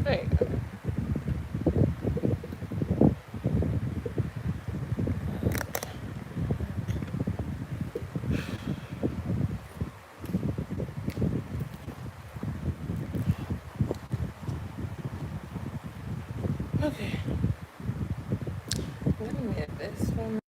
Hey. Okay. Let me get this one.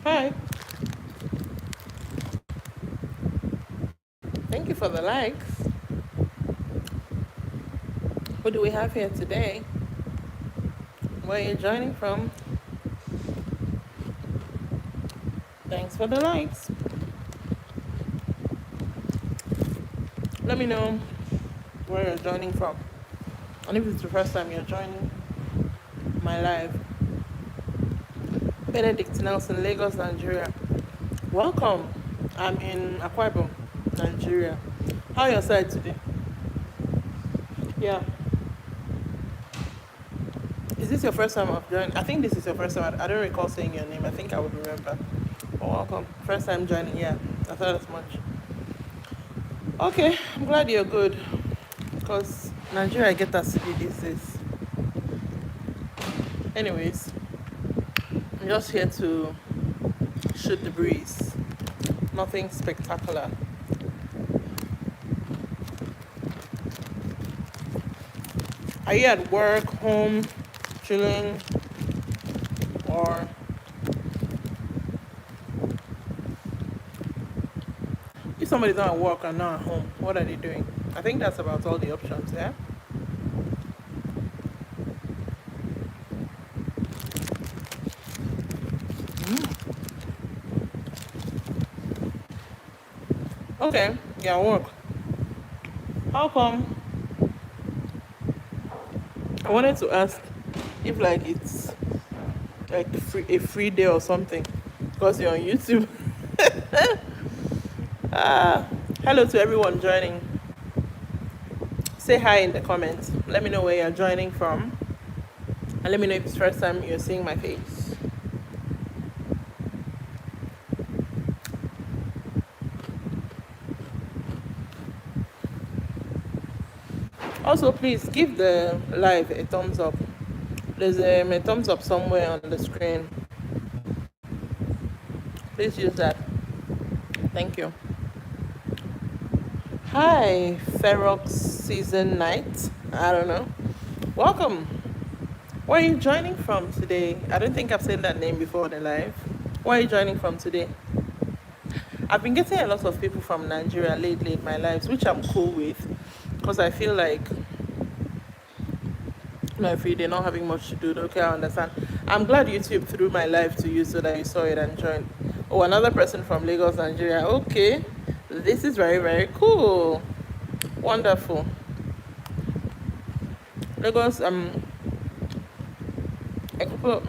Hi. Thank you for the likes. What do we have here today? Where are you joining from? Thanks for the likes. Let me know where you're joining from. And if it's the first time you're joining my live, Benedict Nelson, Lagos, Nigeria. Welcome. I'm in Akwa Ibom, Nigeria. How are your side today? Yeah. Is this your first time of joining? I think this is your first time. I don't recall saying your name. I think I would remember. Oh, welcome. First time joining. Yeah, I thought as much. Okay, I'm glad you're good. Because Nigeria get us to these days. Anyways, I'm just here to shoot the breeze. Nothing spectacular. Are you at work, home, chilling, or if somebody's not at work and not at home, what are they doing? I think that's about all the options, yeah? Okay, yeah, work. How come? I wanted to ask if like it's like a free day or something because you're on YouTube. Hello to everyone joining. Say hi in the comments. Let me know where you're joining from. And let me know if it's the first time you're seeing my face. Also, please give the live a thumbs up. There's a thumbs up somewhere on the screen. Please use that. Thank you. Hi, Ferox Season Night. I don't know. Welcome. Where are you joining from today? I don't think I've said that name before on the live. Where are you joining from today? I've been getting a lot of people from Nigeria lately in my lives, which I'm cool with because I feel like my free day not having much to do. Okay, I understand. I'm glad YouTube threw my live to you so that you saw it and joined. Oh, another person from Lagos, Nigeria. Okay, this is very, very cool. Wonderful. Lagos, a couple of,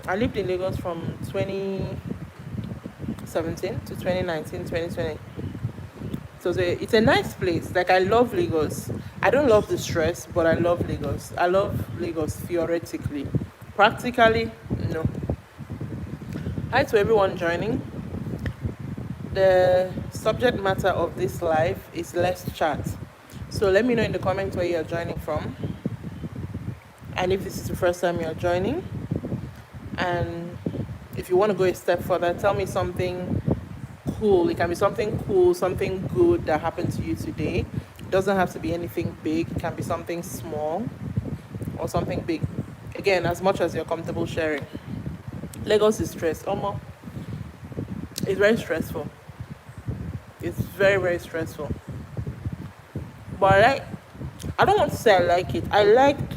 I lived in Lagos from 2017 to 2019, 2020. So it's a nice place. Like, I love Lagos. I don't love the stress, but I love Lagos. I love Lagos theoretically. Practically, no. Hi to everyone joining. The subject matter of this live is let's chat. So let me know in the comments where you're joining from. And if this is the first time you're joining. And if you want to go a step further, tell me something cool. It can be something cool, something good that happened to you today. It doesn't have to be anything big. It can be something small or something big. Again, as much as you're comfortable sharing. Lagos is stress. Omo, it's very stressful. It's very, very stressful. But I don't want to say I like it. I liked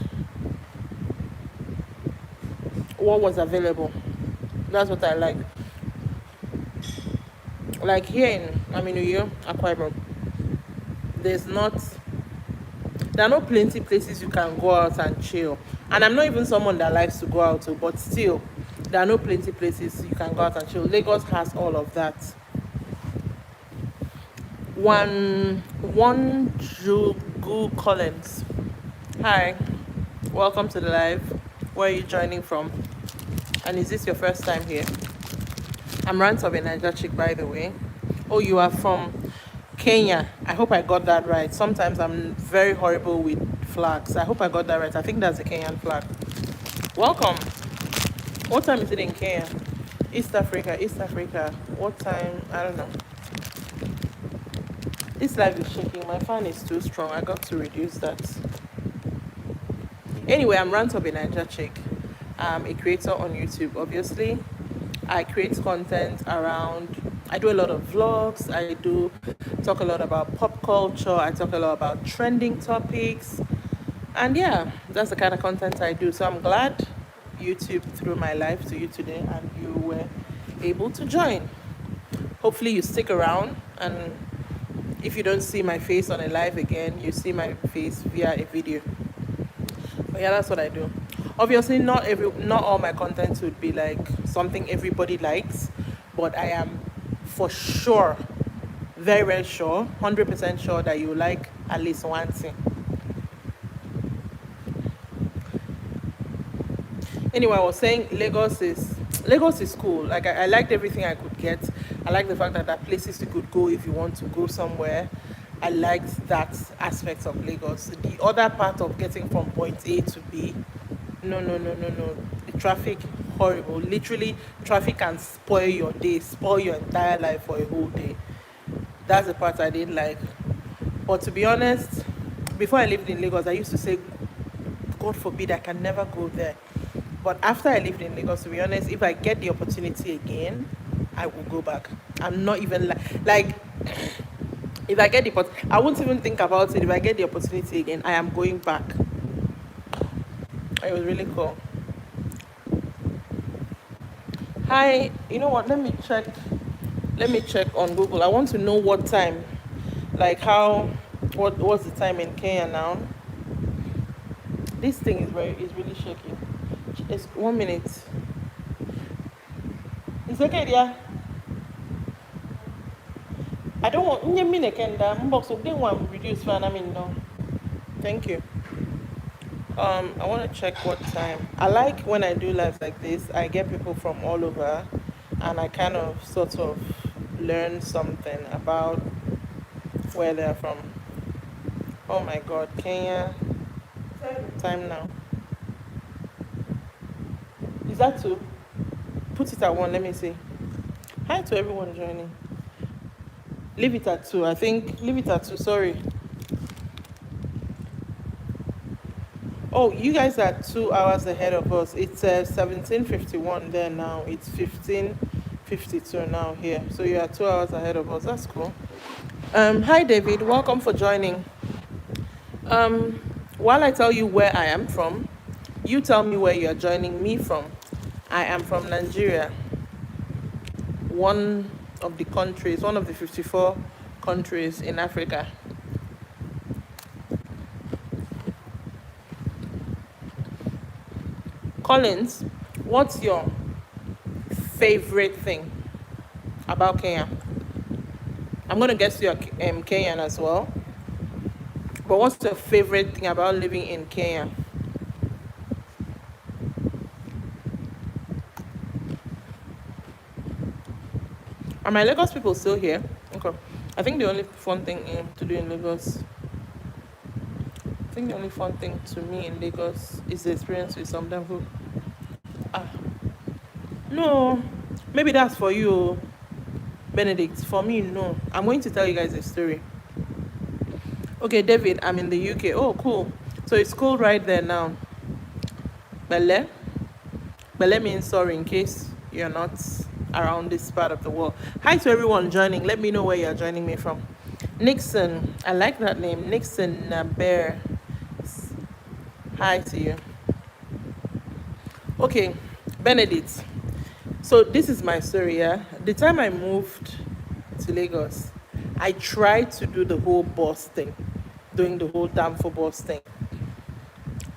what was available. That's what I like. Like here in Aminuyo, Akwa Ibom, there are not plenty places you can go out and chill. And I'm not even someone that likes to go out, but still, there are no plenty places you can go out and chill. Lagos has all of that. One Jugu Collins. Hi, welcome to the live. Where are you joining from? And is this your first time here? I'm Rant of a Niger chick, by the way. Oh, you are from Kenya. I hope I got that right. Sometimes I'm very horrible with flags. I hope I got that right. I think that's a Kenyan flag. Welcome. What time is it in Kenya? East Africa. What time? I don't know. This live is shaking. My fan is too strong. I got to reduce that. Anyway, I'm Rant of a Niger chick. I'm a creator on YouTube, obviously. I create content around, I do a lot of vlogs, I do talk a lot about pop culture, I talk a lot about trending topics, and yeah, that's the kind of content I do. So I'm glad YouTube threw my life to you today and you were able to join. Hopefully you stick around, and if you don't see my face on a live again, you see my face via a video. But yeah, that's what I do. Obviously, not all my content would be like something everybody likes, but I am for sure, very, very sure, 100% sure that you like at least one thing. Anyway, I was saying Lagos is cool. Like I liked everything I could get. I like the fact that there are places you could go if you want to go somewhere. I liked that aspect of Lagos. The other part of getting from point A to B, no. The traffic, horrible. Literally, traffic can spoil your day, spoil your entire life for a whole day. That's the part I didn't like. But to be honest, before I lived in Lagos, I used to say, God forbid, I can never go there. But after I lived in Lagos, to be honest, if I get the opportunity again, I will go back. I'm not even like if I get I won't even think about it. If I get the opportunity again, I am going back. It was really cool. Hi, you know what? Let me check on Google. I want to know what time, like what's the time in Kenya now? This thing is really shaky. It's 1 minute. It's okay, yeah. I don't want reduce fan. No. Thank you. I want to check what time. I like when I do lives like this, I get people from all over and I kind of sort of learn something about where they're from. Oh my God, Kenya. Time now. Is that two? Put it at one. Let me see. Hi to everyone joining. Leave it at two. I think leave it at two. Sorry. Oh, you guys are 2 hours ahead of us. It's 17:51 there now. It's 15:52 now here. So you are 2 hours ahead of us. That's cool. Hi David, welcome for joining. While I tell you where I am from, you tell me where you are joining me from. I am from Nigeria, one of the 54 countries in Africa. Collins, what's your favorite thing about Kenya? I'm going to guess you're Kenyan as well. But what's your favorite thing about living in Kenya? Are my Lagos people still here? Okay. I think the only fun thing to do in Lagos, I think the only fun thing to me in Lagos is the experience with some devil. No, maybe that's for you, Benedict. For me, no. I'm going to tell you guys a story. Okay, David, I'm in the UK. Oh, cool. So it's cool right there now. Bele? Bele means sorry in case you're not around this part of the world. Hi to everyone joining. Let me know where you're joining me from. Nixon, I like that name. Nixon Naber. Hi to you. Okay, Benedict. So this is my story, yeah. The time I moved to Lagos, I tried to do the whole boss thing, doing the whole damn for boss thing.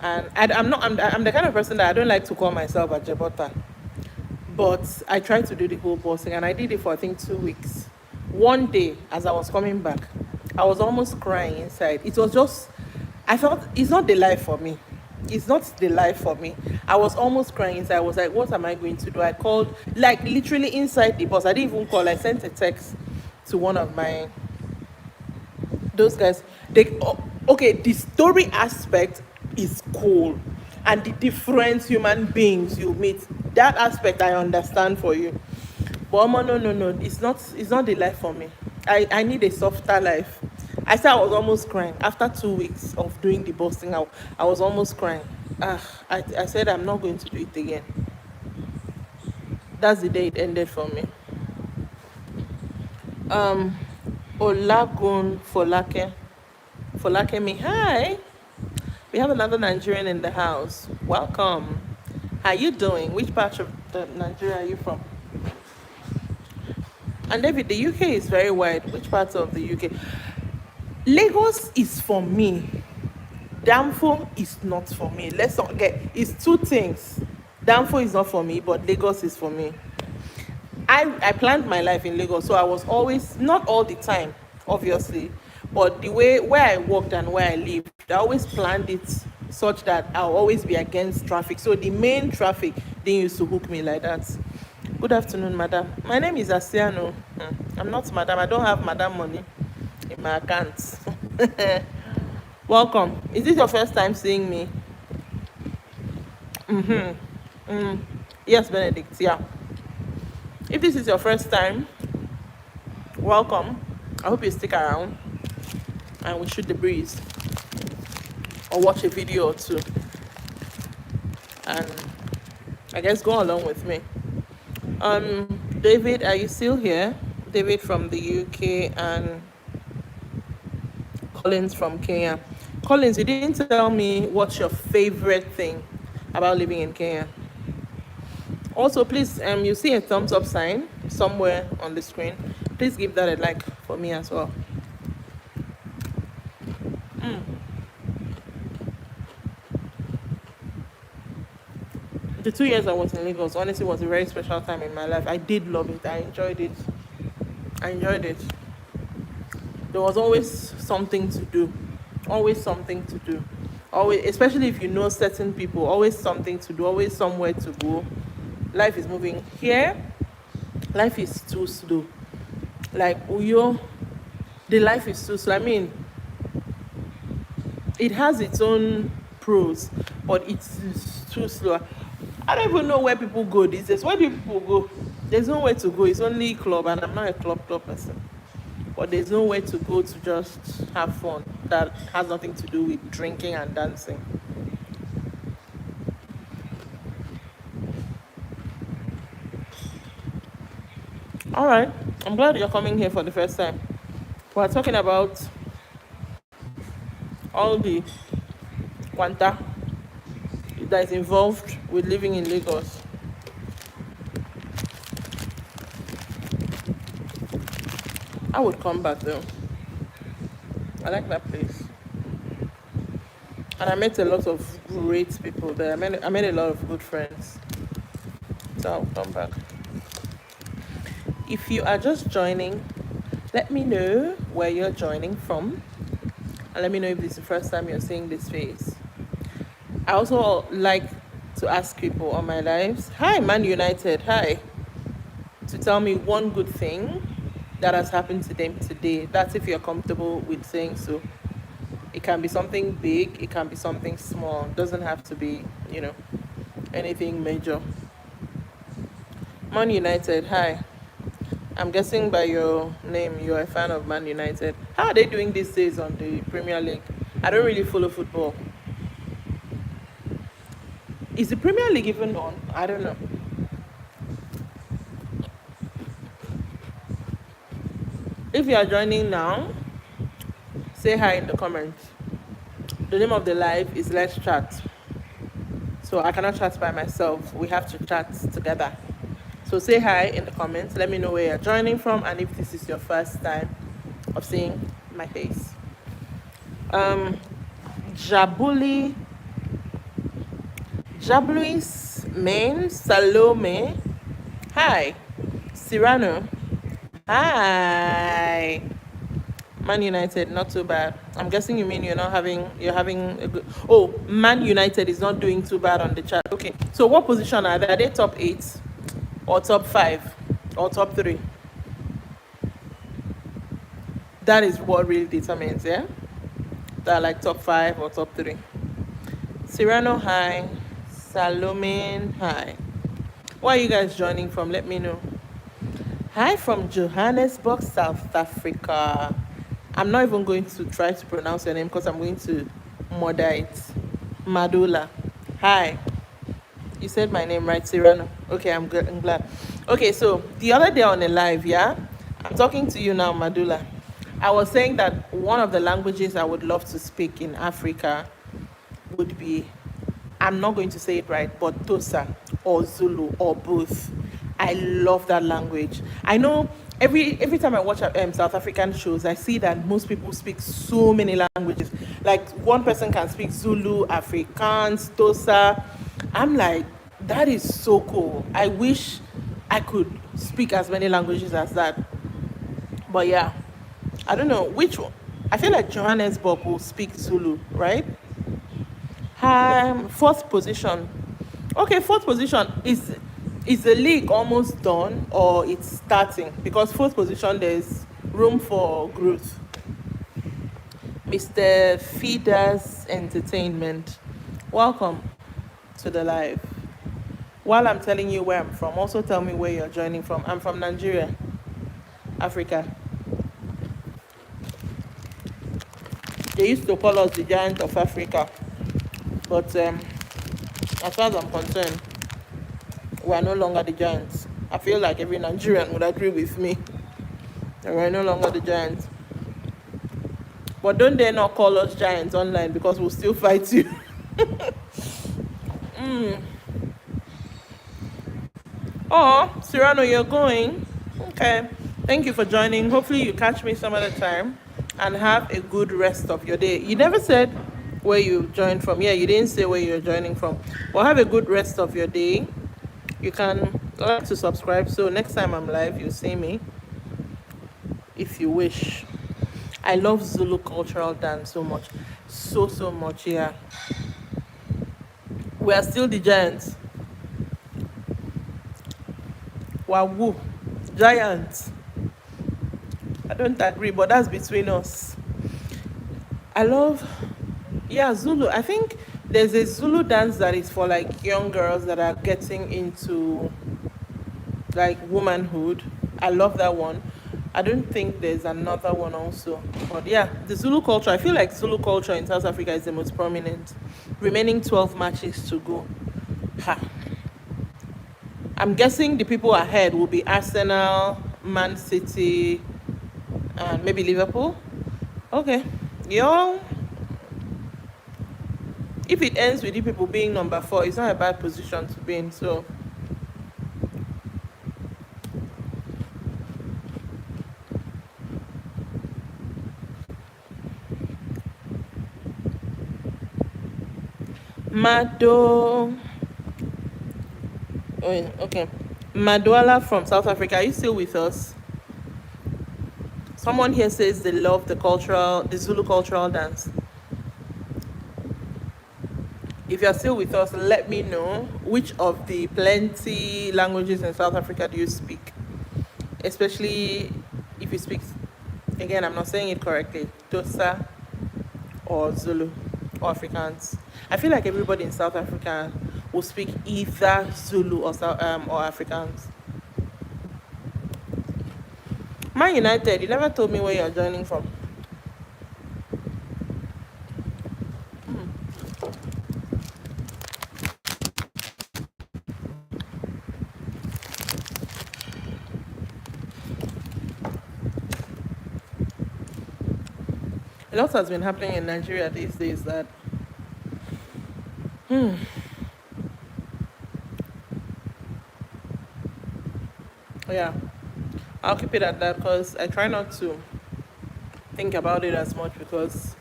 And I'm the kind of person that I don't like to call myself a Jebota. But I tried to do the whole boss thing, and I did it for I think 2 weeks. One day, as I was coming back, I was almost crying inside. It was just, I felt it's not the life for me. It's not the life for me. I was almost crying inside. I was like, what am I going to do? I called, like literally inside the bus. I didn't even call. I sent a text to one of those guys. Okay, the story aspect is cool. And the different human beings you meet, that aspect I understand for you. But no, it's not the life for me. I need a softer life. I said I was almost crying after 2 weeks of doing the bossing out. I was almost crying. I said I'm not going to do it again. That's the day it ended for me. Olagun Folake me. Hi. We have another Nigerian in the house. Welcome. How you doing? Which part of Nigeria are you from? And David, the UK is very wide. Which part of the UK? Lagos is for me. Danfo is not for me. Let's not get, it's two things. Danfo is not for me, but Lagos is for me. I planned my life in Lagos, so I was always, not all the time, obviously, but the way where I worked and where I lived, I always planned it such that I'll always be against traffic. So the main traffic didn't used to hook me like that. Good afternoon, madam. My name is Asiano. I'm not madam. I don't have madam money in my account. Welcome. Is this your first time seeing me? Yes, Benedict. Yeah. If this is your first time, welcome. I hope you stick around and we shoot the breeze or watch a video or two. And I guess go along with me. David, are you still here? David from the UK and Collins from Kenya. Collins, you didn't tell me what's your favorite thing about living in Kenya. Also, please, you see a thumbs up sign somewhere on the screen. Please give that a like for me as well. The 2 years I was in Lagos, honestly, was a very special time in my life. I did love it. I enjoyed it. There was always something to do. Always something to do. Always, especially if you know certain people, always something to do, always somewhere to go. Life is moving. Here, life is too slow. Like Uyo, the life is too slow. I mean, it has its own pros, but it's too slow. I don't even know where people go these days. Where do people go? There's nowhere to go. It's only club, and I'm not a club person. But there's nowhere to go to just have fun that has nothing to do with drinking and dancing. All right, I'm glad you're coming here for the first time. We're talking about all the quanta that is involved with living in Lagos. I would come back though. I like that place. And I met a lot of great people there. I made a lot of good friends. So I'll come back. If you are just joining, let me know where you're joining from. And let me know if this is the first time you're seeing this face. I also like to ask people on my lives, hi, Man United, hi, to tell me one good thing that has happened to them today. That's if you're comfortable with saying so. It can be something big, it can be something small. It doesn't have to be, anything major. Man United, hi. I'm guessing by your name you're a fan of Man United. How are they doing these days on the Premier League? I don't really follow football. Is the Premier League even on? I don't know. If you are joining now, say hi in the comments. The name of the live is Let's Chat. So I cannot chat by myself. We have to chat together. So say hi in the comments. Let me know where you're joining from and if this is your first time of seeing my face. Jabulis Main Salome. Hi. Cyrano. Hi. Man United, not too bad. I'm guessing you mean you're having a good. Oh, Man United is not doing too bad on the chart. Okay. So what position are they? Are they top 8 or top 5 or top 3? That is what really determines, yeah? They're like top 5 or top 3. Cyrano, hi. Salome, hi. Where are you guys joining from? Let me know. Hi from Johannesburg, South Africa. I'm not even going to try to pronounce your name because I'm going to murder it. Madula. Hi. You said my name right, Cyrano. Okay, I'm glad. Okay, so the other day on a live, yeah? I'm talking to you now, Madula. I was saying that one of the languages I would love to speak in Africa would be, I'm not going to say it right, but Tosa or Zulu or both. I love that language. I know every time I watch South African shows, I see that most people speak so many languages. Like one person can speak Zulu, Afrikaans, Tosa. I'm like, that is so cool. I wish I could speak as many languages as that. But yeah, I don't know which one. I feel like Johannesburg will speak Zulu, right? Fourth position. Okay, fourth position is the league almost done or it's starting? Because fourth position there's room for growth. Mr. Feeders Entertainment, welcome to the live. While I'm telling you where I'm from, also tell me where you're joining from. I'm from Nigeria, Africa. They used to call us the giant of Africa, but as far as I'm concerned, we are no longer the giants. I feel like every Nigerian would agree with me that we are no longer the giants. But don't dare not call us giants online because we'll still fight you. Oh, Cyrano, you're going? Okay. Thank you for joining. Hopefully you catch me some other time and have a good rest of your day. You never said where you joined from. Yeah, you didn't say where you're joining from. Well, have a good rest of your day. You can like to subscribe so next time I'm live, you'll see me if you wish. I love Zulu cultural dance so much. So much, yeah. We are still the giants. Wow, giants. I don't agree, but that's between us. I love Yeah, Zulu. I think there's a Zulu dance that is for like young girls that are getting into like womanhood. I love that one. I don't think there's another one also. But yeah, the Zulu culture, I feel like Zulu culture in South Africa is the most prominent. Remaining 12 matches to go. Ha. I'm guessing the people ahead will be Arsenal, Man City, and maybe Liverpool. Okay. Yo, if it ends with you people being number 4, it's not a bad position to be in. So Mado. Oh, yeah, okay. Madwala from South Africa, are you still with us? Someone here says they love the Zulu cultural dance. If you're still with us, let me know which of the plenty languages in South Africa do you speak? Especially if you speak, again, I'm not saying it correctly, Dosa or Zulu or Afrikaans. I feel like everybody in South Africa will speak either Zulu or Afrikaans. Man United, you never told me where you're joining from. A lot has been happening in Nigeria these days that yeah, I'll keep it at that because I try not to think about it as much because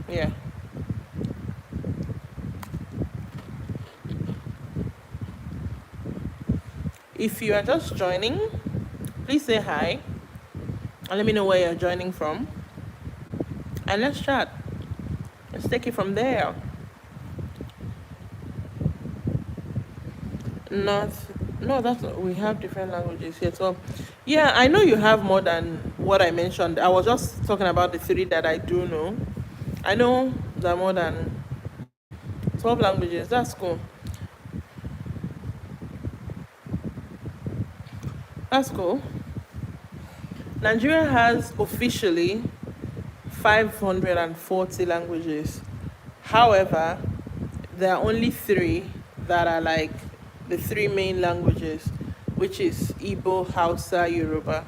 yeah. If you are just joining, please say hi and let me know where you're joining from. And let's chat. Let's take it from there. Not, no, that's we have different languages here. So, yeah, I know you have more than what I mentioned. I was just talking about the three that I do know. I know there are more than 12 languages. That's cool. That's cool. Nigeria has officially 540 languages. However, there are only three that are like the three main languages, which is Igbo, Hausa, Yoruba.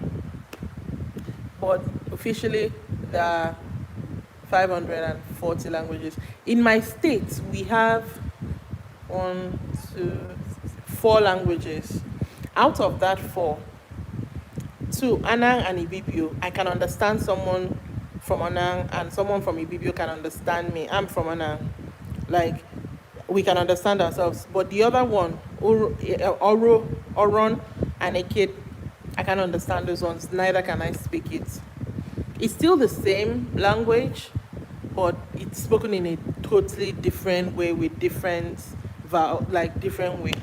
But officially, there are 540 languages. In my state, we have one, two, four languages. Out of that four, two, Anang and Ibibio, I can understand someone from Anang and someone from Ibibio can understand me. I'm from Anang. Like, we can understand ourselves. But the other one, Oro, Oron, and Ekid, I can understand those ones. Neither can I speak it. It's still the same language, but it's spoken in a totally different way with different different way.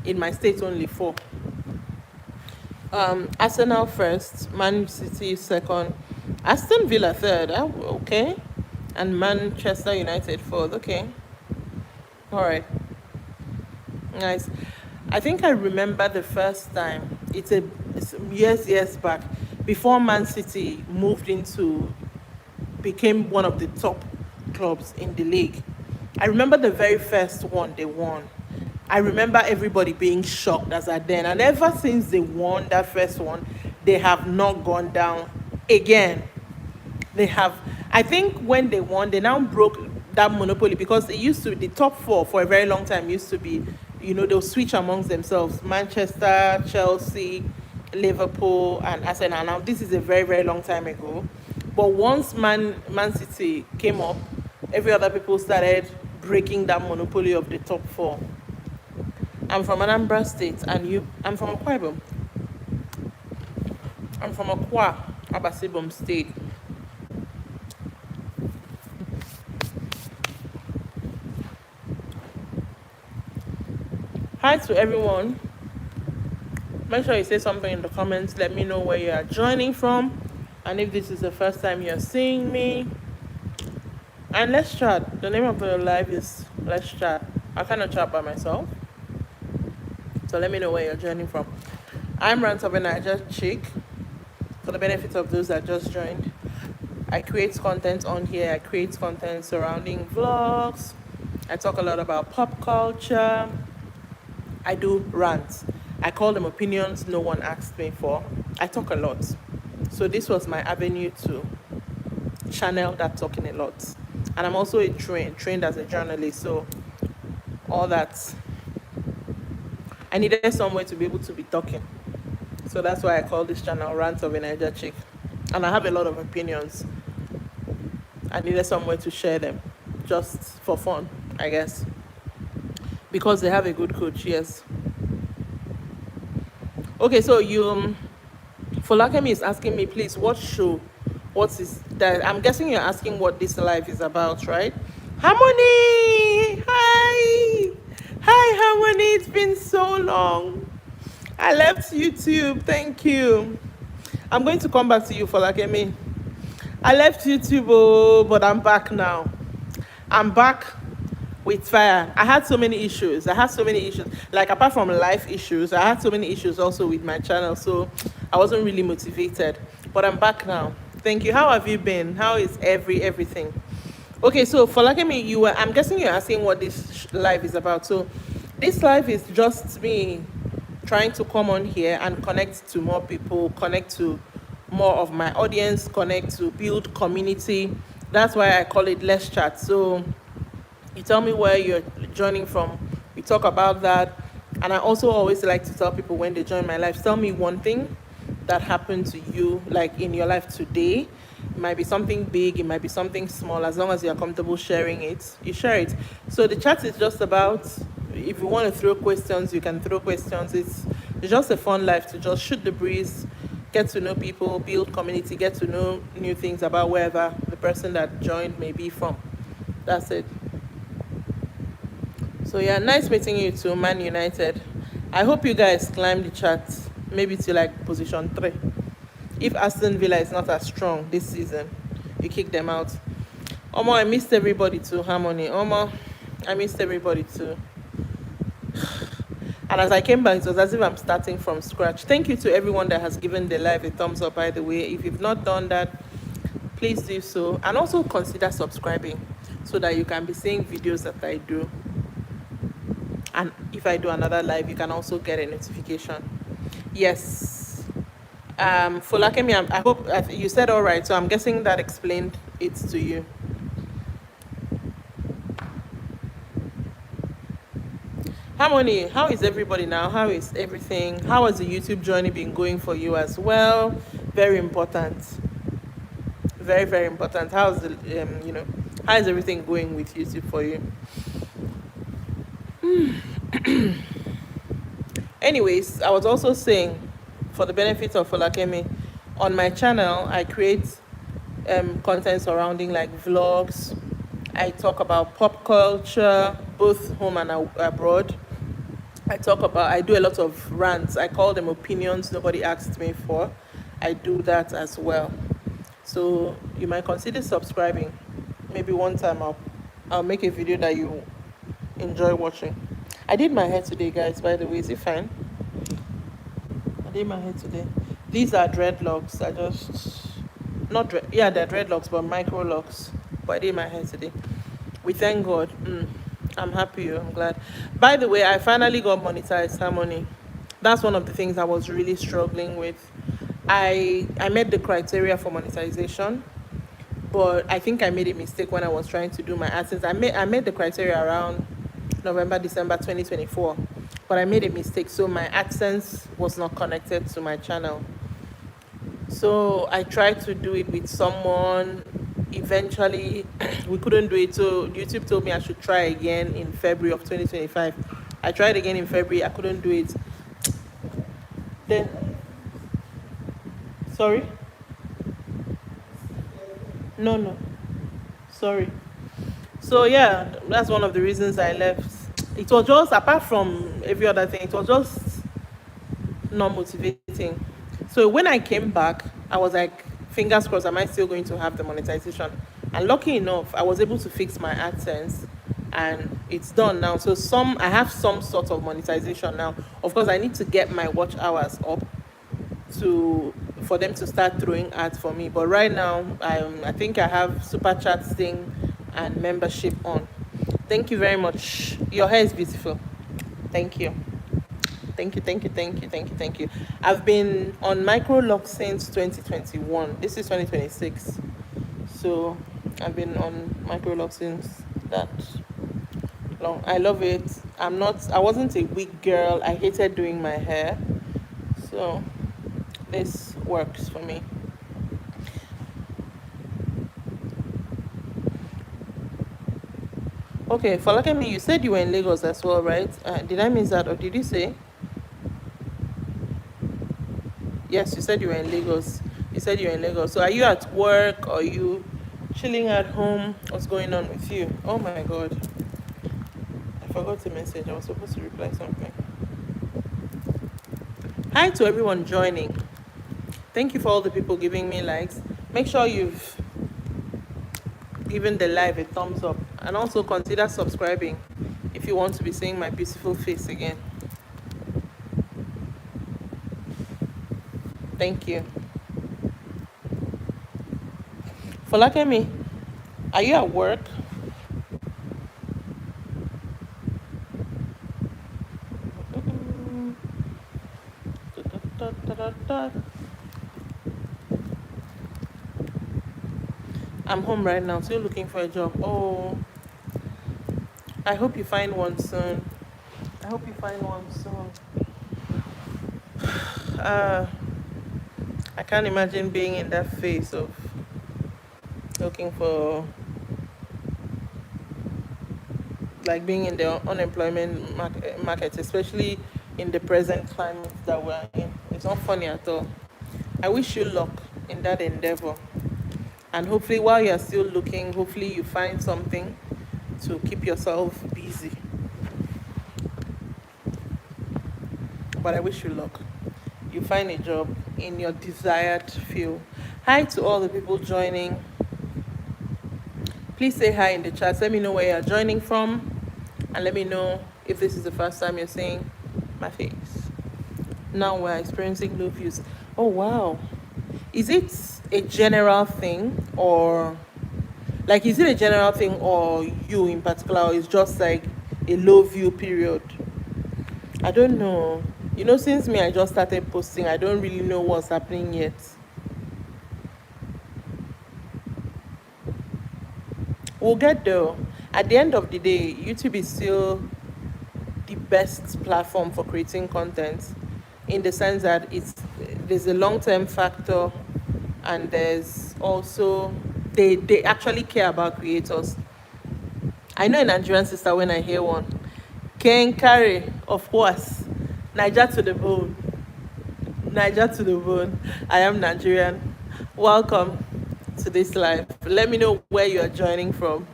In my state, only four. Arsenal first, Man City second, Aston Villa third. Okay, and Manchester United fourth. Okay, all right, nice. I think I remember the first time. It's years back, before Man City became one of the top clubs in the league. I remember the very first one they won. I remember everybody being shocked as at then. And ever since they won that first one, they have not gone down again. They have, I think when they won, they now broke that monopoly because it used to be the top four for a very long time used to be, they'll switch amongst themselves. Manchester, Chelsea, Liverpool, and Arsenal. Now, this is a very, very long time ago. But once Man City came up, every other people started breaking that monopoly of the top four. I'm from Anambra State, and I'm from Akwa Ibom. I'm from Akwa, Abasibom State. Hi to everyone. Make sure you say something in the comments. Let me know where you are joining from. And if this is the first time you're seeing me, And let's chat. The name of the live is Let's Chat. I kind of chat by myself. So let me know where you're joining from. I'm Rant of a Niger Chick. For the benefit of those that just joined, I create content on here. I create content surrounding vlogs. I talk a lot about pop culture. I do rants. I call them opinions no one asked me for. I talk a lot. So this was my avenue to channel that talking a lot. And I'm also trained as a journalist. So all that, I needed somewhere to be able to be talking. So that's why I call this channel Rant of a Niger Chick. And I have a lot of opinions. I needed somewhere to share them, just for fun, I guess. Because they have a good coach, yes. Okay, so Folakemi is asking me, please, what show? What is that? I'm guessing you're asking what this live is about, right? Harmony! Hi! Hi, Harmony. It's been so long. I left YouTube. Thank you. I'm going to come back to you, Folakemi. I left YouTube, but I'm back now. I'm back with fire. I had so many issues. Like, apart from life issues, I had so many issues also with my channel. So I wasn't really motivated. But I'm back now. Thank you. How have you been? How is everything? Okay, so Folakemi, I'm guessing you're asking what this live is about. So this live is just me trying to come on here and connect to more people, connect to more of my audience, connect to build community. That's why I call it Let's Chat. So you tell me where you're joining from, we talk about that. And I also always like to tell people when they join my life, tell me one thing that happened to you, like in your life today. It might be something big, it might be something small. As long as you're comfortable sharing it, you share it. So the chat is just about, if you want to throw questions, you can throw questions. It's just a fun life to just shoot the breeze, get to know people, build community, get to know new things about wherever the person that joined may be from. That's it. So yeah, nice meeting you too, Man United. I hope you guys climb the chart, maybe to like position 3. If Aston Villa is not as strong this season, you kick them out. Omo, I missed everybody too, Harmony. Omo, I missed everybody too. And as I came back, it was as if I'm starting from scratch. Thank you to everyone that has given the live a thumbs up, by the way. If you've not done that, please do so. And also consider subscribing so that you can be seeing videos that I do. And if I do another live, you can also get a notification. Yes. Folakemi, I hope you said all right. So I'm guessing that explained it to you. Harmony, how is everybody now? How is everything? How has the YouTube journey been going for you as well? Very important. Very, very important. How's the how is everything going with YouTube for you? Anyways, I was also saying, for the benefit of Folakemi, on my channel I create content surrounding like vlogs. I talk about pop culture, both home and abroad. I do a lot of rants. I call them opinions nobody asked me for. I do that as well. So you might consider subscribing. Maybe one time I'll make a video that you enjoy watching. I did my hair today, guys, by the way. Is it fine? I did my hair today. These are dreadlocks. They're dreadlocks, but micro locks. But I did my hair today. We thank God. I'm happy. I'm glad. By the way, I finally got monetized, Harmony. That's one of the things I was really struggling with. I met the criteria for monetization, but I think I made a mistake when I was trying to do my AdSense. I made the criteria around November, December 2024, but I made a mistake. So my AdSense was not connected to my channel. So I tried to do it with someone. Eventually, we couldn't do it. So YouTube told me I should try again in February of 2025. I tried again in February. I couldn't do it. Then, sorry? No. Sorry. So yeah, that's one of the reasons I left. It was just, apart from every other thing, it was just not motivating. So when I came back, I was like, fingers crossed, am I still going to have the monetization? And lucky enough, I was able to fix my AdSense, and it's done now. So I have some sort of monetization now. Of course, I need to get my watch hours up to for them to start throwing ads for me. But right now, I think I have super chats thing and membership on. Thank you very much. Your hair is beautiful. Thank you. Thank you, thank you, thank you, thank you, thank you. I've been on Microlock since 2021. This is 2026. So I've been on Microlock since that long. I love it. I wasn't a wig girl. I hated doing my hair. So this works for me. Okay, for Falakemi, you said you were in Lagos as well, right? Did I miss that, or did you say? Yes, you said you were in Lagos. You said you were in Lagos. So are you at work, or are you chilling at home? What's going on with you? Oh my God. I forgot to message. I was supposed to reply something. Hi to everyone joining. Thank you for all the people giving me likes. Make sure you've given the live a thumbs up, and also consider subscribing if you want to be seeing my beautiful face again. Thank you. Folakemi, are you at work? I'm home right now, still looking for a job. Oh, I hope you find one soon. I hope you find one soon. I can't imagine being in that phase of looking for, like, being in the unemployment market, especially in the present climate that we're in. It's not funny at all. I wish you luck in that endeavor. And hopefully, while you're still looking, hopefully you find something to keep yourself busy. But I wish you luck. You find a job in your desired field. Hi to all the people joining. Please say hi in the chat. Let me know where you're joining from, and let me know if this is the first time you're seeing my face. Now we're experiencing low views. Oh wow. Is it a general thing, or is it a general thing, or you in particular, or it's just like a low view period? I don't know. Since I just started posting, I don't really know what's happening yet. We'll get there. At the end of the day, YouTube is still the best platform for creating content, in the sense that there's a long-term factor, and there's also they actually care about creators. I know a Nigerian sister when I hear one. Ken Carey, of course. Niger to the bone. Niger to the bone. I am Nigerian. Welcome to this live. Let me know where you are joining from.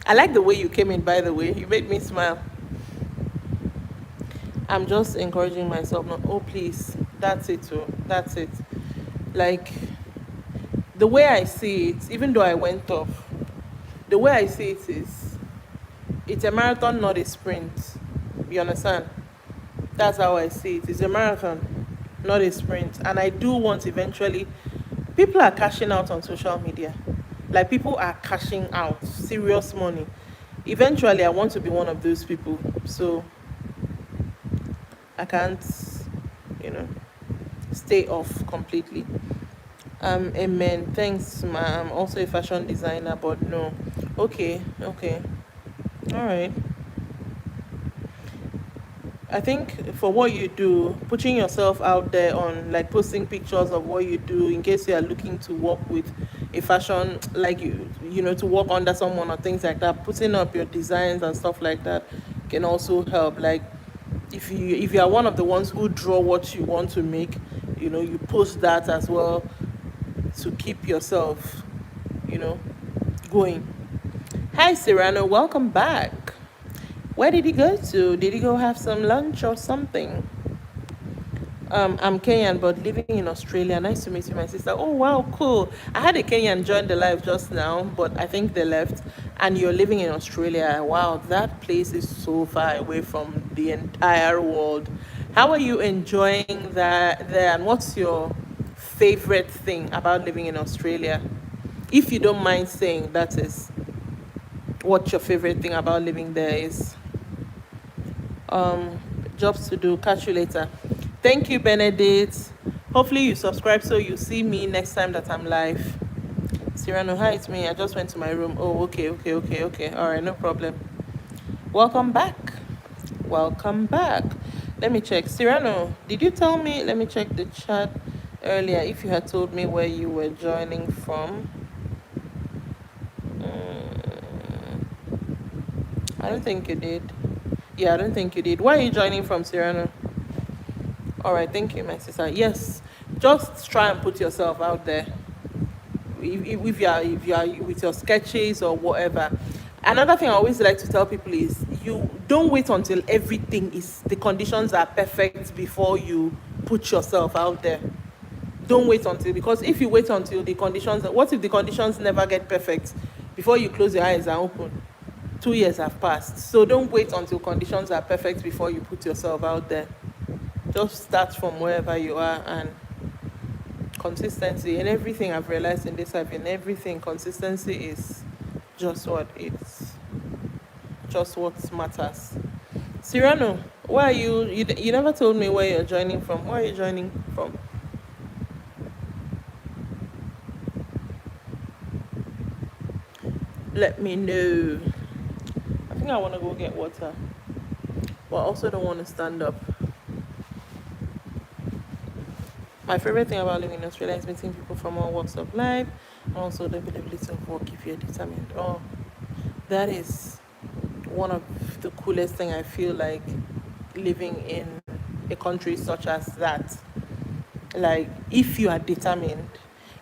I like the way you came in, by the way. You made me smile. I'm just encouraging myself. Not, oh, please. That's it, too. That's it. Like, the way I see it, even though I went off, the way I see it is, it's a marathon, not a sprint. You understand? That's how I see it. It's a marathon, not a sprint. And I do want eventually, people are cashing out on social media. Like, people are cashing out serious money. Eventually, I want to be one of those people. So I can't, stay off completely. Amen. Thanks, ma'am. I'm also a fashion designer, but no. Okay. All right. I think for what you do, putting yourself out there on, like, posting pictures of what you do, in case you are looking to work with a fashion, like, to work under someone or things like that, putting up your designs and stuff like that can also help. Like, if you are one of the ones who draw what you want to make, you post that as well to keep yourself, going. Hi, Serrano, welcome back. Where did he go to? Did he go have some lunch or something? I'm Kenyan, but living in Australia. Nice to meet you, my sister. Oh, wow, cool. I had a Kenyan join the live just now, but I think they left. And you're living in Australia. Wow, that place is so far away from the entire world. How are you enjoying that there? And what's your favorite thing about living in Australia? If you don't mind saying, that is what your favorite thing about living there is. um Jobs to do. Catch you later. Thank you, Benedict. Hopefully you subscribe so you see me next time that I'm live. Cyrano, hi, it's me. I just went to my room. Oh, okay. All right, no problem. Welcome back. Welcome back. Let me check. Cyrano, did you tell me? Let me check the chat earlier if you had told me where you were joining from. I don't think you did. Yeah, I don't think you did. Where are you joining from, Cyrano? All right, thank you, my sister. Yes, just try and put yourself out there. If you are with your sketches or whatever. Another thing I always like to tell people is you don't wait until everything is the conditions are perfect before you put yourself out there. Don't wait until, because if you wait until the conditions, what if the conditions never get perfect before you close your eyes and open? 2 years have passed. So don't wait until conditions are perfect before you put yourself out there. Just start from wherever you are, and consistency in everything I've realized in this life, in everything, consistency is just what matters. Cyrano, where are you never told me where you're joining from. Where are you joining from? Let me know. I think I want to go get water, but I also don't want to stand up. My favorite thing about living in Australia is meeting people from all walks of life, and also the availability of work if you're determined. Oh, that is one of the coolest thing I feel like living in a country such as that. Like, if you are determined,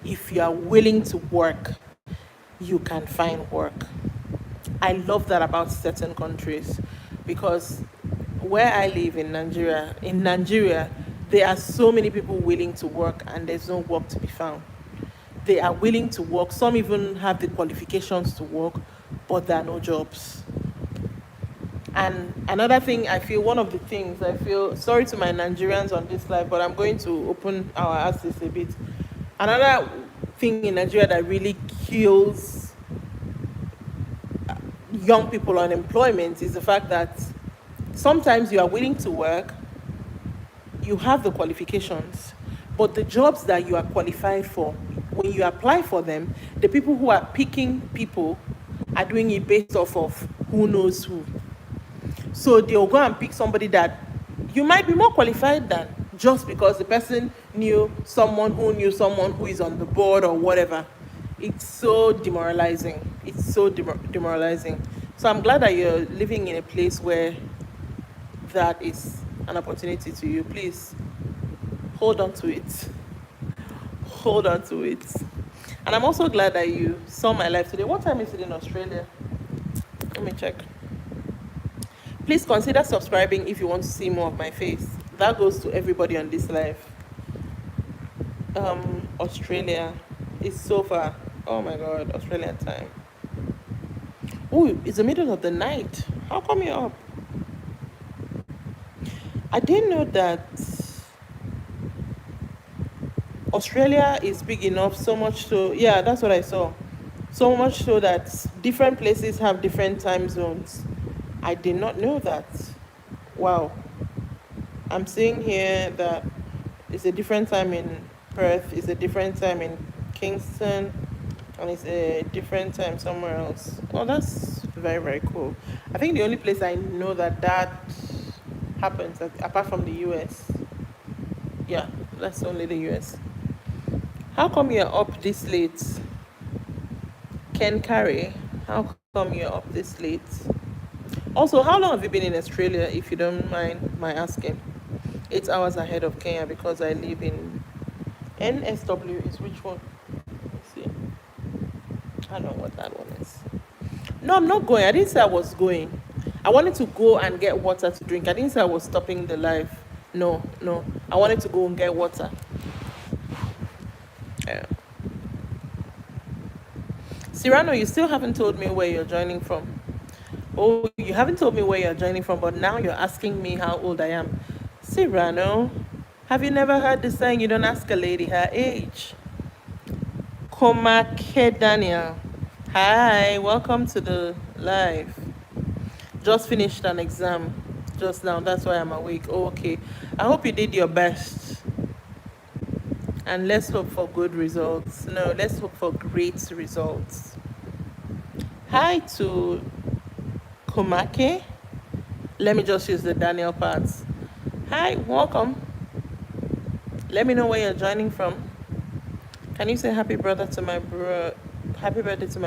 if you are willing to work, you can find work. I love that about certain countries, because where I live in Nigeria, there are so many people willing to work and there's no work to be found. They are willing to work. Some even have the qualifications to work, but there are no jobs. And another thing I feel, one of the things I feel, sorry to my Nigerians on this live, but I'm going to open our asses a bit. Another thing in Nigeria that really kills young people unemployment is the fact that sometimes you are willing to work, you have the qualifications, but the jobs that you are qualified for, when you apply for them, the people who are picking people are doing it based off of who knows who. So they'll go and pick somebody that you might be more qualified than, just because the person knew someone who is on the board or whatever. It's so demoralizing. It's so demoralizing. So I'm glad that you're living in a place where that is an opportunity to you. Please hold on to it. Hold on to it. And I'm also glad that you saw my live today. What time is it in Australia? Let me check. Please consider subscribing if you want to see more of my face. That goes to everybody on this live. Australia is so far. Oh my god, Australian time. Oh, it's the middle of the night. How come you're up? I didn't know that Australia is big enough, so much so. Yeah, that's what I saw. So much so that different places have different time zones. I did not know that. Wow. I'm seeing here that it's a different time in Perth, it's a different time in Kingston, and it's a different time somewhere else. Oh, that's very, very cool. I think the only place I know that happens, apart from the US, yeah, that's only the US. How come you're up this late? Ken Carey, how come you're up this late? Also, how long have you been in Australia, if you don't mind my asking? 8 hours ahead of Kenya, because I live in NSW. Is which one? Let's see. I don't know what that one is. No, I'm not going. I didn't say I was going. I wanted to go and get water to drink. I didn't say I was stopping the live. No, no. I wanted to go and get water. Yeah. Cyrano, you still haven't told me where you're joining from. Oh, you haven't told me where you're joining from, but now you're asking me how old I am. Cyrano, have you never heard the saying you don't ask a lady her age? Komake Daniel. Hi, welcome to the live. Just finished an exam just now. That's why I'm awake. Oh, okay. I hope you did your best. And let's hope for good results. No, let's hope for great results. Hi to Komake. Let me just use the Daniel parts. Hi, welcome. Let me know where you're joining from. Can you say happy birthday to my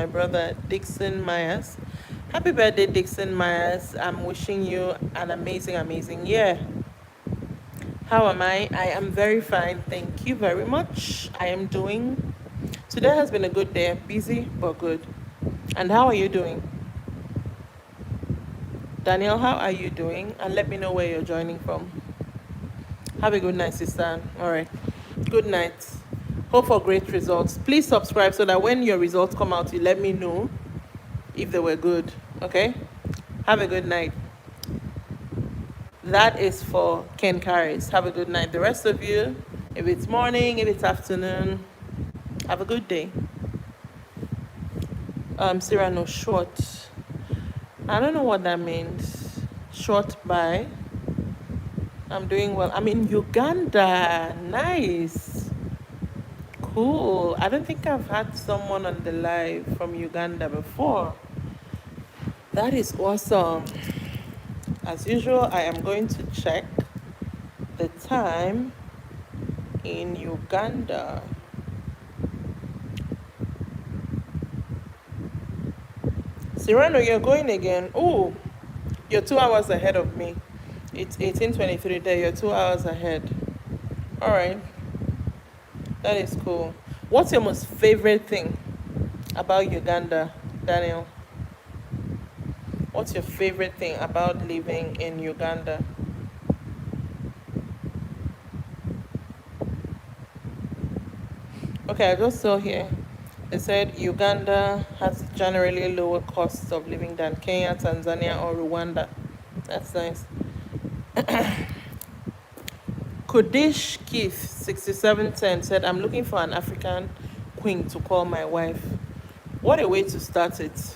brother Dixon Myers? Happy birthday, Dixon Myers. I'm wishing you an amazing year. How am I? I am very fine. Thank you very much. I am doing. Today has been a good day. Busy, but good. And how are you doing? Daniel, how are you doing? And let me know where you're joining from. Have a good night, sister. All right. Good night. Hope for great results. Please subscribe so that when your results come out, you let me know if they were good. Okay? Have a good night. That is for Ken Carries. Have a good night. The rest of you, if it's morning, if it's afternoon, have a good day. Cyrano, short. I don't know what that means. Short by. I'm doing well. I'm in Uganda. Nice. Cool. I don't think I've had someone on the live from Uganda before. That is awesome. As usual, I am going to check the time in Uganda. Cyrano, you're going again. Oh, you're 2 hours ahead of me. It's 18:23 there. You're 2 hours ahead. All right. That is cool. What's your most favorite thing about Uganda, Daniel? What's your favorite thing about living in Uganda? Okay, I just saw here. It said Uganda has generally lower costs of living than Kenya, Tanzania, or Rwanda. That's nice. Kodesh Keith 6710 said, I'm looking for an African queen to call my wife. What a way to start it.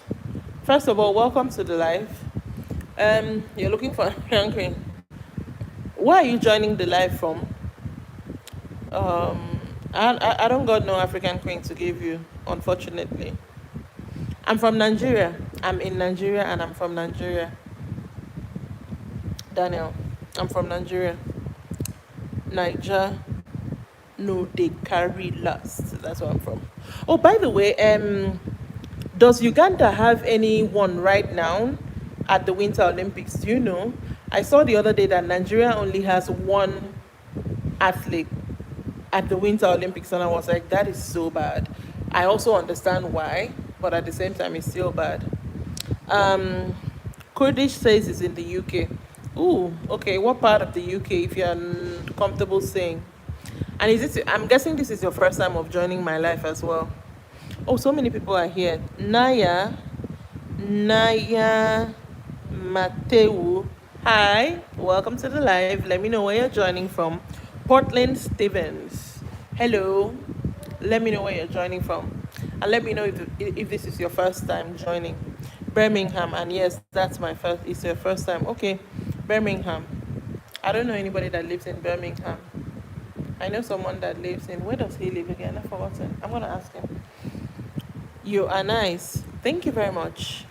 First of all, welcome to the live. You're looking for an African queen. Where are you joining the live from? I don't got no African queen to give you, unfortunately. I'm from Nigeria. I'm in Nigeria and I'm from Nigeria. Daniel, I'm from Nigeria. Niger, no, they carry last. That's where I'm from. Oh, by the way, does Uganda have anyone right now at the Winter Olympics? Do you know? I saw the other day that Nigeria only has one athlete at the Winter Olympics, and I was like, that is so bad. I also understand why, but at the same time, it's still bad. Kurdish says it's in the UK. Ooh, okay. What part of the UK, if you're comfortable saying? And is this? I'm guessing this is your first time of joining my life as well. Oh, so many people are here. Naya Mateu. Hi, welcome to the live. Let me know where you're joining from. Portland Stevens. Hello. Let me know where you're joining from. And let me know if this is your first time joining. Birmingham. And yes, that's my first. It's your first time. Okay. Birmingham. I don't know anybody that lives in Birmingham. I know someone that lives in. Where does he live again? I've forgotten. I'm going to ask him. You are nice. Thank you very much.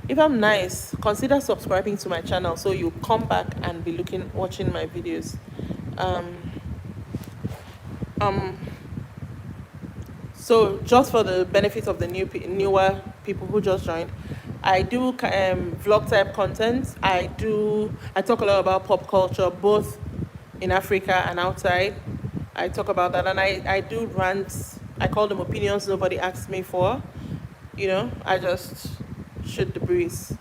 If I'm nice, consider subscribing to my channel so you come back and be watching my videos. So just for the benefit of the newer people who just joined, I do vlog type content. I talk a lot about pop culture, both in Africa and outside. I talk about that, and I do rants. I call them opinions nobody asked me for. I just shoot the breeze.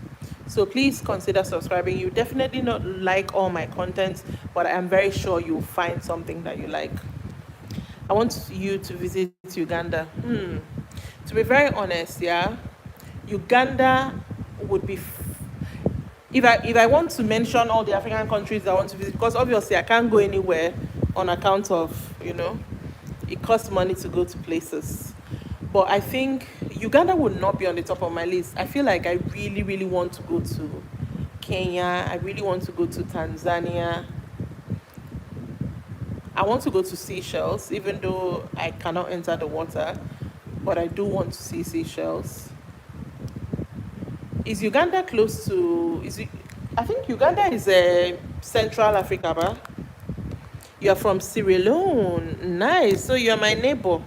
So please consider subscribing. You definitely not like all my content, but I am very sure you'll find something that you like. I want you to visit Uganda. To be very honest, yeah, Uganda would be. If I want to mention all the African countries I want to visit, because obviously I can't go anywhere on account of, it costs money to go to places. But I think Uganda would not be on the top of my list. I feel like I really, really want to go to Kenya. I really want to go to Tanzania. I want to go to Seychelles, even though I cannot enter the water, but I do want to see Seychelles. Is Uganda close to? I think Uganda is Central Africa, ba? You're from Sierra Leone. Nice. So you're my neighbor.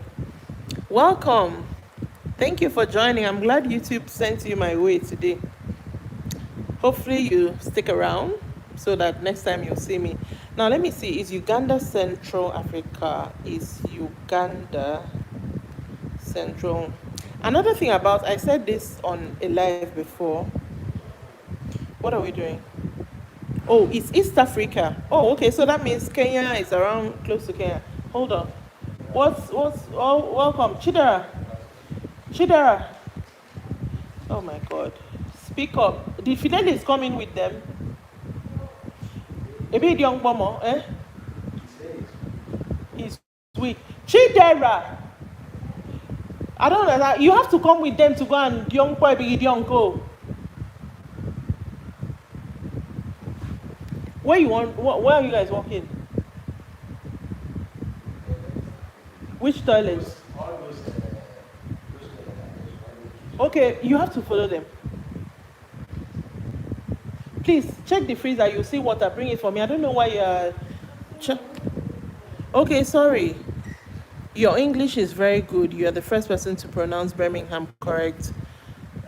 Welcome. Thank you for joining. I'm glad YouTube sent you my way today. Hopefully you stick around so that next time you'll see me. Now let me see. Is Uganda Central Africa? Is Uganda Central? Another thing about, I said this on a live before. What are we doing? Oh, it's East Africa. Oh, okay. So that means Kenya is around close to Kenya. Hold on. Welcome. Chidera. Oh my God. Speak up. The Fidel is coming with them. A bit young Bomo, eh? He's weak. Chidera. I don't know that you have to come with them to go and young boy be young go. Where are you guys walking? Which toilets? Okay, you have to follow them. Please check the freezer. You see water. Bring it for me. I don't know why you're. Okay, sorry. Your English is very good. You are the first person to pronounce Birmingham correct.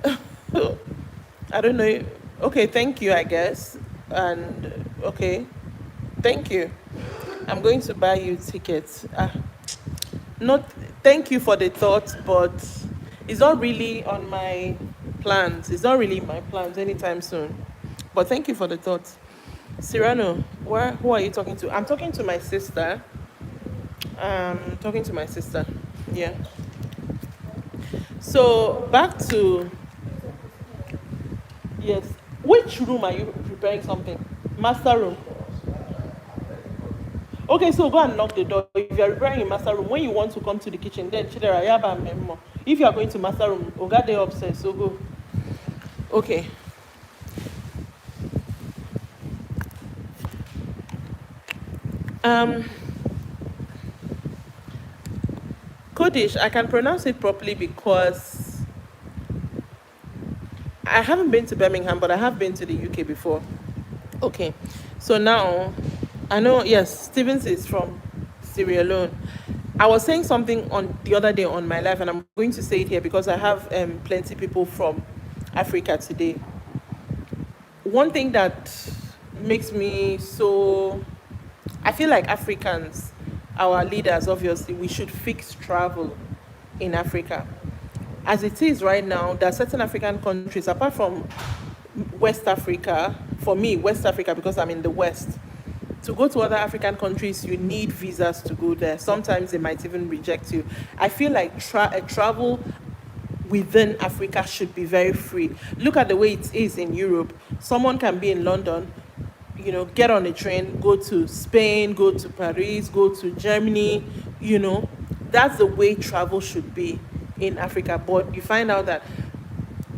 I don't know. Okay, thank you, I guess. And okay, thank you. I'm going to buy you tickets. Not thank you for the thought, but it's not really on my plans. It's not really my plans anytime soon. But thank you for the thought. Cyrano, who are you talking to? I'm talking to my sister. Yeah. So back to, yes. Which room are you preparing something? Master room. Okay, so go and knock the door. If you are preparing a master room, when you want to come to the kitchen, then Chidera Yaba Memo. If you are going to master room, Ogade upstairs, so go. Okay. Kurdish, I can pronounce it properly because I haven't been to Birmingham, but I have been to the UK before. Okay, so now I know, yes, Stevens is from Sierra Leone. I was saying something on the other day on my live, and I'm going to say it here because I have plenty people from Africa today. One thing that makes me so, I feel like Africans, our leaders, obviously, we should fix travel in Africa. As it is right now, there are certain African countries, apart from West Africa, for me, West Africa, because I'm in the West, to go to other African countries, you need visas to go there. Sometimes they might even reject you. I feel like travel within Africa should be very free. Look at the way it is in Europe. Someone can be in London, get on a train, go to Spain, go to Paris, go to Germany, that's the way travel should be in Africa. But you find out that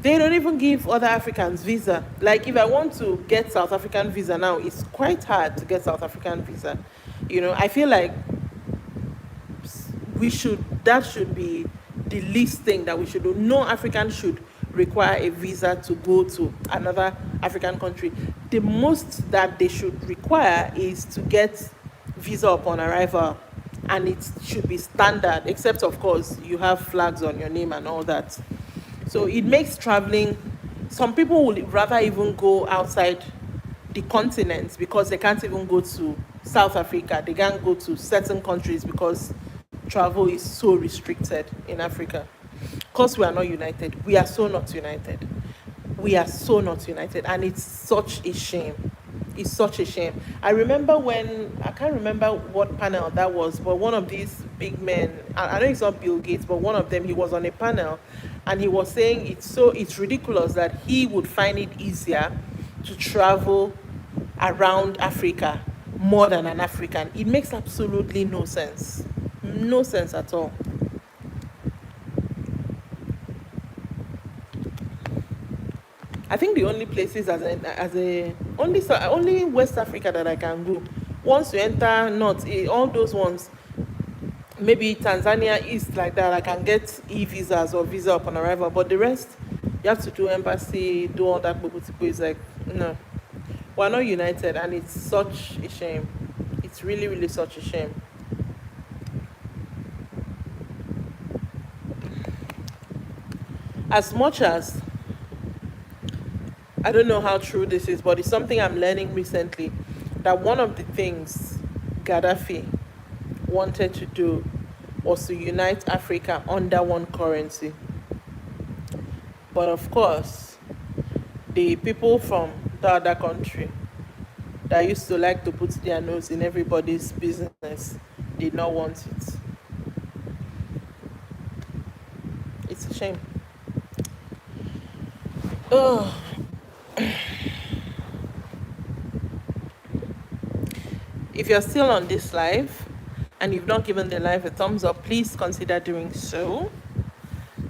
they don't even give other Africans visa. Like if I want to get South African visa now, it's quite hard to get South African visa. I feel like that should be the least thing that we should do. No African should require a visa to go to another African country. The most that they should require is to get visa upon arrival, and it should be standard, except of course you have flags on your name and all that. So it makes traveling, some people would rather even go outside the continent because they can't even go to South Africa. They can't go to certain countries because travel is so restricted in Africa. Because we are not united. We are so not united. We are so not united, and it's such a shame. It's such a shame. I remember when, I can't remember what panel that was, but one of these big men, I know it's not Bill Gates, but one of them, he was on a panel, and he was saying it's ridiculous that he would find it easier to travel around Africa more than an African. It makes absolutely no sense. No sense at all. I think the only places as a only West Africa that I can go. Once you enter North, all those ones, maybe Tanzania East like that, I can get e-visas or visa upon arrival. But the rest, you have to do embassy, do all that. It's like, no, we're not united, and it's such a shame. It's really, really such a shame. As much as I don't know how true this is, but it's something I'm learning recently, that one of the things Gaddafi wanted to do was to unite Africa under one currency. But of course, the people from the other country that used to like to put their nose in everybody's business did not want it. It's a shame. Oh, if you're still on this live and you've not given the live a thumbs up, please consider doing so.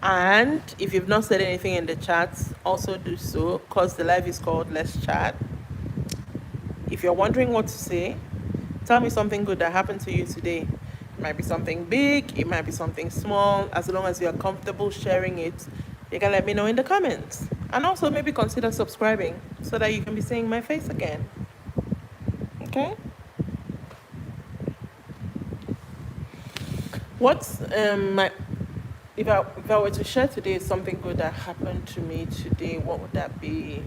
And if you've not said anything in the chat, also do so, because the live is called Let's Chat. If you're wondering what to say, tell me something good that happened to you today. It might be something big, it might be something small. As long as you're comfortable sharing it, you can let me know in the comments. And also maybe consider subscribing so that you can be seeing my face again. Okay? What's my if I were to share today something good that happened to me today, what would that be?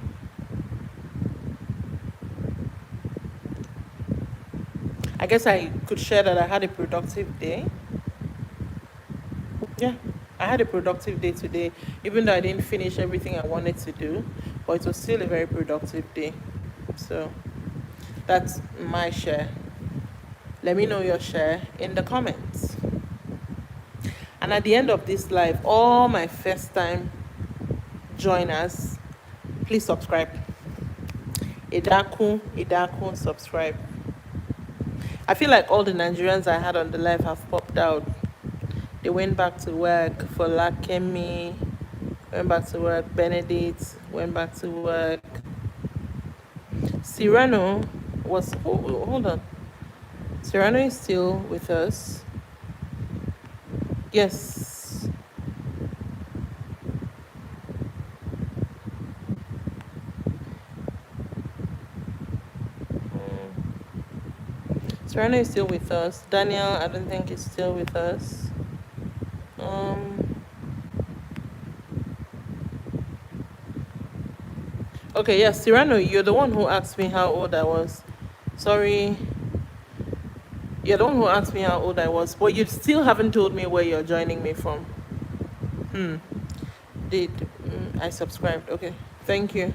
I guess I could share that I had a productive day. Yeah, I had a productive day today, even though I didn't finish everything I wanted to do, but it was still a very productive day. So that's my share. Let me know your share in the comments. And at the end of this live, all my first time joiners, please subscribe. Idaku, subscribe. I feel like all the Nigerians I had on the live have popped out. They went back to work. For Lakemi, went back to work. Benedict went back to work. Cyrano was, hold on. Cyrano is still with us. Yes. Cyrano is still with us. Daniel, I don't think is still with us. Okay, yes, Cyrano, you're the one who asked me how old I was. Sorry. You're the one who asked me how old I was, but you still haven't told me where you're joining me from. I subscribed. Okay. Thank you.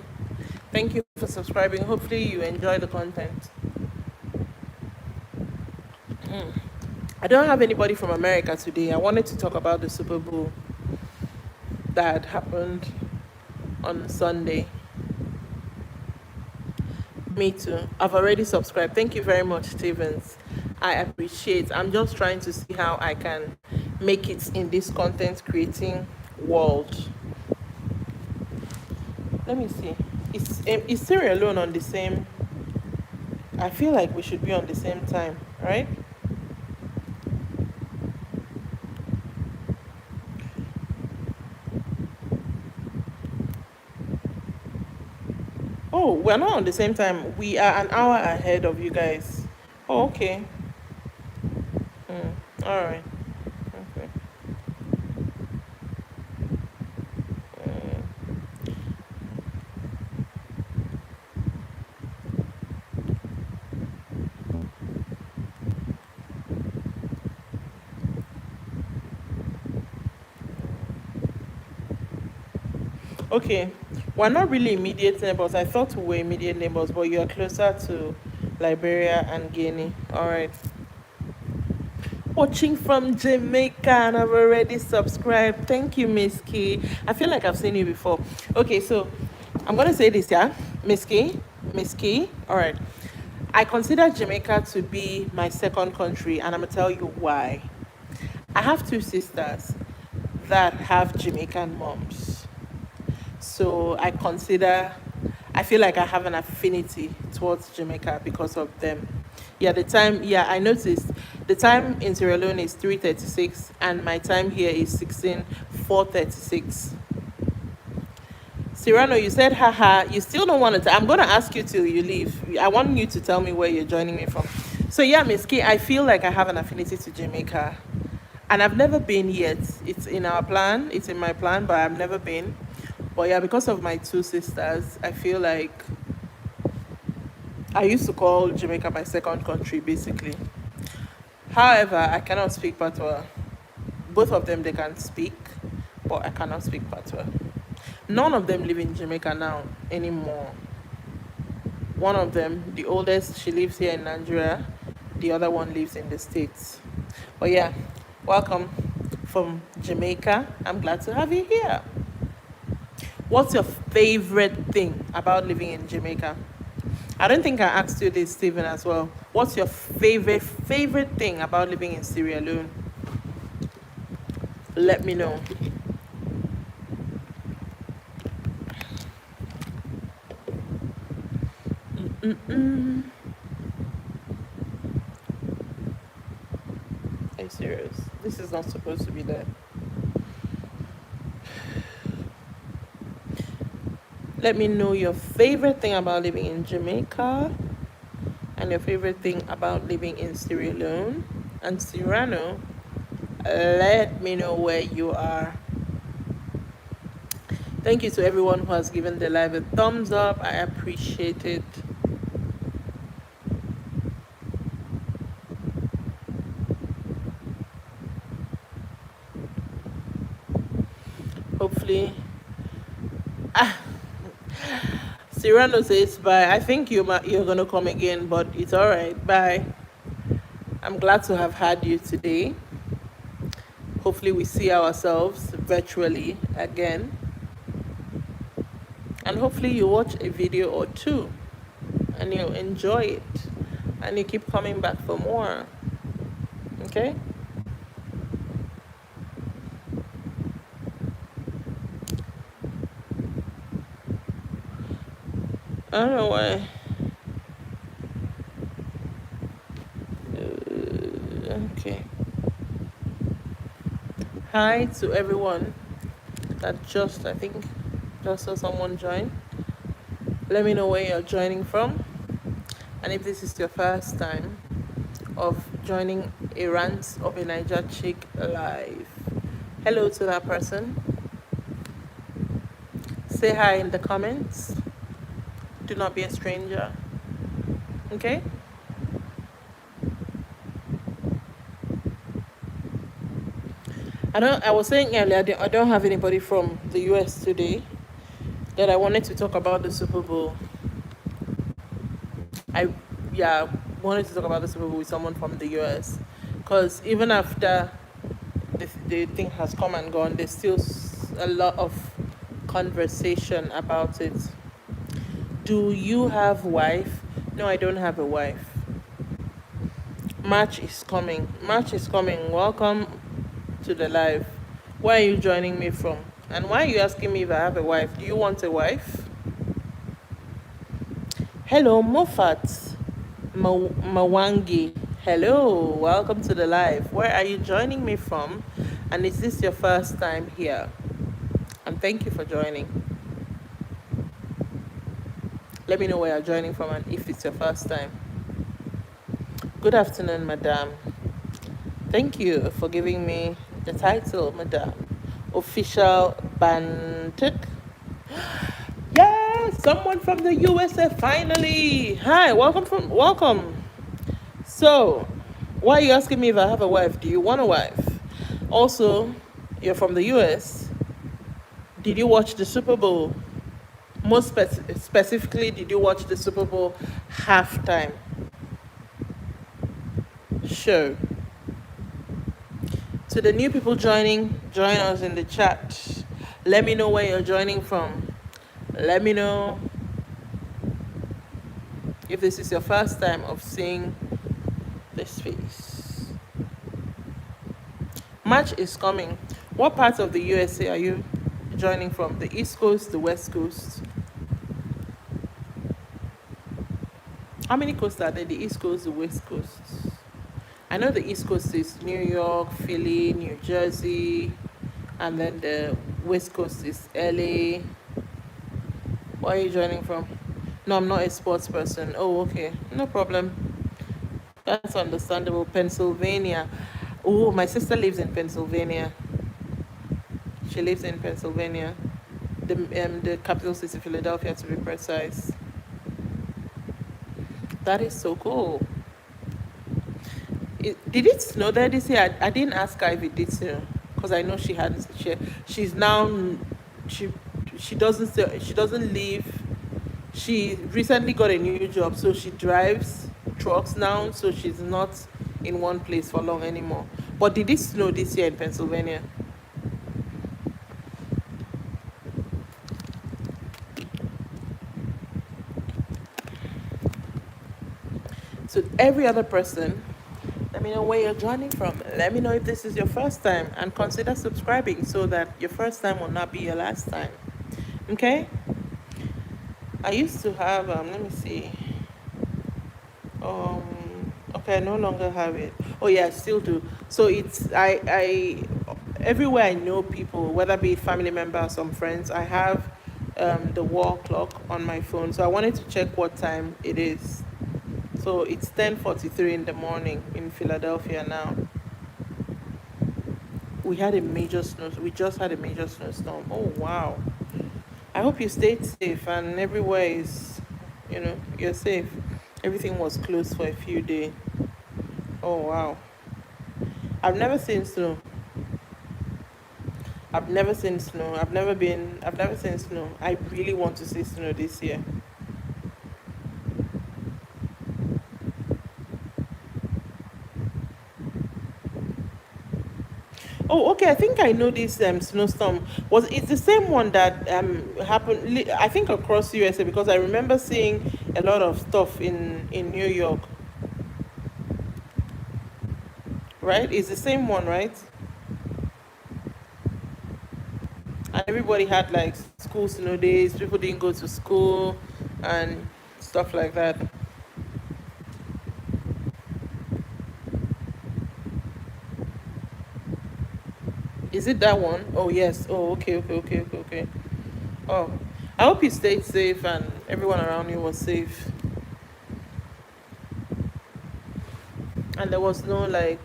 Thank you for subscribing. Hopefully you enjoy the content. I don't have anybody from America today. I wanted to talk about the Super Bowl that happened on Sunday. Me too. I've already subscribed. Thank you very much, Stevens. I appreciate. I'm just trying to see how I can make it in this content creating world. Let me see. Is Siri alone on the same? I feel like we should be on the same time, right? Oh, we're not on the same time. We are an hour ahead of you guys. Oh, okay. All right. Okay. Okay. We're not really immediate neighbors. I thought we were immediate neighbors, but you're closer to Liberia and Guinea. All right. Watching from Jamaica, and I've already subscribed. Thank you, Miss Key. I feel like I've seen you before. Okay, so I'm gonna say this, yeah, Miss Key, Miss Key. All right. I consider Jamaica to be my second country, and I'm gonna tell you why. I have two sisters that have Jamaican moms. So I feel like I have an affinity towards Jamaica because of them. I noticed the time in Sierra Leone is 3:36 and my time here is 4:36. Cyrano, you said haha, you still don't want to. I'm going to ask you till you leave. I want you to tell me where you're joining me from. So yeah, Miss Kay, I feel like I have an affinity to Jamaica. And I've never been yet. It's in our plan. It's in my plan, but I've never been. But yeah, because of my two sisters, I feel like I used to call Jamaica my second country, basically. However, I cannot speak Patois. Both of them, they can speak, but I cannot speak Patois. None of them live in Jamaica now anymore. One of them, the oldest, she lives here in Nigeria. The other one lives in the States. But yeah, welcome from Jamaica. I'm glad to have you here. What's your favorite thing about living in Jamaica? I don't think I asked you this, Stephen, as well. What's your favorite thing about living in Sierra Leone? Let me know. Are you serious? This is not supposed to be there. Let me know your favorite thing about living in Jamaica and your favorite thing about living in Sierra Leone. And Cyrano, let me know where you are. Thank you to everyone who has given the live a thumbs up. I appreciate it. Hopefully. Cyrano says bye. I think you're gonna come again, but it's all right. Bye. I'm glad to have had you today. Hopefully we see ourselves virtually again. And hopefully you watch a video or two and you enjoy it and you keep coming back for more. Okay? I don't know why. Okay. Hi to everyone that I think just saw someone join. Let me know where you're joining from. And if this is your first time of joining a Rant of a Niger Chick live, hello to that person. Say hi in the comments. Do not be a stranger. Okay? I was saying earlier I don't have anybody from the US today, that I wanted to talk about the Super Bowl. I wanted to talk about the Super Bowl with someone from the US, because even after the thing has come and gone, there's still a lot of conversation about it. Do you have wife? No, I don't have a wife. March is coming. Welcome to the live. Where are you joining me from? And why are you asking me if I have a wife? Do you want a wife? Hello, Mofat Mawangi. Hello, welcome to the live. Where are you joining me from? And is this your first time here? And thank you for joining. Let me know where you're joining from and if it's your first time. Good afternoon, madam. Thank you for giving me the title, madam. Official Bantuk. Yes, someone from the USA finally. Hi, welcome. So, why are you asking me if I have a wife? Do you want a wife? Also, you're from the US. Did you watch the Super Bowl? Most specifically, did you watch the Super Bowl halftime show? To the new people joining, join us in the chat. Let me know where you're joining from. Let me know if this is your first time of seeing this face. March is coming. What part of the USA are you joining from? The East Coast, the West Coast? How many coasts are there? The East Coast, the West Coast? I know the East Coast is New York, Philly, New Jersey, and then the West Coast is LA. Where are you joining from? No, I'm not a sports person. Oh, okay. No problem. That's understandable. Pennsylvania. Oh, my sister lives in Pennsylvania. She lives in Pennsylvania. The capital city, Philadelphia, to be precise. That is so cool. Did it snow there this year? I didn't ask her if it did snow because I know she hadn't. She's now she she doesn't live. She recently got a new job, so she drives trucks now. So she's not in one place for long anymore. But did it snow this year in Pennsylvania? So every other person, let me know where you're joining from. Let me know if this is your first time and consider subscribing so that your first time will not be your last time. Okay? I used to have let me see. Okay, I no longer have it. Oh yeah, I still do. So it's I everywhere I know people, whether be it family member or some friends, I have the wall clock on my phone. So I wanted to check what time it is. So it's 10:43 in the morning in Philadelphia now. We had a major snow. We just had a major snowstorm. Oh wow! I hope you stayed safe and everywhere is, you're safe. Everything was closed for a few days. Oh wow! I've never seen snow. I've never seen snow. I've never seen snow. I really want to see snow this year. Oh, okay. I think I know this snowstorm. It's the same one that happened? I think across USA because I remember seeing a lot of stuff in New York. Right? It's the same one, right? And everybody had like school snow days. People didn't go to school and stuff like that. Is it that one? Oh yes. Oh okay, okay, okay, okay, okay. Oh, I hope you stayed safe and everyone around you was safe. And there was no like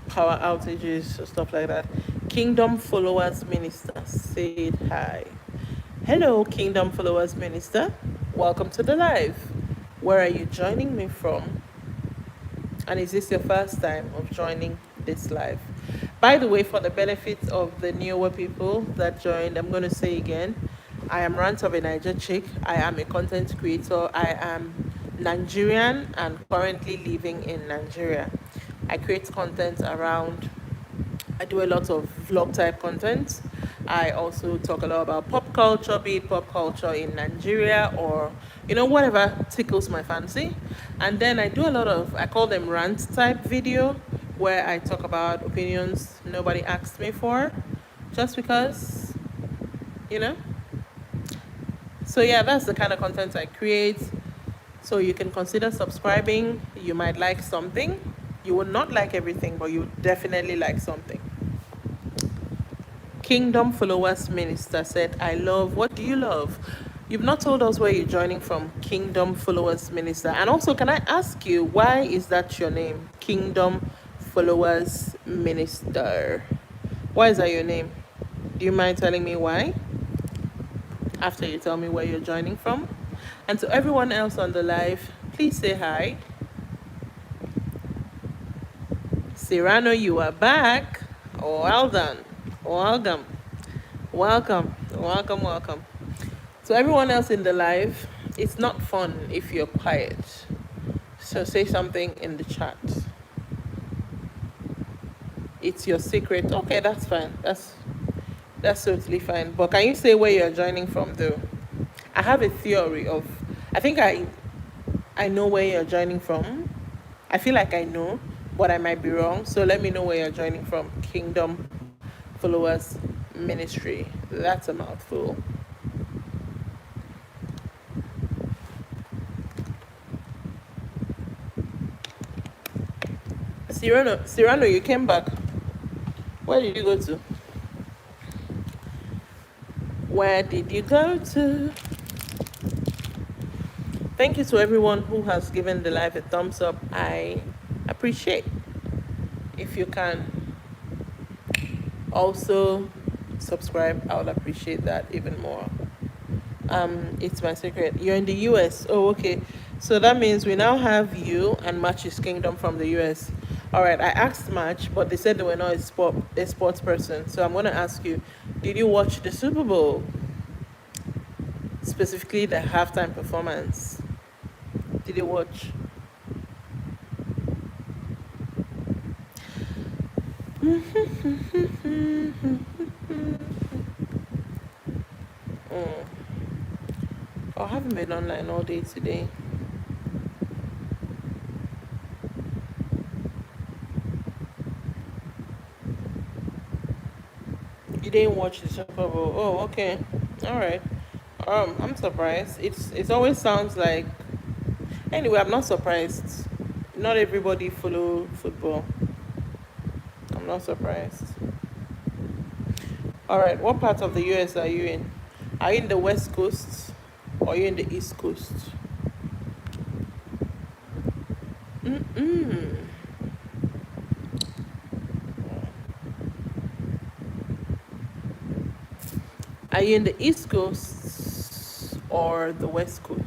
power outages or stuff like that. Kingdom Followers Minister said hi. Hello, Kingdom Followers Minister. Welcome to the live. Where are you joining me from? And is this your first time of joining this live? By the way, for the benefit of the newer people that joined, I'm going to say again, I am Rant of a Niger Chick. I am a content creator. I am Nigerian and currently living in Nigeria. I create content around, I do a lot of vlog type content. I also talk a lot about pop culture, be it pop culture in Nigeria or, whatever tickles my fancy. And then I do a lot of, I call them rant type video, where I talk about opinions nobody asked me for, just because, you know. So yeah, that's the kind of content I create. So you can consider subscribing. You might like something. You will not like everything, but you definitely like something. Kingdom Followers Minister said, I love, what do you love? You've not told us where you're joining from, Kingdom Followers Minister. And also, can I ask you, why is that your name? Kingdom Followers Minister. Why is that your name? Do you mind telling me why? After you tell me where you're joining from. And to everyone else on the live, please say hi. Cyrano, you are back. Well done. Welcome. Welcome. Welcome, welcome. So everyone else in the live, it's not fun if you're quiet. So say something in the chat. It's your secret. Okay, that's fine. That's totally fine. But can you say where you're joining from though? I have a theory of I think I know where you're joining from. I feel like I know, but I might be wrong. So let me know where you're joining from. Kingdom Followers Ministry. That's a mouthful. Cyrano, you came back. Where did you go to? Where did you go to? Thank you to everyone who has given the live a thumbs up. I appreciate. If you can also subscribe, I would appreciate that even more. It's my secret. You're in the US. Oh, okay. So that means we now have you and Match's Kingdom from the US. All right. I asked Match, but they said they were not a sports person. So I'm going to ask you, did you watch the Super Bowl? Specifically the halftime performance. Did you watch? I haven't been online all day today. You didn't watch the Super Bowl. Oh, okay. All right. I'm surprised. It always sounds like. Anyway, I'm not surprised. Not everybody follow football. I'm not surprised. All right. What part of the US are you in? Are you in the West Coast or are you in the East Coast? Are you in the East Coast or the West Coast?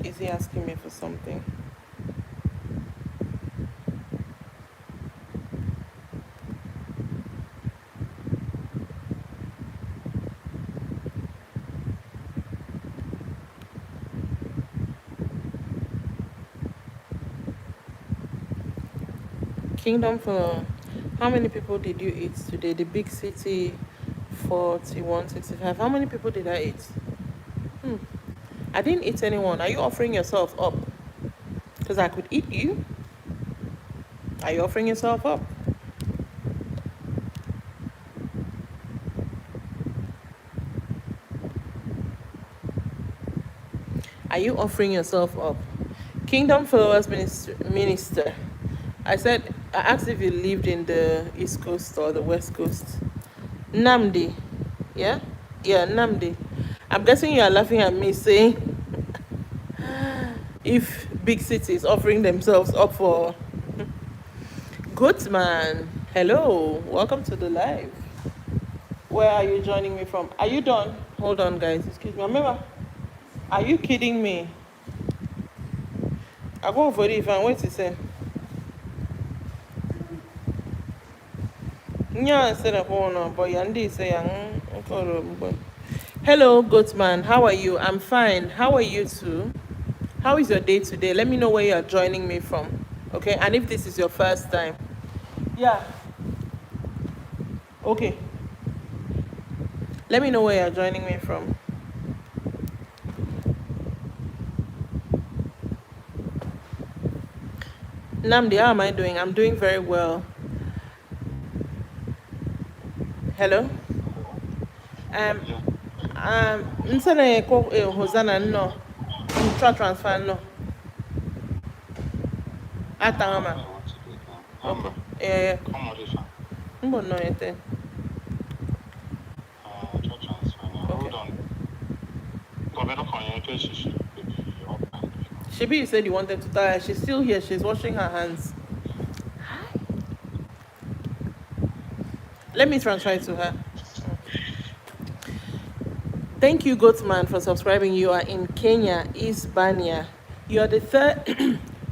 Is he asking me for something? Kingdom for how many people did you eat today? The big city 4165. How many people did I eat? I didn't eat anyone. Are you offering yourself up? Because I could eat you. Are you offering yourself up? Are you offering yourself up? Kingdom Followers Minister. I asked if you lived in the East Coast or the West Coast. Namdi. Yeah? Yeah, Namdi. I'm guessing you are laughing at me saying if big cities offering themselves up for Goatman. Hello, welcome to the live. Where are you joining me from? Are you done? Hold on, guys. Excuse me. Remember, are you kidding me? I go for it if I wait to say. Yeah, instead of one, but Yandi say, hello, Goatman. How are you? I'm fine. How are you too? How is your day today? Let me know where you're joining me from. Okay, and if this is your first time. Yeah. Okay. Let me know where you're joining me from. Namdi, how am I doing? I'm doing very well. Hello? Nsana ko Hosanna no. Transfer no. Atama. Okay. Yeah. Mbo no yete. Shebi, you said you wanted to tell her. She's still here. She's washing her hands. Hi. Let me transfer it to her. Thank you, Goatman, for subscribing. You are in Kenya, East Bania. You are the third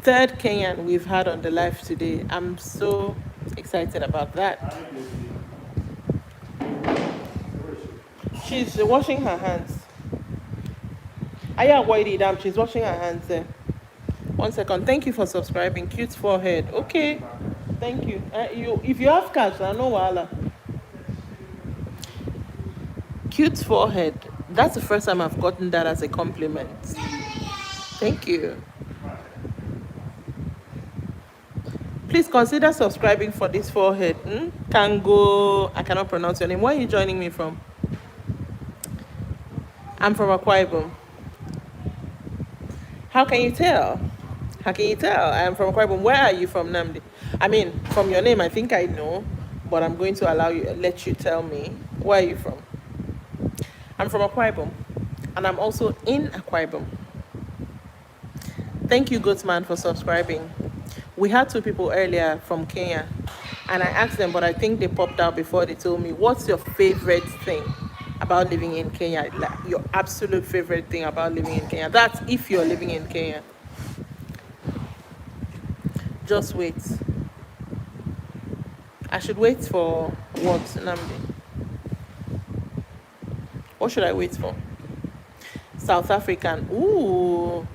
Third Kenyan we've had on the live today. I'm so excited about that. She's washing her hands. Aya Whitey, damn, she's washing her hands there. 1 second. Thank you for subscribing. Cute forehead. Okay. Thank you. If you have cash, I know wala. Cute forehead. That's the first time I've gotten that as a compliment. Thank you. Please consider subscribing for this forehead. Tango, I cannot pronounce your name. Where are you joining me from? I'm from Akwa Ibom. How can you tell? How can you tell? I'm from Akwa Ibom. Where are you from, Namdi? I mean, from your name, I think I know, but I'm going to let you tell me. Where are you from? I'm from Akwa Ibom, and I'm also in Akwa Ibom. Thank you, Goatman, for subscribing. We had 2 people earlier from Kenya, and I asked them, but I think they popped out before they told me, what's your favorite thing about living in Kenya? Like, your absolute favorite thing about living in Kenya? That's if you're living in Kenya. Just wait. I should wait for what, Namdi? What should I wait for? South African. Ooh,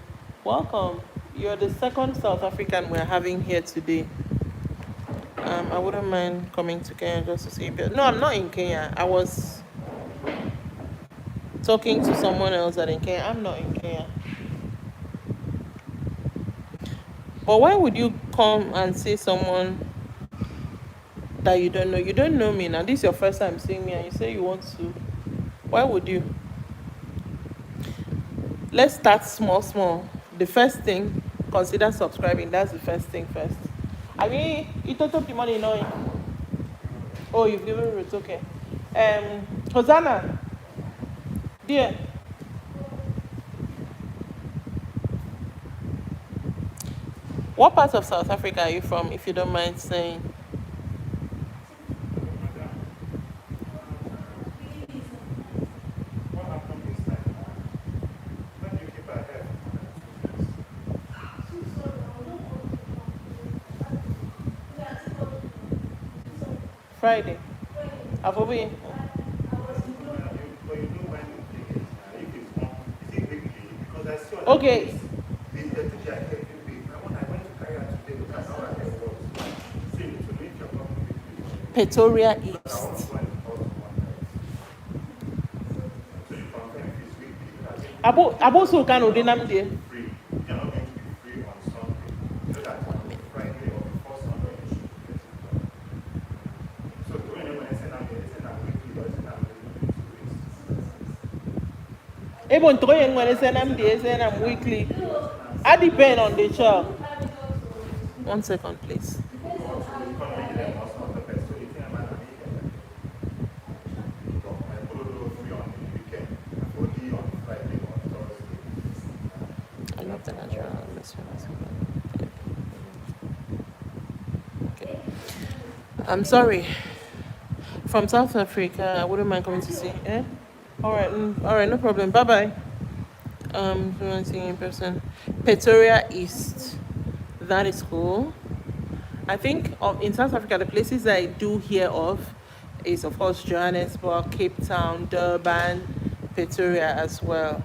welcome. You're the second South African we're having here today. I wouldn't mind coming to Kenya just to see you. No, I'm not in Kenya. I was talking to someone else that in Kenya. I'm not in Kenya. But why would you come and see someone that you don't know? You don't know me now. This is your first time seeing me and you say you want to. Why would you? Let's start small. The first thing, consider subscribing. That's the first thing first. I mean, you took the money, no? Oh, you've given it. Okay. Hosanna, dear. What part of South Africa are you from, if you don't mind saying? Friday. Afobi. Okay. Pretoria East. Abo so can odinam there. Even throwing when I send them there, send them weekly. I depend on the child. 1 second, please. I love the natural atmosphere. Okay. I'm sorry. From South Africa, I wouldn't mind coming to see. All right, no problem. Bye bye. Seeing in person. Pretoria East. That is cool. I think in South Africa, the places that I do hear of is, of course, Johannesburg, Cape Town, Durban, Pretoria as well.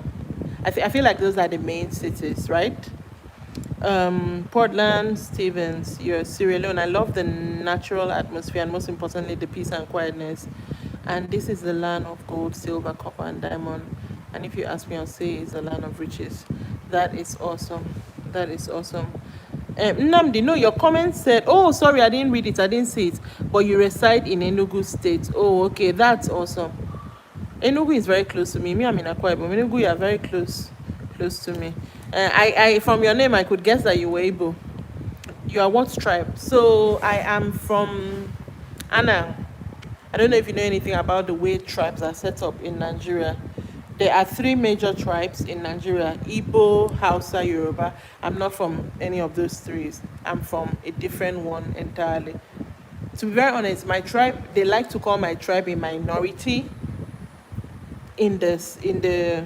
I feel like those are the main cities, right? Portland, Stevens, you're Sierra Leone. I love the natural atmosphere and most importantly, the peace and quietness. And this is the land of gold, silver, copper, and diamond. And if you ask me, I'll say it's the land of riches. That is awesome. That is awesome. Nnamdi, no, your comment said, oh, sorry, I didn't read it. I didn't see it. But you reside in Enugu State. Oh, okay, that's awesome. Enugu is very close to me. I'm in Akwa Ibom. Enugu, you are very close to me. I from your name, I could guess that you were Igbo. You are what tribe? So I am from Anang. I don't know if you know anything about the way tribes are set up in Nigeria. There are 3 major tribes in Nigeria: Igbo, Hausa, Yoruba. I'm not from any of those 3. I'm from a different one entirely. To be very honest, my tribe, they like to call my tribe a minority in the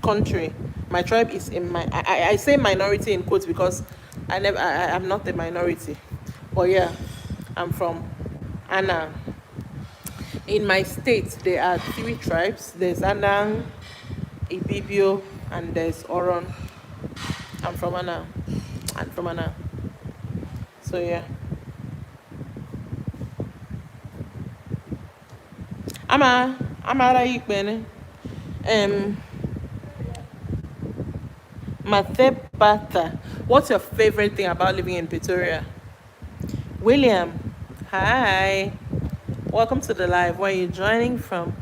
country. My tribe is I say minority in quotes because I'm not a minority. But yeah, I'm from Anang. In my state, there are three tribes. There's Anang, Ibibio, and there's Oron. I'm from Anang. I'm from Anang. So yeah. Amara Ikbene. Um Matebata. What's your favorite thing about living in Pretoria? William. Hi. Welcome to the live. Where are you joining from?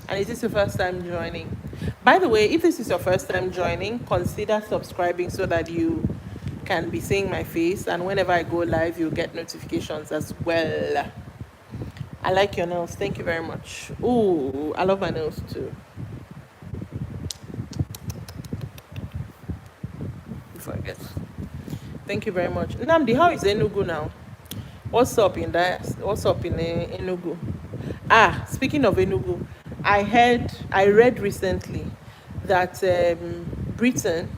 And is this your first time joining? By the way, if this is your first time joining, consider subscribing so that you can be seeing my face, and whenever I go live, you'll get notifications as well. I like your nails. Thank you very much. Ooh, I love my nails too. Before I get. Thank you very much. Namdi, how is Enugu now? What's up in that? What's up in Enugu? Ah, speaking of Enugu, I read recently that Britain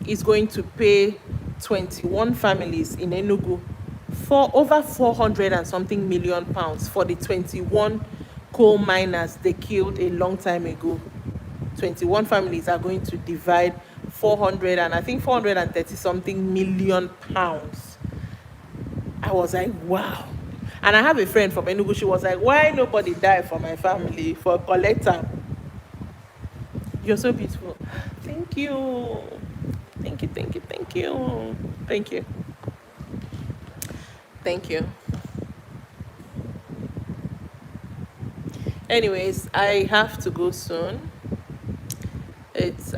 is going to pay 21 families in Enugu for over 400 and something million pounds for the 21 coal miners they killed a long time ago. 21 families are going to divide 400 and I think 430 something million pounds. I was like, wow. And I have a friend from Enugu. She was like, why nobody died for my family for collector? You're so beautiful. Thank you. Thank you, thank you, thank you. Thank you. Thank you. Anyways, I have to go soon.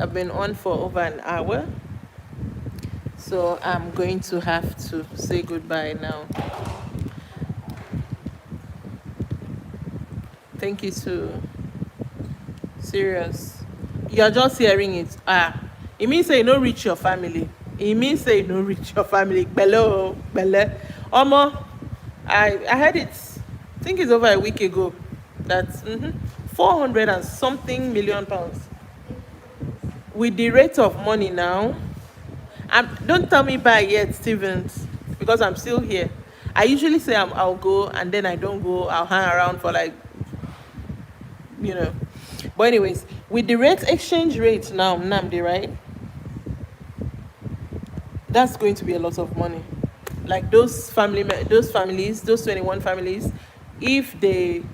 I've been on for over an hour. So I'm going to have to say goodbye now. Thank you to Serious. You're just hearing it. It means say you don't reach your family. It means say you don't reach your family. Belle. Omo, I heard it, I think it's over a week ago. That's 400 and something million pounds. With the rate of money now, don't tell me bye yet, Stevens, because I'm still here. I usually say I'll go, and then I don't go. I'll hang around for like, But anyways, with the exchange rate now, Namdi, right? That's going to be a lot of money. Like those families, those 21 families, if they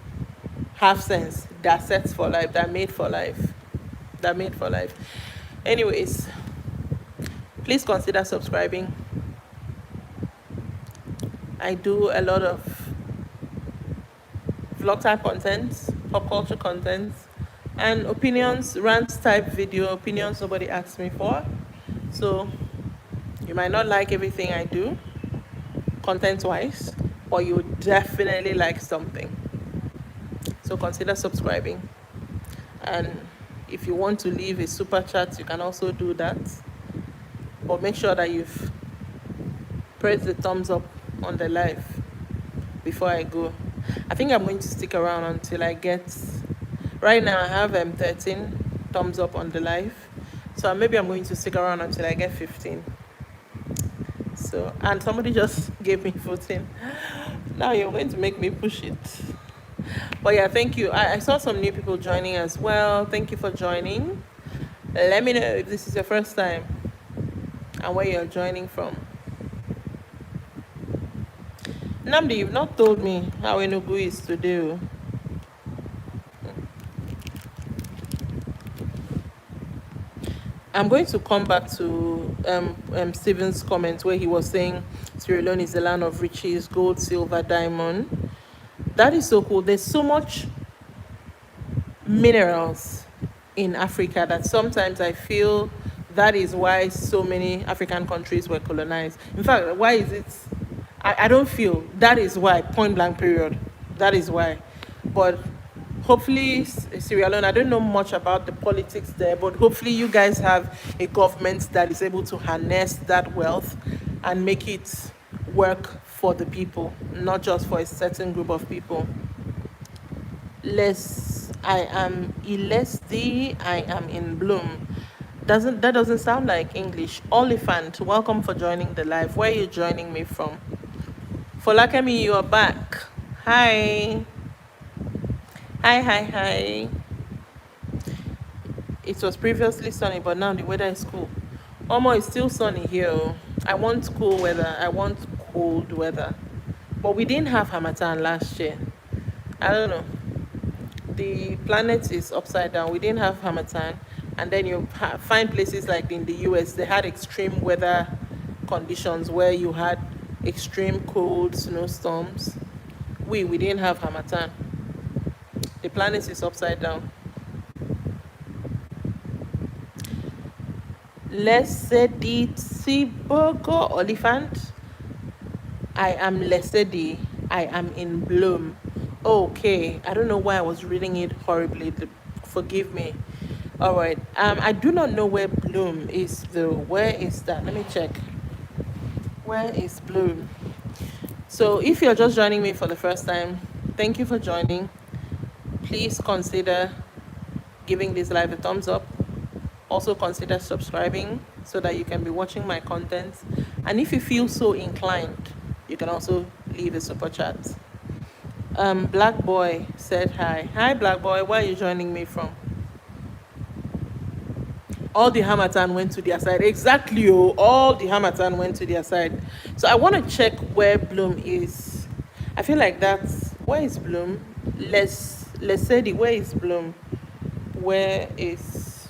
have sense, they're set for life. They're made for life. They're made for life. Anyways, please consider subscribing. I do a lot of vlog type content, pop culture content, and opinions, rants type video, opinions nobody asked me for. So you might not like everything I do content wise, but you definitely like something. So consider subscribing. And if you want to leave a super chat, you can also do that. But make sure that you've pressed the thumbs up on the live before I go. I think I'm going to stick around until I get. Right now I have 13 thumbs up on the live, so maybe I'm going to stick around until I get 15. So, and somebody just gave me 14. Now you're going to make me push it. But yeah, thank you. I saw some new people joining as well. Thank you for joining. Let me know if this is your first time and where you're joining from. Namdi, you've not told me how Enugu is today. I'm going to come back to Stephen's comment where he was saying Sierra Leone is the land of riches, gold, silver, diamond. That is so cool. There's so much minerals in Africa that sometimes I feel that is why so many African countries were colonized. In fact, why is it? I don't feel that is why, point blank period. That is why. But hopefully Sierra Leone, I don't know much about the politics there, but hopefully you guys have a government that is able to harness that wealth and make it work for the people, not just for a certain group of people. I am Ilesdi, I am in bloom. That doesn't sound like English. Oliphant, welcome for joining the live. Where are you joining me from? Folakemi, you are back. Hi. Hi. It was previously sunny, but now the weather is cool. Omo, it's still sunny here. Oh. I want cool weather. I want cold weather. But we didn't have Hamatan last year. I don't know. The planet is upside down. We didn't have Hamatan. And then you find places like in the US, they had extreme weather conditions where you had extreme cold snowstorms. We didn't have Hamatan. The planet is upside down. Lesedi Tsibogo Oliphant. I am Lesedi. I am in bloom. Okay, I don't know why I was reading it horribly. Forgive me. All right. I do not know where bloom is though. Where is that? Let me check. Where is bloom? So if you're just joining me for the first time, thank you for joining. Please consider giving this live a thumbs up. Also consider subscribing so that you can be watching my content. And if you feel so inclined, you can also leave a super chat. Black Boy said hi. Hi Black Boy, where are you joining me from? All the Hamatan went to their side. Exactly, all the Hamatan went to their side. So I want to check where Bloom is. I feel like where is Bloom? Lesedi, where is Bloom? Where is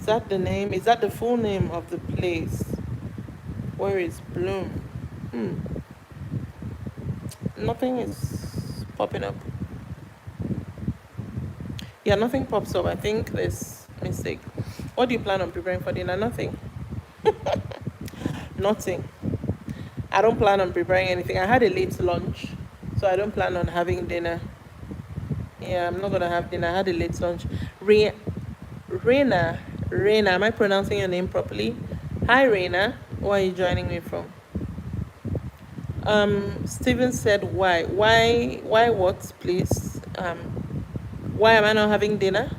that the name? Is that the full name of the place? Where is Bloom? Nothing is popping up. Yeah, nothing pops up. I think there's mistake. What do you plan on preparing for dinner? Nothing. Nothing. I don't plan on preparing anything. I had a late lunch, so I don't plan on having dinner. Yeah, I'm not gonna have dinner. I had a late lunch. Reina, am I pronouncing your name properly? Hi, Reina. Where are you joining me from? Steven said, why what, please? Why am I not having dinner?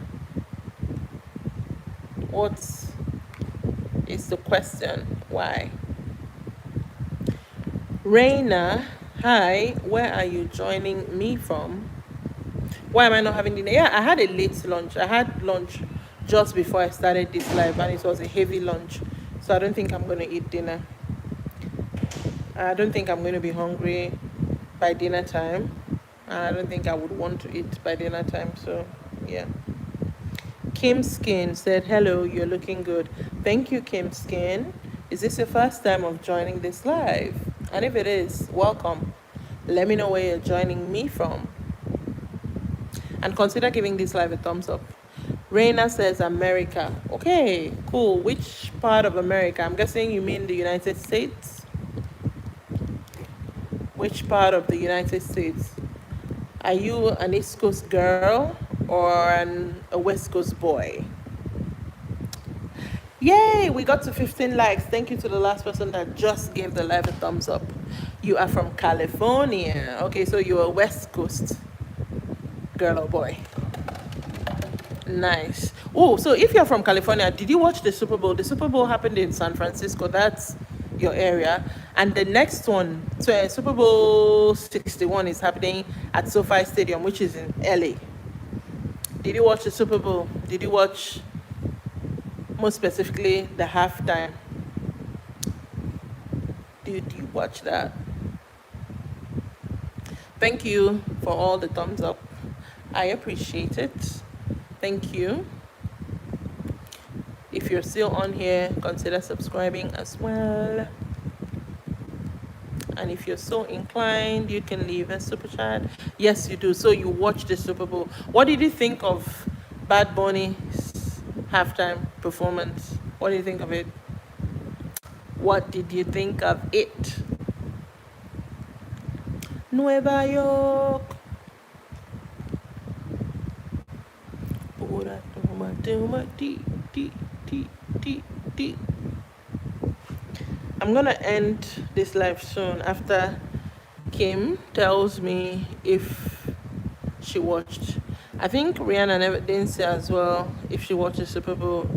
What is the question? Why? Reina, hi, where are you joining me from? Why am I not having dinner? Yeah, I had a late lunch. I had lunch just before I started this live, and it was a heavy lunch. So I don't think I'm going to eat dinner. I don't think I'm going to be hungry by dinner time. And I don't think I would want to eat by dinner time. So, yeah. Kim Skin said, hello, you're looking good. Thank you, Kim Skin. Is this your first time of joining this live? And if it is, welcome. Let me know where you're joining me from. And consider giving this live a thumbs up. Reina says America. Okay, cool. Which part of America? I'm guessing you mean the United States? Which part of the United States? Are you an East Coast girl or a West Coast boy? Yay, we got to 15 likes. Thank you to the last person that just gave the live a thumbs up. You are from California. Okay, so you're a West Coast girl or boy. Nice. Oh, so if you're from California, did you watch the Super Bowl? The Super Bowl happened in San Francisco. That's your area. And the next one, so Super Bowl 61 is happening at SoFi Stadium, which is in LA. Did you watch the Super Bowl? Did you watch, most specifically, the halftime? Did you watch that? Thank you for all the thumbs up. I appreciate it. Thank you. If you're still on here, consider subscribing as well. And if you're so inclined, you can leave a super chat. Yes, you do. So you watched the Super Bowl. What did you think of Bad Bunny's halftime performance? What do you think of it? What did you think of it? Nueva York. I'm gonna end this live soon after Kim tells me if she watched. I think Rihanna didn't say as well if she watched the Super Bowl.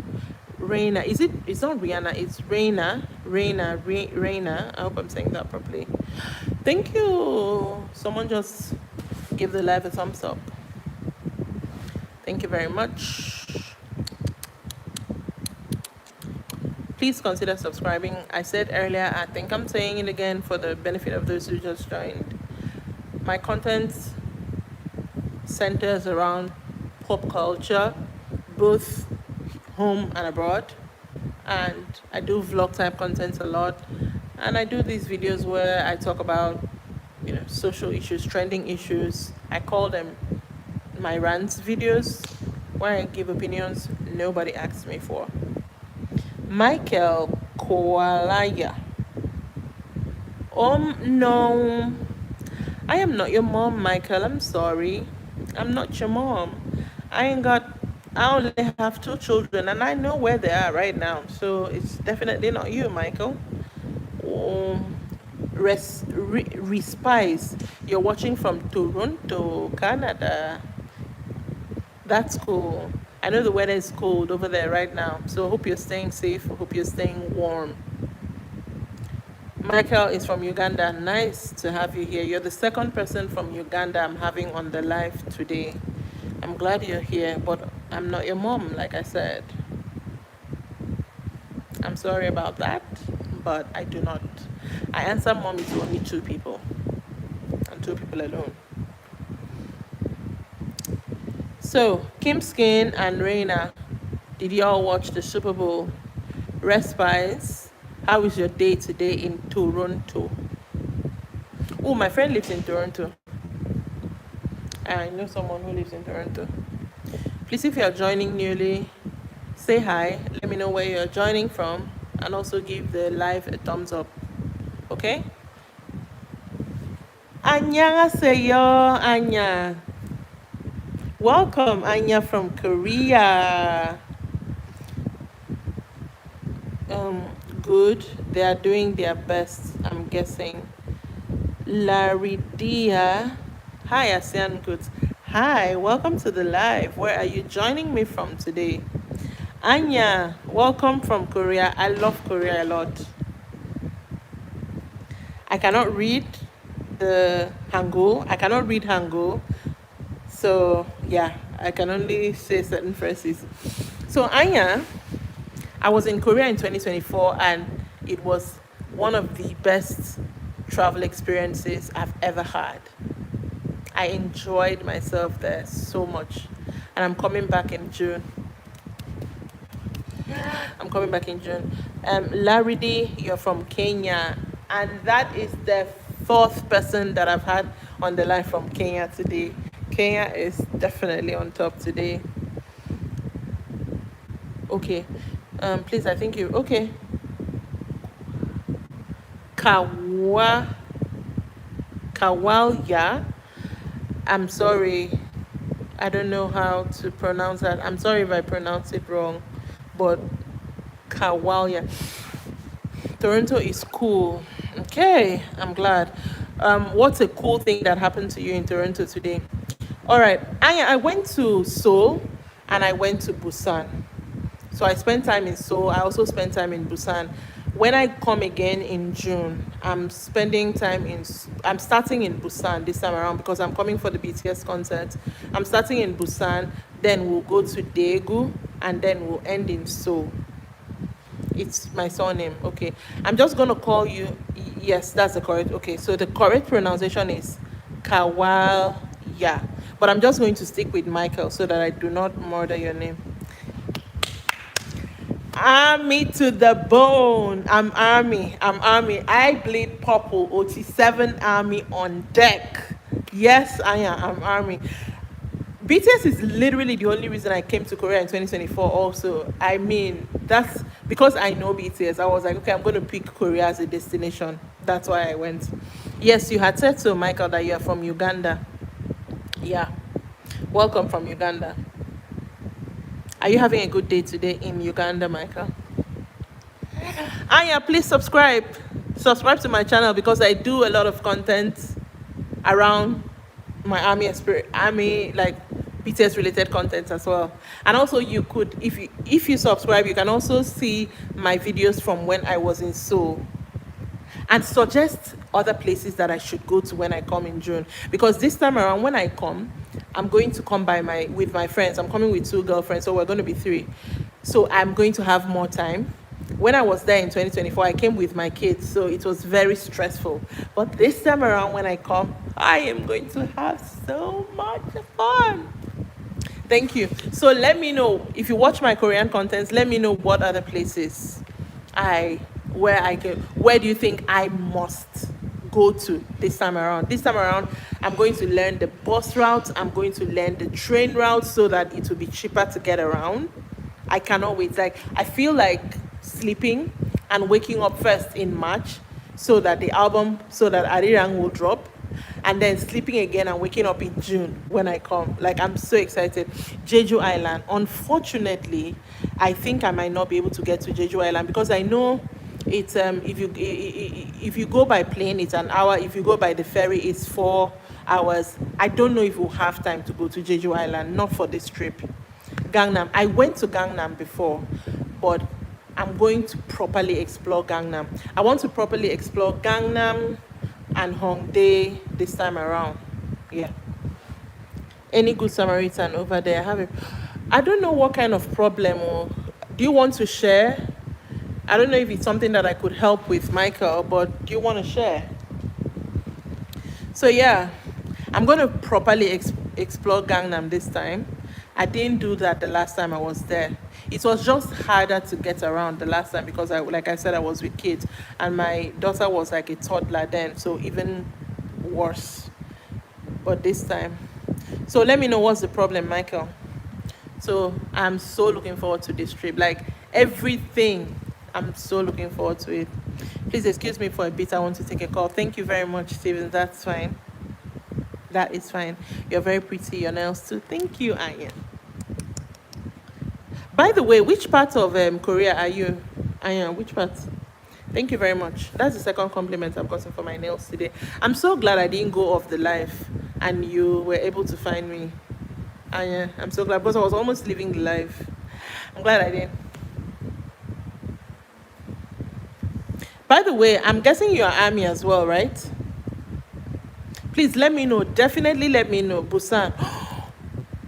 Reina. Is it? It's not Rihanna. It's Reina. Reina. I hope I'm saying that properly. Thank you. Someone just give the live a thumbs up. Thank you very much. Please consider subscribing. I said earlier, I think I'm saying it again for the benefit of those who just joined. My content centers around pop culture, both home and abroad. And I do vlog type content a lot. And I do these videos where I talk about, social issues, trending issues. I call them my rants videos, where I give opinions nobody asked me for. Michael Koalaya. No, I am not your mom, Michael. I'm sorry. I'm not your mom. I only have 2 children and I know where they are right now. So it's definitely not you, Michael. Respice. You're watching from Toronto, Canada. That's cool. I know the weather is cold over there right now. So I hope you're staying safe. I hope you're staying warm. Michael is from Uganda. Nice to have you here. You're the second person from Uganda I'm having on the live today. I'm glad you're here, but I'm not your mom, like I said. I'm sorry about that, but I do not. I answer mommy to only 2 people, and 2 people alone. So, Kim Skin and Reina, did y'all watch the Super Bowl? Respite. How is your day today in Toronto? Oh, my friend lives in Toronto. I know someone who lives in Toronto. Please, if you're joining newly, say hi. Let me know where you're joining from, and also give the live a thumbs up. Okay? Annyeonghaseyo, Anya. Welcome, Anya from Korea. Good. They are doing their best, I'm guessing. Laridia. Hi, ASEAN Goods. Hi, welcome to the live. Where are you joining me from today? Anya, welcome from Korea. I love Korea a lot. I cannot read the Hangul. I cannot read Hangul. So, yeah, I can only say certain phrases. So, Anya, I was in Korea in 2024 and it was one of the best travel experiences I've ever had. I enjoyed myself there so much. And I'm coming back in June. Larry, you're from Kenya. And that is the 4th person that I've had on the line from Kenya today. Kenya is definitely on top today. Okay. Please, I think you... Okay. Kawalya. I'm sorry. I don't know how to pronounce that. I'm sorry if I pronounce it wrong. But Kawalya. Toronto is cool. Okay, I'm glad. What's a cool thing that happened to you in Toronto today? All right. I went to Seoul and I went to Busan. So I spent time in Seoul. I also spent time in Busan. When I come again in June, I'm starting in Busan this time around because I'm coming for the BTS concert. I'm starting in Busan, then we'll go to Daegu, and then we'll end in Seoul. It's my surname. Okay. I'm just going to call you. Yes, that's the correct. Okay. So the correct pronunciation is Kawalya. But I'm just going to stick with Michael so that I do not murder your name. Army to the bone. I'm army. I bleed purple. OT7 army on deck. Yes, I am. I'm army. BTS is literally the only reason I came to Korea in 2024 also. I mean, that's because I know BTS. I was like, okay, I'm going to pick Korea as a destination. That's why I went. Yes, you had said so, Michael, that you are from Uganda. Yeah. Welcome from Uganda. Are you having a good day today in Uganda, Michael? Anya, please subscribe. Subscribe to my channel because I do a lot of content around my army, like BTS related content as well. And also you could, if you subscribe, you can also see my videos from when I was in Seoul, and suggest other places that I should go to when I come in June. Because this time around, when I come, I'm going to come with my friends. I'm coming with 2 girlfriends, so we're going to be 3. So I'm going to have more time. When I was there in 2024, I came with my kids, so it was very stressful. But this time around, when I come, I am going to have so much fun. Thank you. So let me know, if you watch my Korean contents, let me know what other places where do you think I must go to this time around. This time around, I'm going to learn the bus route, I'm going to learn the train route, so that it will be cheaper to get around. I cannot wait. Like, I feel like sleeping and waking up first in March, so that Arirang will drop, and then sleeping again and waking up in June when I come. Like, I'm so excited. Jeju Island. Unfortunately, I think I might not be able to get to Jeju Island, because I know it's if you go by plane, it's an hour. If you go by the ferry, it's 4 hours. I don't know if we'll have time to go to Jeju Island. Not for this trip. Gangnam. I went to Gangnam before, but I'm going to properly explore Gangnam. I want to properly explore Gangnam and Hongdae this time around. Yeah. Any good Samaritan over there? I don't know what kind of problem. Do you want to share? I don't know if it's something that I could help with, Michael, but do you want to share? So yeah, I'm going to properly explore Gangnam this time. I didn't do that the last time I was there. It was just harder to get around the last time, because like I said, I was with kids, and my daughter was like a toddler then, so even worse. But this time, so let me know what's the problem, Michael. So I'm so looking forward to this trip. Like, everything, I'm so looking forward to it. Please excuse me for a bit. I want to take a call. Thank you very much, Steven. That's fine. That is fine. You're very pretty. Your nails too. Thank you, Anya. By the way, which part of Korea are you? Anya, which part? Thank you very much. That's the second compliment I've gotten for my nails today. I'm so glad I didn't go off the live and you were able to find me. Anya, I'm so glad, because I was almost leaving the live. I'm glad I didn't. By the way, I'm guessing you're Army as well, right? Please let me know. Definitely let me know. Busan.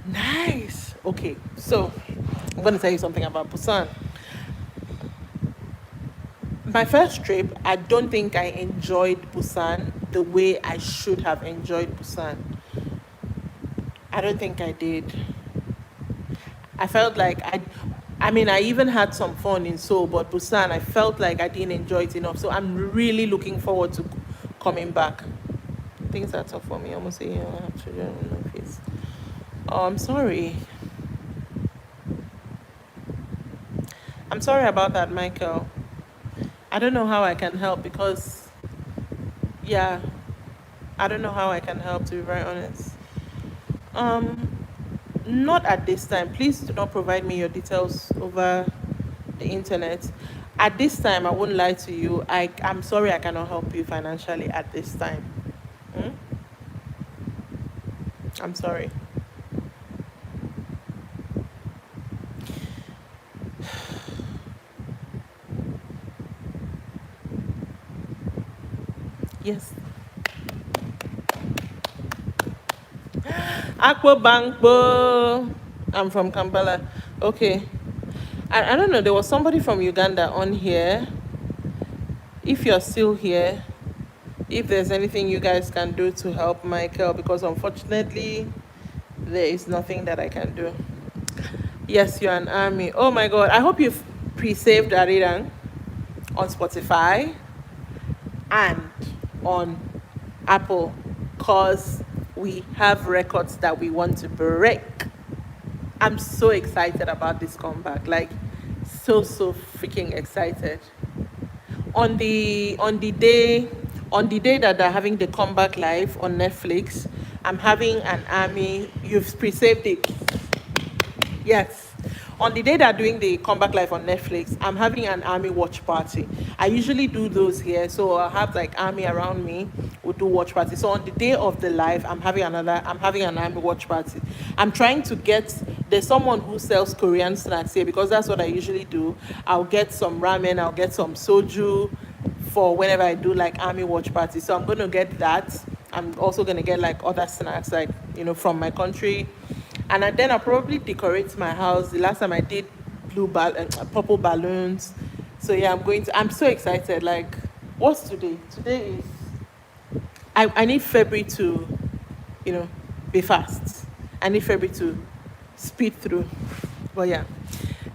Nice. Okay, so I'm going to tell you something about Busan. My first trip, I don't think I enjoyed Busan the way I should have enjoyed Busan. I don't think I did. I felt like I mean, I even had some fun in Seoul, but Busan, I felt like I didn't enjoy it enough. So I'm really looking forward to coming back. Things are tough for me. I almost say, yeah, I have children in my face. Oh, I'm sorry. I'm sorry about that, Michael. I don't know how I can help, because, yeah, I don't know how I can help, to be very honest. Not at this time. Please do not provide me your details over the internet. At this time, I won't lie to you. I'm sorry I cannot help you financially at this time. I'm sorry. Yes. Akpo Bankbo. I'm from Kampala. Okay. I don't know. There was somebody from Uganda on here. If you're still here, if there's anything you guys can do to help Michael, because unfortunately, there is nothing that I can do. Yes, you're an Army. Oh my God. I hope you've pre-saved Arirang on Spotify and on Apple, because we have records that we want to break. I'm so excited about this comeback. Like, so freaking excited. On the day that they're having the comeback live on Netflix, I'm having an Army. You've pre-saved it. Yes. On the day they're doing the comeback live on Netflix, I'm having an army watch party. I usually do those here, so I'll have like army around me. We'll do watch party. So on the day of the live, I'm having an army watch party. I'm trying to get, there's someone who sells Korean snacks here, because that's what I usually do. I'll get some ramen, I'll get some soju for whenever I do like army watch party. So I'm going to get that. I'm also going to get like other snacks, like, you know, from my country. And then I'll probably decorate my house. The last time I did purple balloons. So yeah, I'm so excited. Like, what's today? Today is, I need February to, you know, be fast. I need February to speed through. But yeah,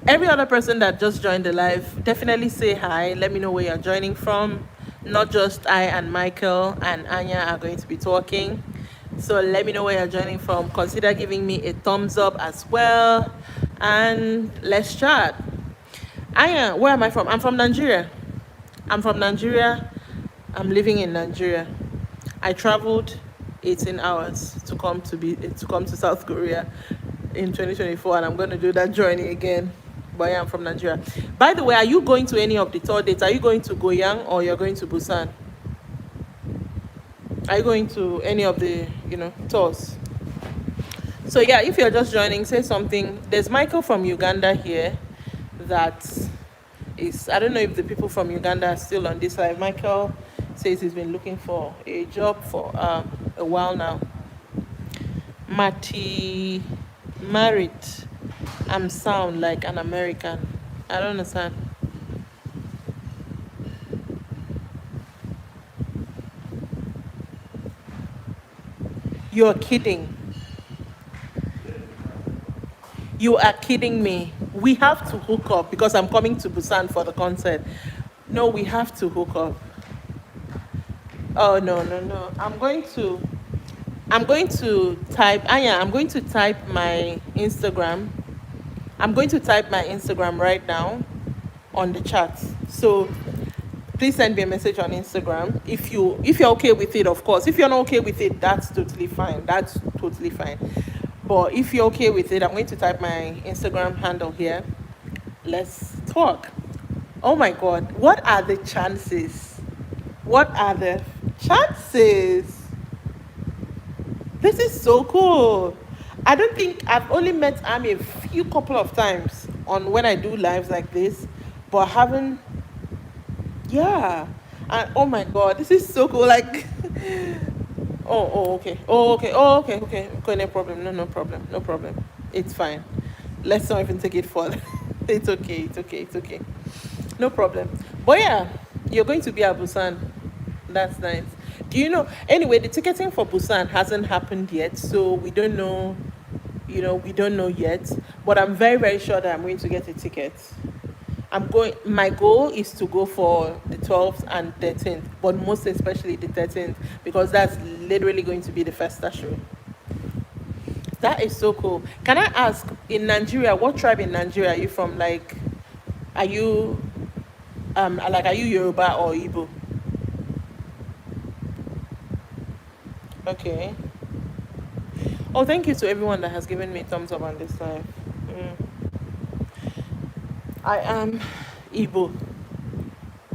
every other person that just joined the live, definitely say hi. Let me know where you're joining from. Not just I and Michael and Anya are going to be talking. So let me know where you're joining from. Consider giving me a thumbs up as well. And let's chat. Anya, where am I from? I'm from Nigeria. I'm living in Nigeria. I traveled 18 hours to come to South Korea in 2024, and I'm going to do that journey again. But yeah, I'm from Nigeria. By the way, are you going to any of the tour dates? Are you going to Goyang or you're going to Busan? Are you going to any of the, you know, tours? So yeah, if you're just joining, say something. There's Michael from Uganda here. That is, I don't know if the people from Uganda are still on this side. Michael says he's been looking for a job for a while now. Mati, married. I'm sound like an American. I don't understand. You're kidding. You are kidding me. We have to hook up because I'm coming to Busan for the concert. No, we have to hook up. Oh no. I'm going to type Anya, I'm going to type my Instagram. I'm going to type my Instagram right now on the chat. So please send me a message on Instagram if you're okay with it, of course. If you're not okay with it, that's totally fine. But if you're okay with it, I'm going to type my Instagram handle here. Let's talk. Oh my God, what are the chances? This is so cool. I don't think I've only met Amy a few couple of times on when I do lives like this, but I haven't. Yeah, and oh my God, this is so cool. Like, okay. Okay. No problem. No problem. It's fine. Let's not even take it further. It's okay. No problem. But yeah, you're going to be at Busan. That's nice. Do you know? Anyway, the ticketing for Busan hasn't happened yet, so we don't know. We don't know yet. But I'm very, very sure that I'm going to get a ticket. My goal is to go for the 12th and 13th, but most especially the 13th, because that's literally going to be the Festa show. That is so cool. Can I ask, in Nigeria, what tribe in Nigeria are you from? Like, are you Yoruba or Igbo? Okay. Oh, thank you to everyone that has given me a thumbs up on this live. I am Igbo.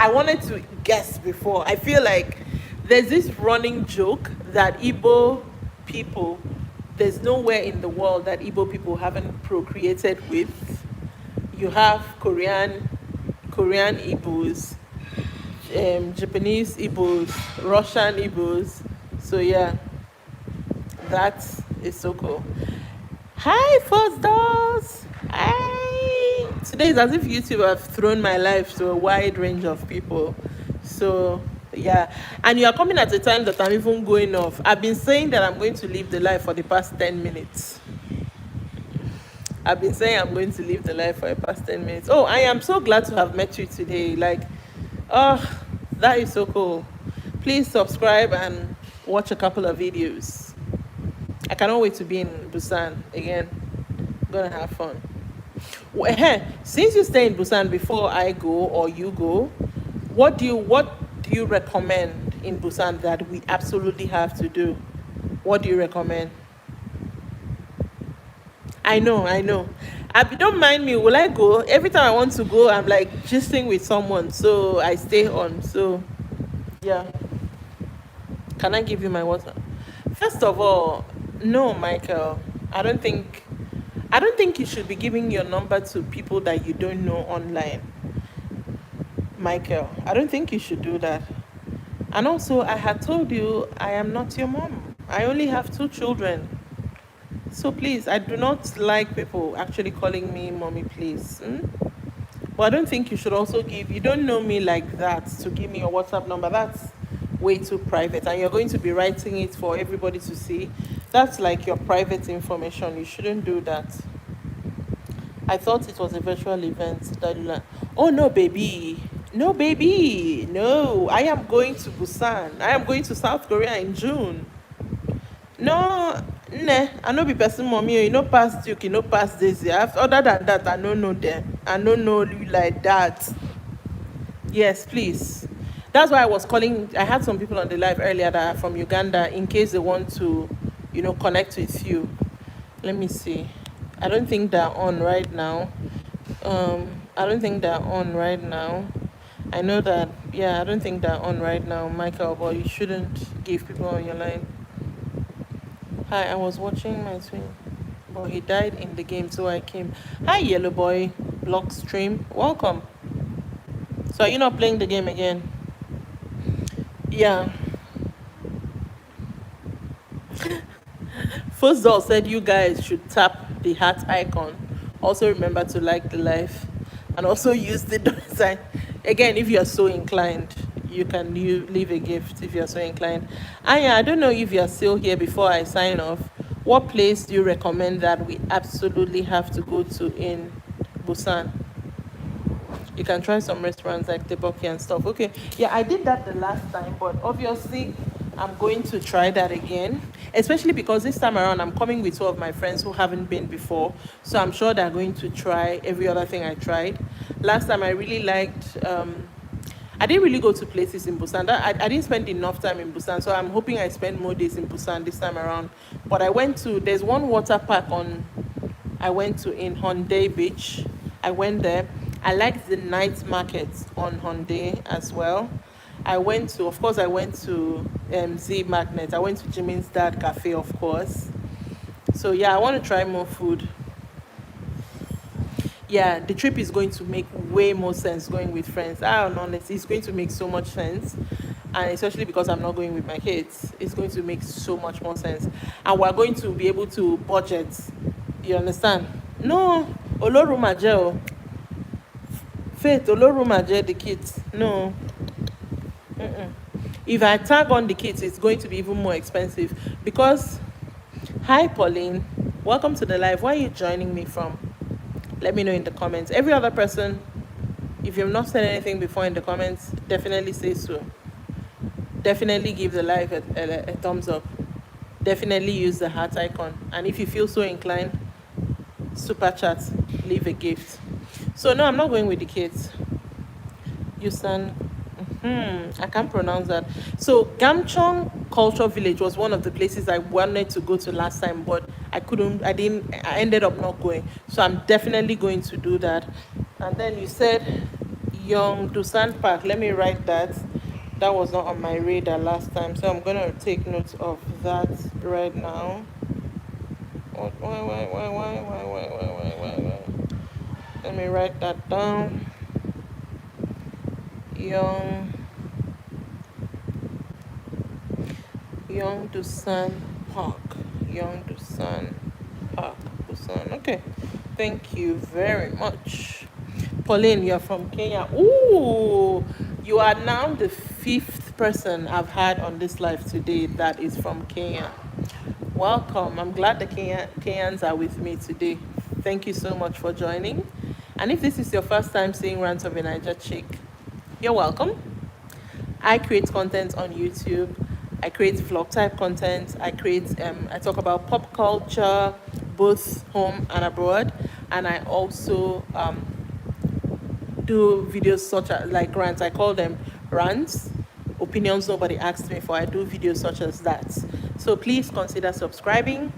I wanted to guess before. I feel like there's this running joke that Igbo people, there's nowhere in the world that Igbo people haven't procreated with. You have Korean Igbos, Japanese Igbos, Russian Igbos. So yeah, that is so cool. Hi, First Dolls. Hi. Today is as if YouTube have thrown my life to a wide range of people. So yeah, and you are coming at a time that I'm even going off. I've been saying that I'm going to live the life for the past 10 minutes. I've been saying I'm going to live the life for the past 10 minutes. Oh, I am so glad to have met you today. Like, oh, that is so cool. Please subscribe and watch a couple of videos. I cannot wait to be in Busan again. I'm gonna have fun. Well, since you stay in Busan before I go or you go, what do you recommend in Busan that we absolutely have to do? What do you recommend? I know. Don't mind me. Will I go? Every time I want to go, I'm like gisting with someone, so I stay on. So yeah. Can I give you my WhatsApp? First of all, no, Michael. I don't think. I don't think you should be giving your number to people that you don't know online, Michael. I don't think you should do that. And also, I had told you I am not your mom. I only have 2 children. So please, I do not like people actually calling me mommy, please. But I don't think you should also give, you don't know me like that to give me your WhatsApp number. That's way too private. And you're going to be writing it for everybody to see. That's like your private information. You shouldn't do that. I thought it was a virtual event. Dadula. Oh, no, baby. No, baby. No, I am going to Busan. I am going to South Korea in June. No, nah, I no be person mommy. You know past Duke, you know past this. Other than that, I don't know them. I don't know you like that. Yes, please. That's why I was calling. I had some people on the live earlier that are from Uganda in case they want to, connect with you. Let me see. I don't think they're on right now. I don't think they're on right now. I know that, yeah, I don't think they're on right now, Michael, but you shouldn't give people on your line. Hi, I was watching my twin, but he died in the game, so I came. Hi, Yellow Boy, Block Stream, welcome. So, are you not playing the game again? Yeah. First doll said you guys should tap the heart icon. Also, remember to like the live and also use the dollar sign. Again, if you are so inclined, you can leave a gift if you are so inclined. Anya, I don't know if you are still here before I sign off. What place do you recommend that we absolutely have to go to in Busan? You can try some restaurants like Teboki and stuff. Okay, yeah, I did that the last time, but obviously I'm going to try that again, especially because this time around I'm coming with 2 of my friends who haven't been before, so I'm sure they're going to try every other thing I tried. Last time I really liked, I didn't really go to places in Busan. I didn't spend enough time in Busan, so I'm hoping I spend more days in Busan this time around. But there's one water park I went to in Hyundai Beach. I went there. I liked the night market on Hyundai as well. I went to Z Magnet. I went to Jimin's Dad Cafe, of course. So yeah, I want to try more food. Yeah, the trip is going to make way more sense going with friends. I don't know, honestly, it's going to make so much sense. And especially because I'm not going with my kids, it's going to make so much more sense. And we're going to be able to budget. You understand? No, Olorumaje. Faith, Olorumaje, the kids. No. If I tag on the kids, it's going to be even more expensive. Because, hi, Pauline. Welcome to the live. Where are you joining me from? Let me know in the comments. Every other person, if you've not said anything before in the comments, definitely say so. Definitely give the live a thumbs up. Definitely use the heart icon. And if you feel so inclined, super chat, leave a gift. So no, I'm not going with the kids. Yusan, I can't pronounce that. So Gamchong Culture Village was one of the places I wanted to go to last time, but I ended up not going. So I'm definitely going to do that. And then you said Yeongdusan Park. Let me write that. That was not on my radar last time, so I'm gonna take note of that right now. Why? Let me write that down. Yeongdusan Park. Yeongdusan Park, Busan. Okay, thank you very much. Pauline, you're from Kenya. Ooh, you are now the 5th person I've had on this live today that is from Kenya. Welcome. I'm glad the Kenyans are with me today. Thank you so much for joining. And if this is your first time seeing Rant of a Niger Chick, you're welcome. I create content on YouTube. I create vlog type content. I talk about pop culture, both home and abroad. And I also do videos such as like rants. I call them rants. Opinions nobody asked me for. I do videos such as that. So please consider subscribing.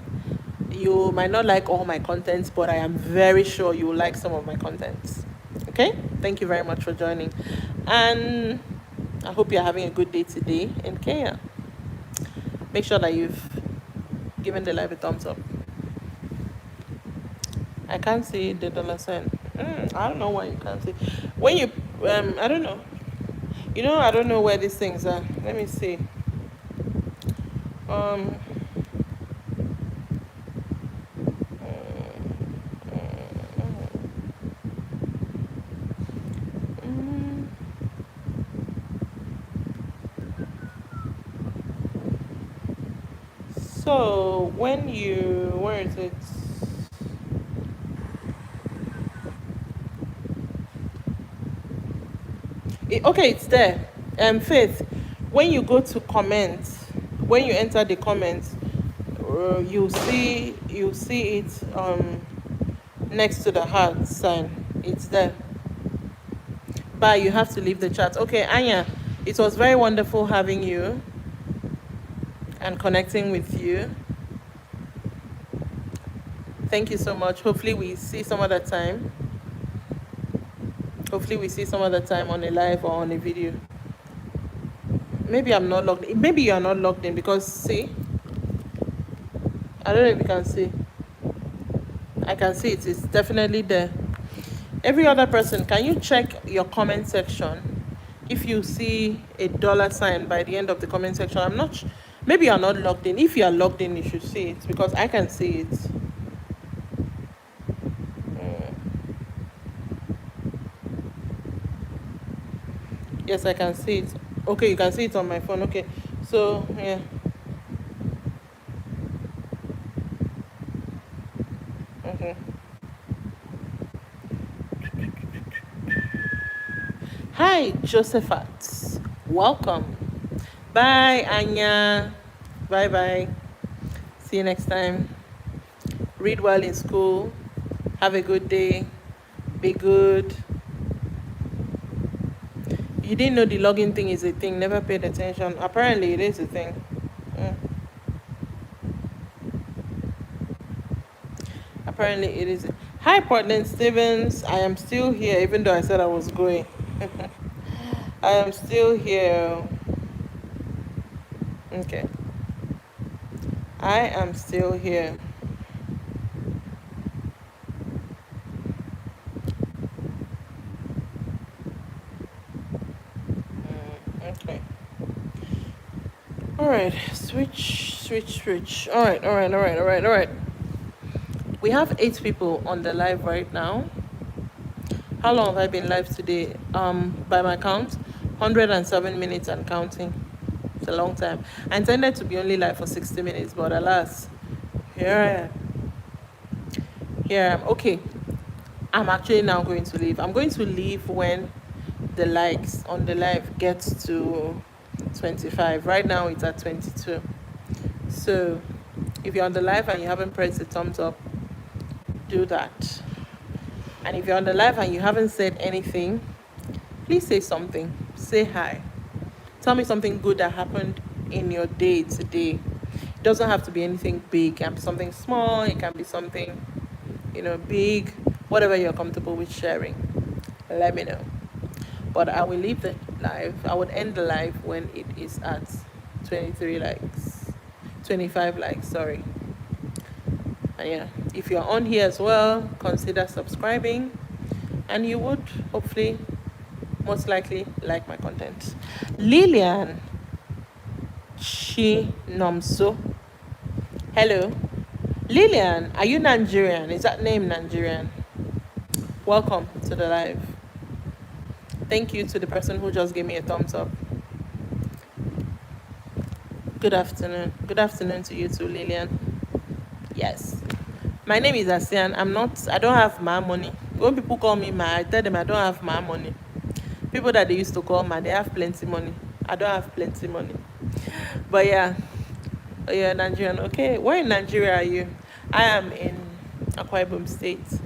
You might not like all my contents, but I am very sure you will like some of my contents. Okay? Thank you very much for joining. And I hope you're having a good day today in Kenya. Make sure that you've given the live a thumbs up. I can't see the dollar sign. I don't know why you can't see. When you, I don't know. I don't know where these things are. Let me see. Um, mm, so when you, where is it? Okay, it's there. Faith, when you go to comments, when you enter the comments, you see it next to the heart sign. It's there. But you have to leave the chat. Okay, Anya, it was very wonderful having you and connecting with you. Thank you so much. Hopefully we see some other time. Hopefully we see some other time on a live or on a video. Maybe I'm not logged in. Maybe you are not logged in because see, I don't know if you can see. I can see it. It's definitely there. Every other person, can you check your comment section? If you see a dollar sign by the end of the comment section, I'm not. Maybe you're not logged in. If you are logged in, you should see it because I can see it. Yes, I can see it. Okay, you can see it on my phone. Okay, so yeah. Okay. Hi, Josephat. Welcome. Bye, Anya. Bye bye. See you next time. Read well in school. Have a good day. Be good. You didn't know the login thing is a thing. Never paid attention. Apparently, it is a thing. Apparently, it is. Hi, Portland Stevens. I am still here, even though I said I was going. I am still here. Okay. I am still here. Okay. All right. Switch. All right. We have 8 people on the live right now. How long have I been live today? By my count, 107 minutes and counting. It's a long time. I intended to be only live for 60 minutes, but alas, here I am. Okay, I'm actually now going to leave. I'm going to leave when the likes on the live gets to 25. Right now it's at 22. So if you're on the live and you haven't pressed the thumbs up, do that. And if you're on the live and you haven't said anything, please say something. Say hi. Tell me something good that happened in your day today. It doesn't have to be anything big. It can be something small. It can be something, big. Whatever you're comfortable with sharing. Let me know. But I will leave the live. I would end the live when it is at 23 likes. 25 likes, sorry. And yeah, if you're on here as well, consider subscribing. And you would hopefully, most likely, like my content. Lillian Chinomso. Hello. Lillian, are you Nigerian? Is that name Nigerian? Welcome to the live. Thank you to the person who just gave me a thumbs up. Good afternoon. Good afternoon to you too, Lillian. Yes. My name is Asian. I don't have my money. When people call me Ma, I tell them I don't have my money. People that they used to call Ma, they have plenty money. I don't have plenty money. But yeah. Oh, you're Nigerian. Okay. Where in Nigeria are you? I am in Akwa Ibom State.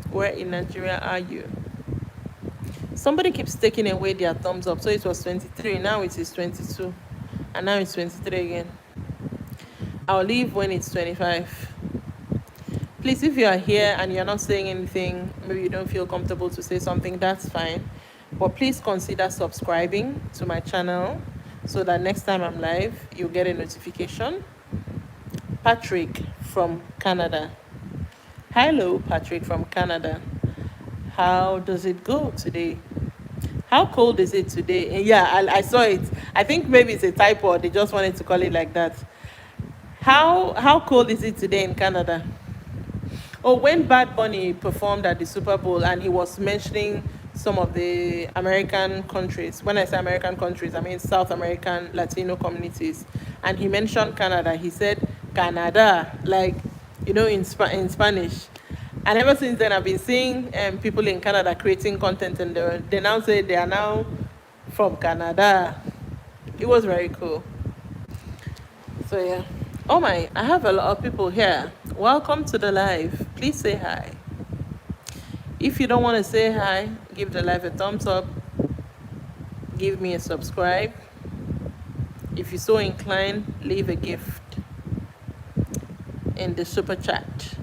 Where in Nigeria are you? Somebody keeps taking away their thumbs up. So it was 23. Now it is 22. And now it's 23 again. I'll leave when it's 25. Please, if you are here and you're not saying anything, maybe you don't feel comfortable to say something, that's fine. But please consider subscribing to my channel so that next time I'm live, you'll get a notification. Patrick from Canada. Hello, Patrick from Canada. How does it go today? How cold is it today? Yeah, I saw it. I think maybe it's a typo. They just wanted to call it like that. How cold is it today in Canada? Oh, when Bad Bunny performed at the Super Bowl and he was mentioning some of the American countries. When I say American countries, I mean South American Latino communities. And he mentioned Canada. He said Canada, like, in Spanish. And ever since then, I've been seeing people in Canada creating content, and they now say they are now from Canada. It was very cool. So yeah. Oh my, I have a lot of people here. Welcome to the live. Please say hi. If you don't want to say hi, give the live a thumbs up. Give me a subscribe. If you're so inclined, leave a gift in the super chat.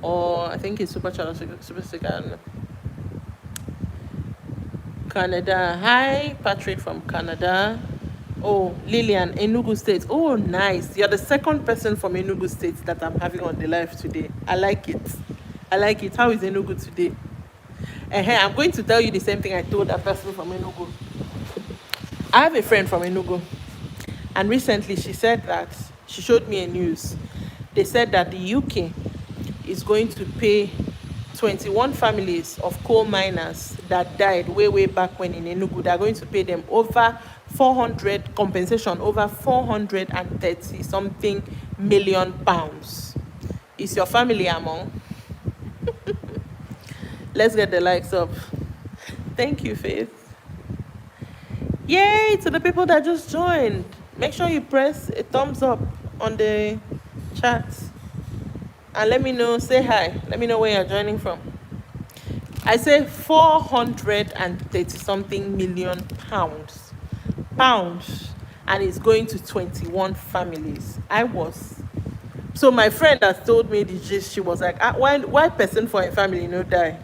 Or I think it's super chat or super sticker. I don't know. Canada. Hi, Patrick from Canada. Oh, Lillian, Enugu State. Oh, nice. You're the second person from Enugu State that I'm having on the live today. I like it. I like it. How is Enugu today? I'm going to tell you the same thing I told that person from Enugu. I have a friend from Enugu, and recently she said that she showed me a news. They said that the UK is going to pay 21 families of coal miners that died way back when in Enugu. They're going to pay them over 400 compensation, over 430 something million pounds. Is your family among? Let's get the likes up. Thank you, Faith. Yay to the people that just joined. Make sure you press a thumbs up on the chat and let me know, say hi. Let me know where you're joining from. I say 430 something million pounds. And it's going to 21 families. So my friend that told me the gist, she was like, why person for a family no die?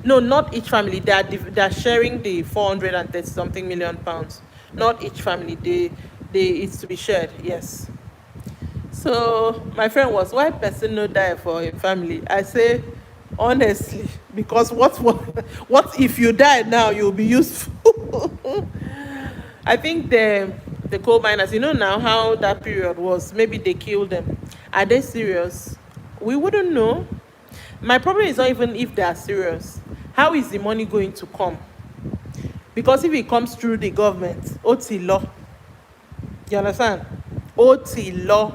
No, not each family. They're sharing the 430 something million pounds. Not each family. It's to be shared. Yes. So my friend was, why person no die for a family? I say, honestly, because what if you die now, you'll be useful. I think the coal miners, now how that period was, maybe they killed them. Are they serious? We wouldn't know. My problem is not even if they are serious. How is the money going to come? Because if it comes through the government, OT law. You understand? OT law.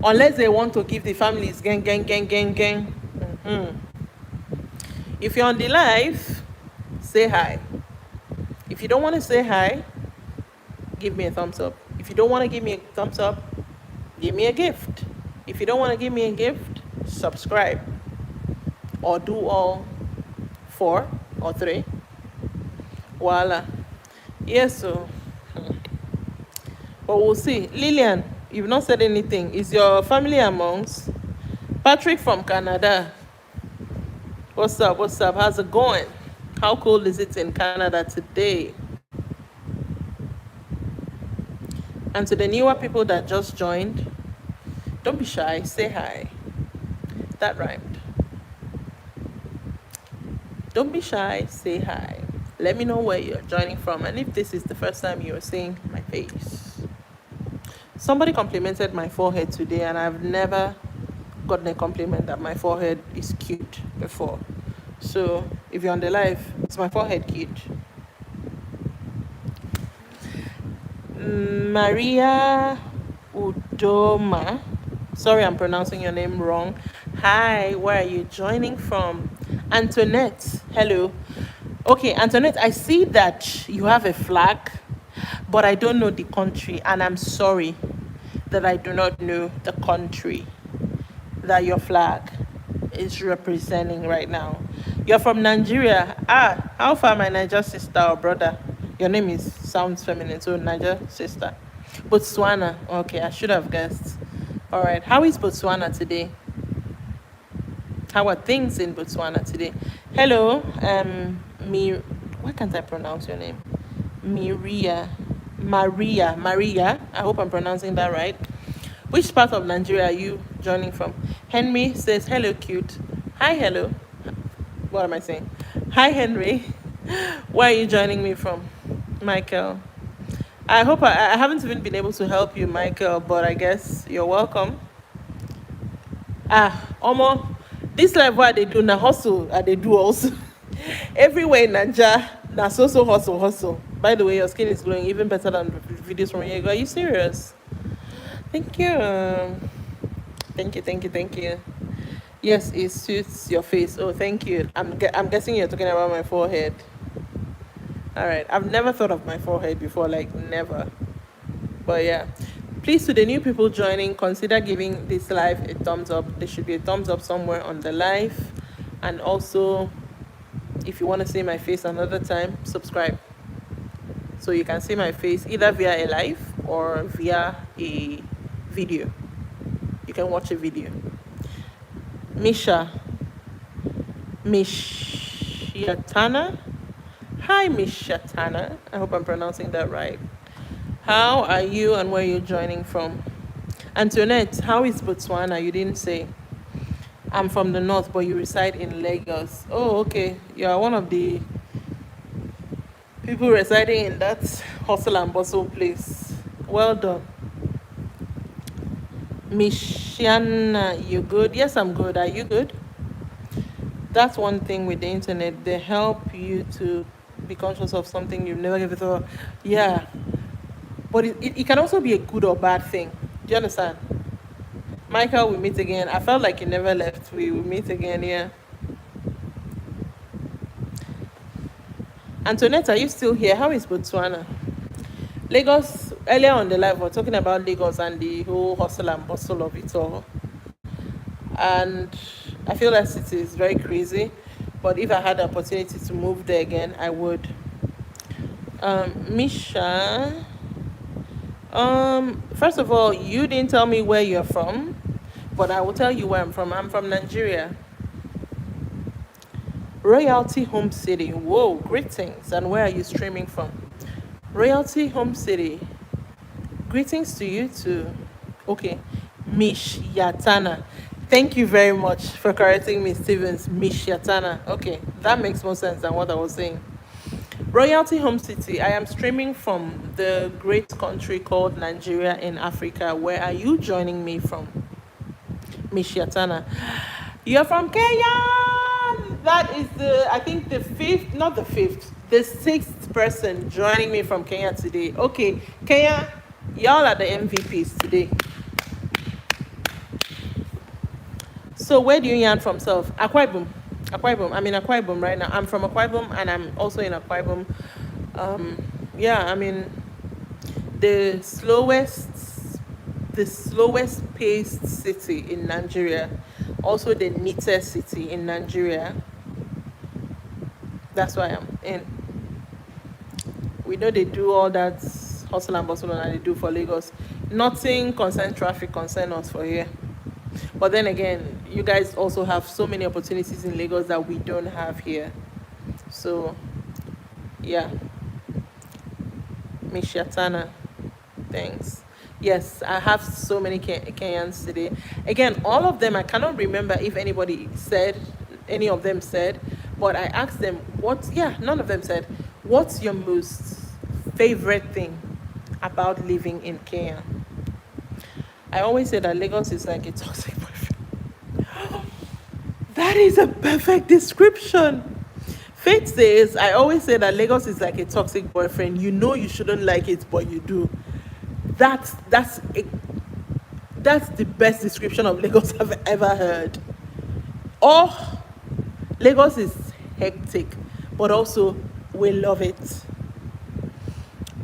Unless they want to give the families gang. If you're on the live, say hi. If you don't want to say hi, give me a thumbs up. If you don't want to give me a thumbs up, give me a gift. If you don't want to give me a gift, subscribe. Or do all 4 or 3. Voila. Yes, so. But we'll see. Lillian, you've not said anything. Is your family amongst? Patrick from Canada. What's up? How's it going? How cold is it in Canada today? And to the newer people that just joined, don't be shy, say hi. That rhymed. Don't be shy, say hi. Let me know where you're joining from and if this is the first time you're seeing my face. Somebody complimented my forehead today, and I've never gotten a compliment that my forehead is cute before. So if you're on the live, is my forehead cute? Maria Udoma. Sorry, I'm pronouncing your name wrong. Hi, where are you joining from? Antoinette, hello. Okay, Antoinette, I see that you have a flag, but I don't know the country, and I'm sorry that I do not know the country that your flag is representing right now. You're from Nigeria. How far, my Niger sister or brother? Your name sounds feminine, so Niger sister. Botswana. Okay, I should have guessed. All right, how is Botswana today? How are things in Botswana today? Hello, why can't I pronounce your name? Maria. I hope I'm pronouncing that right. Which part of Nigeria are you joining from? Henry says, hello, cute. Hi, hello. What am I saying? Hi, Henry. Where are you joining me from? Michael. I hope I haven't even been able to help you, Michael, but I guess you're welcome. Omo, this life what they do na hustle, and they do also. Everywhere in Naija, na so hustle. By the way, your skin is glowing even better than the videos from a year ago. Are you serious? Thank you. Thank you. Yes, it suits your face. Oh, thank you. I'm guessing you're talking about my forehead. All right. I've never thought of my forehead before, like never. But yeah, please, to the new people joining, consider giving this live a thumbs up. There should be a thumbs up somewhere on the live. And also, if you want to see my face another time, subscribe. So you can see my face either via a live or via a video. You can watch a video. Mishatana. Hi, Mishatana. I hope I'm pronouncing that right. How are you and where are you joining from? Antoinette, how is Botswana? You didn't say. I'm from the north, but you reside in Lagos. Oh, okay. You are one of the people residing in that hustle and bustle place. Well done. Mishiana, you good? Yes, I'm good. Are you good? That's one thing with the internet. They help you to be conscious of something you've never ever thought. Yeah. But it can also be a good or bad thing. Do you understand? Michael, we meet again. I felt like you never left. We will meet again, yeah. Antoinette, are you still here? How is Botswana? Lagos, earlier on the live, we were talking about Lagos and the whole hustle and bustle of it all. And I feel that city is very crazy. But if I had the opportunity to move there again, I would. Misha, first of all, you didn't tell me where you're from, but I will tell you where I'm from. I'm from Nigeria. Royalty Home City. Whoa, greetings. And where are you streaming from? Royalty Home City. Greetings to you too. Okay. Mish Yatana. Thank you very much for correcting me, Stevens. Mish Yatana. Okay, that makes more sense than what I was saying. Royalty Home City. I am streaming from the great country called Nigeria in Africa. Where are you joining me from? Mish Yatana. You're from Kenya. That is I think the fifth, not the fifth, the sixth person joining me from Kenya today. Okay, Kenya, y'all are the MVPs today. So where do you yarn from, self? Akwa Ibom. I'm in Akwa Ibom right now. I'm from Akwa Ibom and I'm also in Akwa Ibom. Yeah, I mean, the slowest paced city in Nigeria, also the neatest city in Nigeria. That's why I'm in. We know they do all that hustle and bustle and they do for Lagos. Nothing concern traffic, concern us for here. But then again, you guys also have so many opportunities in Lagos that we don't have here. So, yeah. Mishatana, thanks. Yes, I have so many Kenyans today. Again, all of them, I cannot remember if any of them said, but I asked them, none of them said, what's your most favorite thing about living in Kenya? I always say that Lagos is like a toxic boyfriend. That is a perfect description. Faith says, I always say that Lagos is like a toxic boyfriend. You know you shouldn't like it, but you do. That's the best description of Lagos I've ever heard. Lagos is hectic, but also we love it.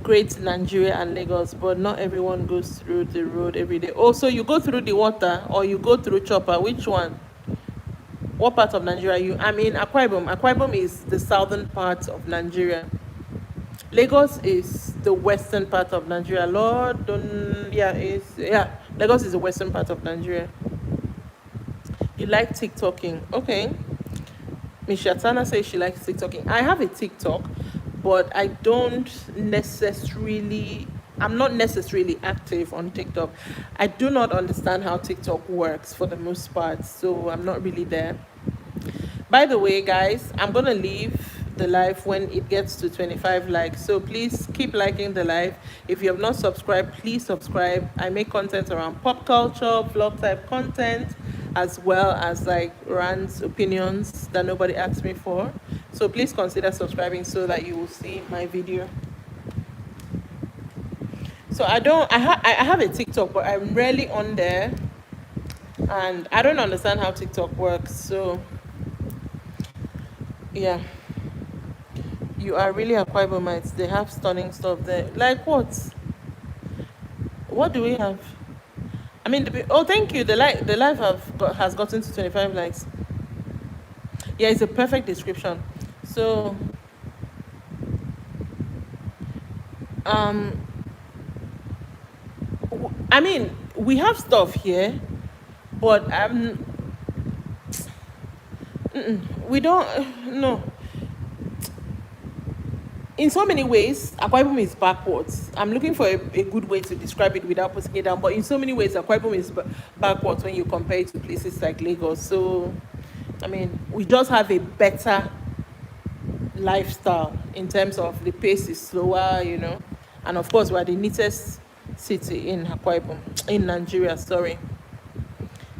Great Nigeria and Lagos, but not everyone goes through the road every day. Also, you go through the water or you go through chopper. Which one? What part of Nigeria are you? I mean, Akwa Ibom. Akwa Ibom is the southern part of Nigeria. Lagos is the western part of Nigeria. Lagos is the western part of Nigeria. You like TikToking? Okay. Miss Shatana says she likes TikToking. I have a TikTok, but I'm not necessarily active on TikTok. I do not understand how TikTok works for the most part, so I'm not really there. By the way, guys, I'm gonna leave the live when it gets to 25 likes. So please keep liking the live. If you have not subscribed, please subscribe. I make content around pop culture, vlog type content, as well as like rants, opinions that nobody asked me for. So please consider subscribing so that you will see my video. So I have a TikTok, but I'm rarely on there, and I don't understand how TikTok works. So yeah. You are really Akwa Ibomites. They have stunning stuff there. Like what? What do we have? I mean, oh, thank you. The live has gotten to 25 likes. Yeah, it's a perfect description. So, um, I mean, we have stuff here, but we don't. No, in so many ways, Akwa Ibom is backwards. I'm looking for a good way to describe it without putting it down. But in so many ways, Akwa Ibom is backwards when you compare it to places like Lagos. So, I mean, we just have a better lifestyle in terms of the pace is slower, and of course, we're the neatest city in Akwa Ibom, in Nigeria. Sorry.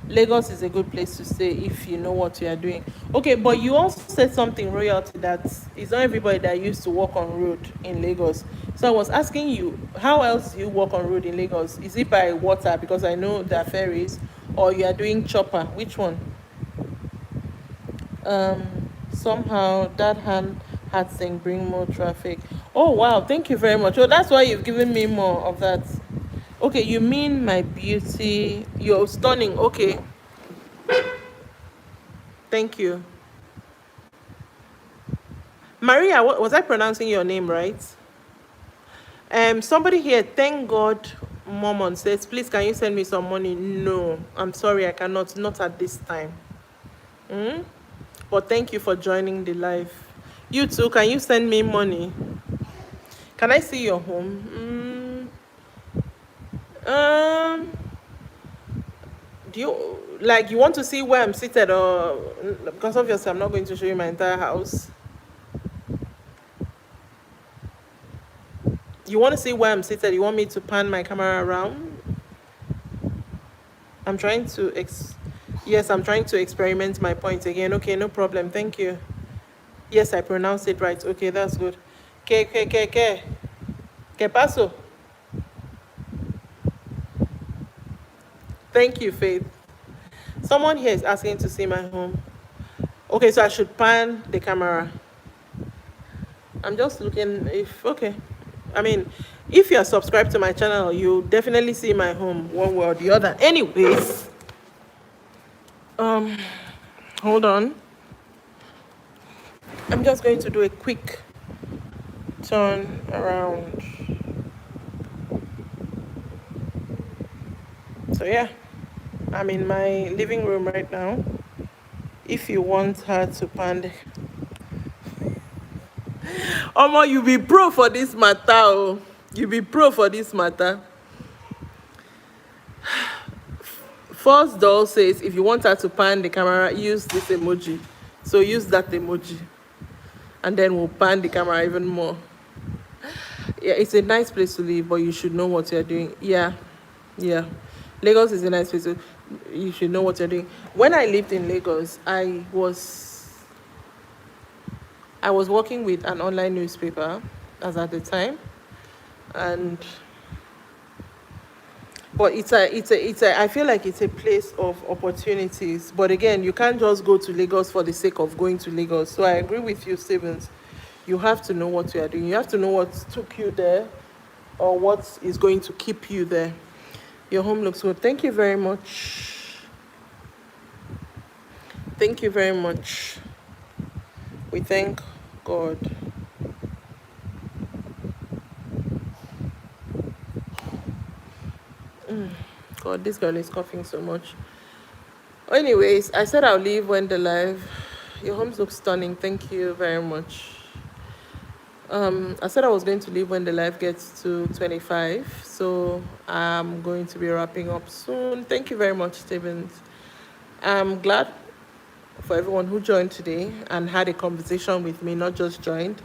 Lagos is a good place to stay if you know what you are doing. Okay, but you also said something, Royalty, that it's not everybody that used to walk on road in Lagos. So I was asking you, how else do you walk on road in Lagos? Is it by water? Because I know there are ferries, or you are doing chopper. Which one? Somehow that had thing bring more traffic. Oh wow, thank you very much. Oh, that's why you've given me more of that. Okay, you mean my beauty? You're stunning. Okay. Thank you. Maria, was I pronouncing your name right? Somebody here, thank God, Momon says, please can you send me some money? No, I'm sorry, I cannot, not at this time. But thank you for joining the live. You too, can you send me money? Can I see your home? Do you want to see where I'm seated, or because obviously I'm not going to show you my entire house? You want to see where I'm seated? You want me to pan my camera around? I'm trying to yes, I'm trying to experiment my point again. Okay, no problem. Thank you. Yes, I pronounced it right. Okay, that's good. ¿Qué paso? Thank you, Faith. Someone here is asking to see my home. Okay, so I should pan the camera. I'm just looking okay. I mean, if you're subscribed to my channel, you'll definitely see my home one way or the other. Anyways, hold on. I'm just going to do a quick turn around. So yeah, I'm in my living room right now. If you want her to pan Omo, you be pro for this matter. Oh. You be pro for this matter. First doll says if you want her to pan the camera, use this emoji. So use that emoji. And then we'll pan the camera even more. Yeah, it's a nice place to live, but you should know what you're doing. Yeah. Lagos is a nice place. You should know what you're doing. When I lived in Lagos, I was working with an online newspaper as at the time, but I feel like it's a place of opportunities. But again, you can't just go to Lagos for the sake of going to Lagos. So I agree with you, Stevens. You have to know what you are doing. You have to know what took you there, or what is going to keep you there. Your home looks good. Thank you very much. Thank you very much. We thank God. God, this girl is coughing so much. Anyways, I said I'll leave when the live. Your homes look stunning. Thank you very much. I said I was going to leave when the live gets to 25, so I'm going to be wrapping up soon. Thank you very much, Stevens. I'm glad for everyone who joined today and had a conversation with me, not just joined.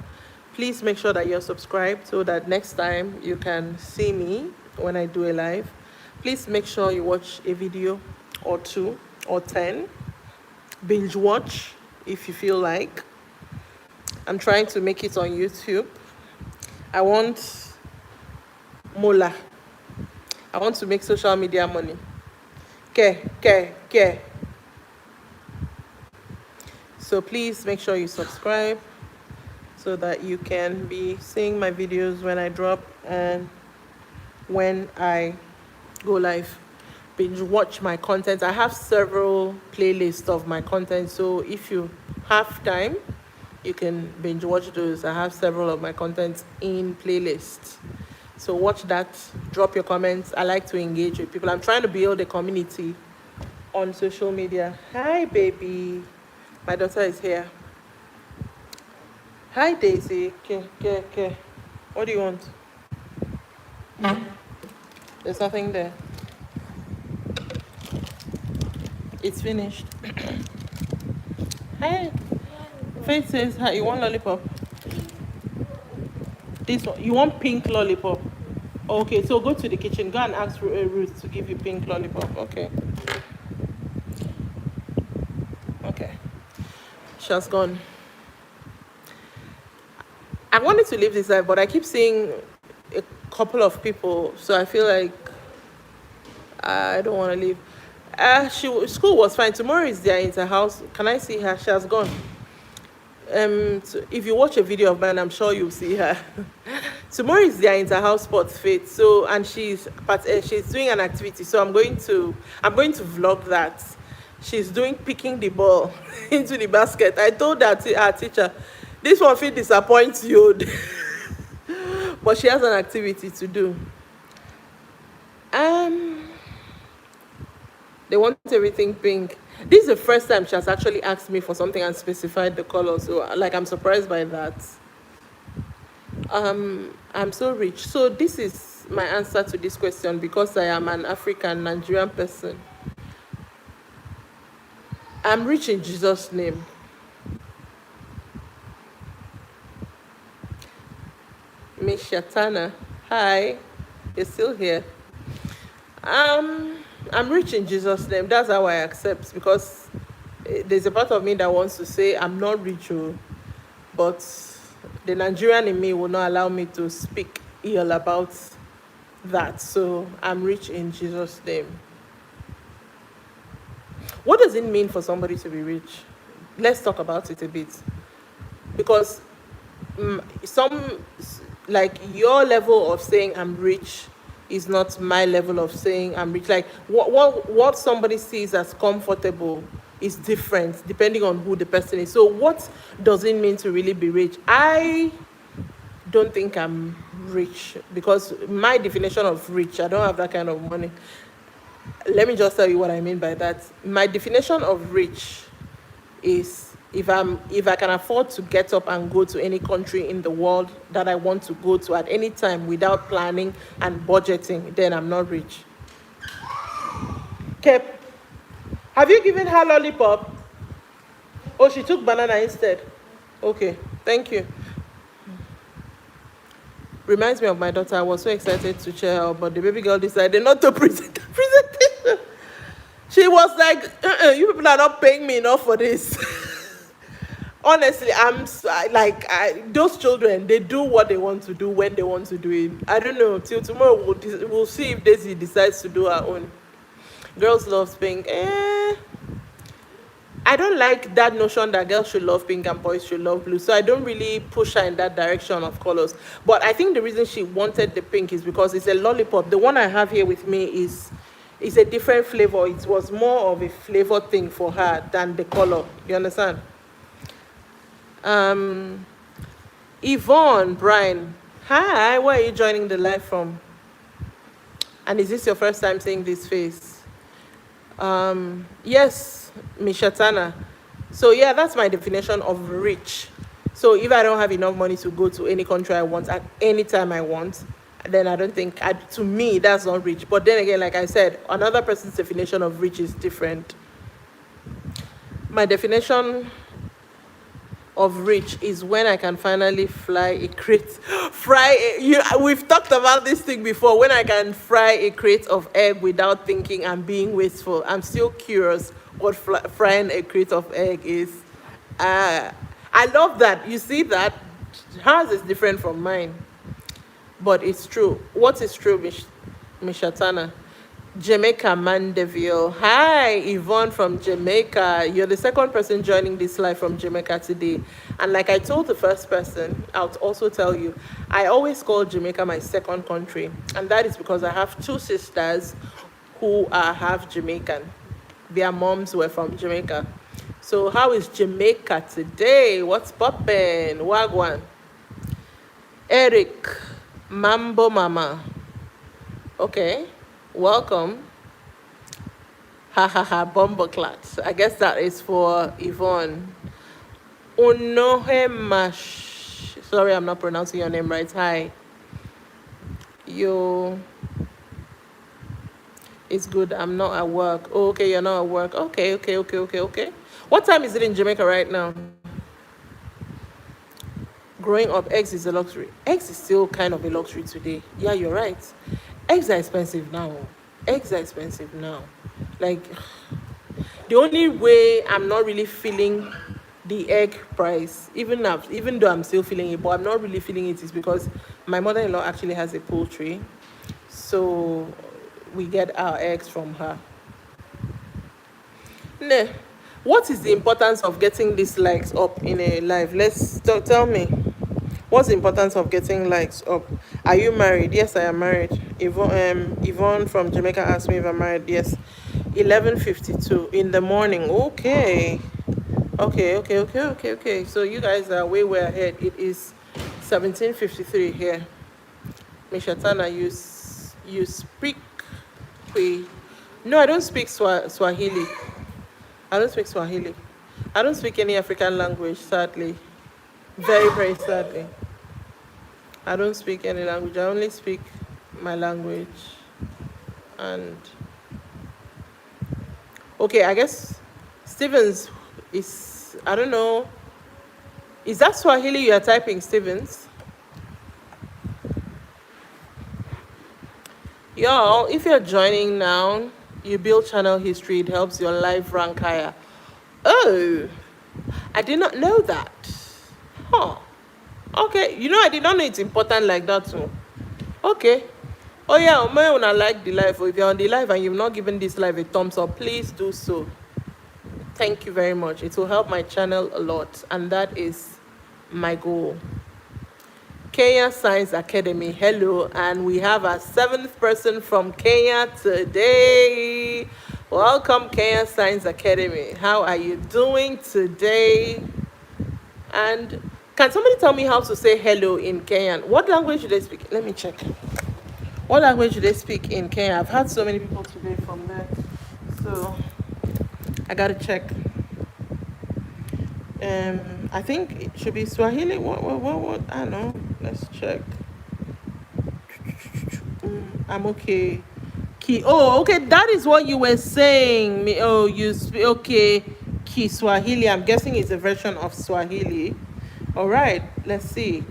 Please make sure that you're subscribed so that next time you can see me when I do a live. Please make sure you watch a video or 2 or 10. Binge watch if you feel like. I'm trying to make it on YouTube. I want Mola. I want to make social media money. Ke. So please make sure you subscribe so that you can be seeing my videos when I drop and when I go live. Binge watch my content. I have several playlists of my content, so if you have time, you can binge watch those. I have several of my content in playlists, so watch that. Drop your comments. I like to engage with people. I'm trying to build a community on social media. Hi baby, my daughter is here. Hi Daisy. Okay. What do you want? There's nothing there. It's finished. Hi. Faith says, hi, you want lollipop? This one. You want pink lollipop? Okay, so go to the kitchen. Go and ask Ruth to give you pink lollipop. Okay. She has gone. I wanted to leave this live, but I keep seeing a couple of people, so I feel like I don't want to leave. School was fine. Tomorrow is their inter-house. Can I see her? She has gone. So if you watch a video of mine, I'm sure you'll see her. Tomorrow is their inter-house sports fit. So and she's doing an activity. So I'm going to vlog that. She's picking the ball into the basket. I told her our teacher, this one will disappoint you, but she has an activity to do. They want everything pink. This is the first time she has actually asked me for something and specified the color. So I'm surprised by that. I'm so rich. So this is my answer to this question, because I am an African Nigerian person. I'm rich in Jesus' name. Miss Shatana, hi, you're still here. I'm rich in Jesus' name. That's how I accept, because there's a part of me that wants to say I'm not rich, but the Nigerian in me will not allow me to speak ill about that. So I'm rich in Jesus' name. What does it mean for somebody to be rich? Let's talk about it a bit. Because your level of saying I'm rich is not my level of saying I'm rich. Like what somebody sees as comfortable is different depending on who the person is. So what does it mean to really be rich? I don't think I'm rich, because my definition of rich, I don't have that kind of money. Let me just tell you what I mean by that. My definition of rich is if I can afford to get up and go to any country in the world that I want to go to at any time without planning and budgeting, then I'm not rich. Okay. Have you given her lollipop? Oh, she took banana instead. Okay, thank you. Reminds me of my daughter. I was so excited to cheer her, but the baby girl decided not to present the presentation. She was like, you people are not paying me enough for this. Honestly, those children, they do what they want to do when they want to do it. I don't know. Till tomorrow, we'll see if Daisy decides to do her own. Girls love pink. I don't like that notion that girls should love pink and boys should love blue. So I don't really push her in that direction of colors. But I think the reason she wanted the pink is because it's a lollipop. The one I have here with me is a different flavor. It was more of a flavor thing for her than the color. You understand? Yvonne, Brian, hi, where are you joining the live from? And is this your first time seeing this face? Yes, Mishatana. So yeah, that's my definition of rich. So if I don't have enough money to go to any country I want at any time I want, then I don't think to me that's not rich. But then again, like I said, another person's definition of rich is different. My definition of rich is when I can finally fly a crate, we've talked about this thing before. When I can fry a crate of egg without thinking and being wasteful. I'm still curious what frying a crate of egg is. Uh, I love that. You see that hers is different from mine, but it's true. What is true, Mishatana? Jamaica Mandeville. Hi, Yvonne from Jamaica. You're the second person joining this live from Jamaica today. And like I told the first person, I'll also tell you, I always call Jamaica my second country. And that is because I have two sisters who are half Jamaican. Their moms were from Jamaica. So how is Jamaica today? What's poppin'? Wagwan. Eric, Mambo Mama. Okay, welcome. Ha ha ha, Bomboclat. I guess that is for Yvonne. Unohemash. Sorry, I'm not pronouncing your name right. Hi. Yo. It's good. I'm not at work. Oh, okay, you're not at work. Okay. What time is it in Jamaica right now? Growing up, eggs is a luxury. Eggs is still kind of a luxury today. Yeah, you're right. Eggs are expensive now. Like, the only way I'm not really feeling the egg price, even though I'm still feeling it, but I'm not really feeling it, is because my mother-in-law actually has a poultry. So we get our eggs from her. Nah. What is the importance of getting these likes up in a live? Tell me. What's the importance of getting likes up? Are you married? Yes, I am married. Yvonne from Jamaica asked me if I'm married. Yes. 11:52 in the morning. Okay. So you guys are way ahead. It is 17:53 here. Mishatana, you speak Kwi? No, I don't speak Swahili. I don't speak Swahili. I don't speak any African language, sadly. Very sadly. I don't speak any language. I only speak my language. And okay, I guess Stevens is, I don't know. Is that Swahili you are typing, Stevens? Y'all, if you're joining now, you build channel history. It helps your live rank higher. Oh, I did not know that. Huh. Okay, I did not know it's important like that too. Okay. Oh yeah, when I like the live, or if you're on the live and you've not given this live a thumbs up, please do so. Thank you very much. It will help my channel a lot, and that is my goal. Kenya Science Academy, hello, and we have a 7th person from Kenya today. Welcome, Kenya Science Academy. How are you doing today? And can somebody tell me how to say hello in Kenyan? What language do they speak? Let me check. What language do they speak in Kenya? I've had so many people today from there, so I gotta check. I think it should be Swahili. What? I don't know. Let's check. I'm okay. Okay. That is what you were saying. Okay. Kiswahili. I'm guessing it's a version of Swahili. All right. Let's see.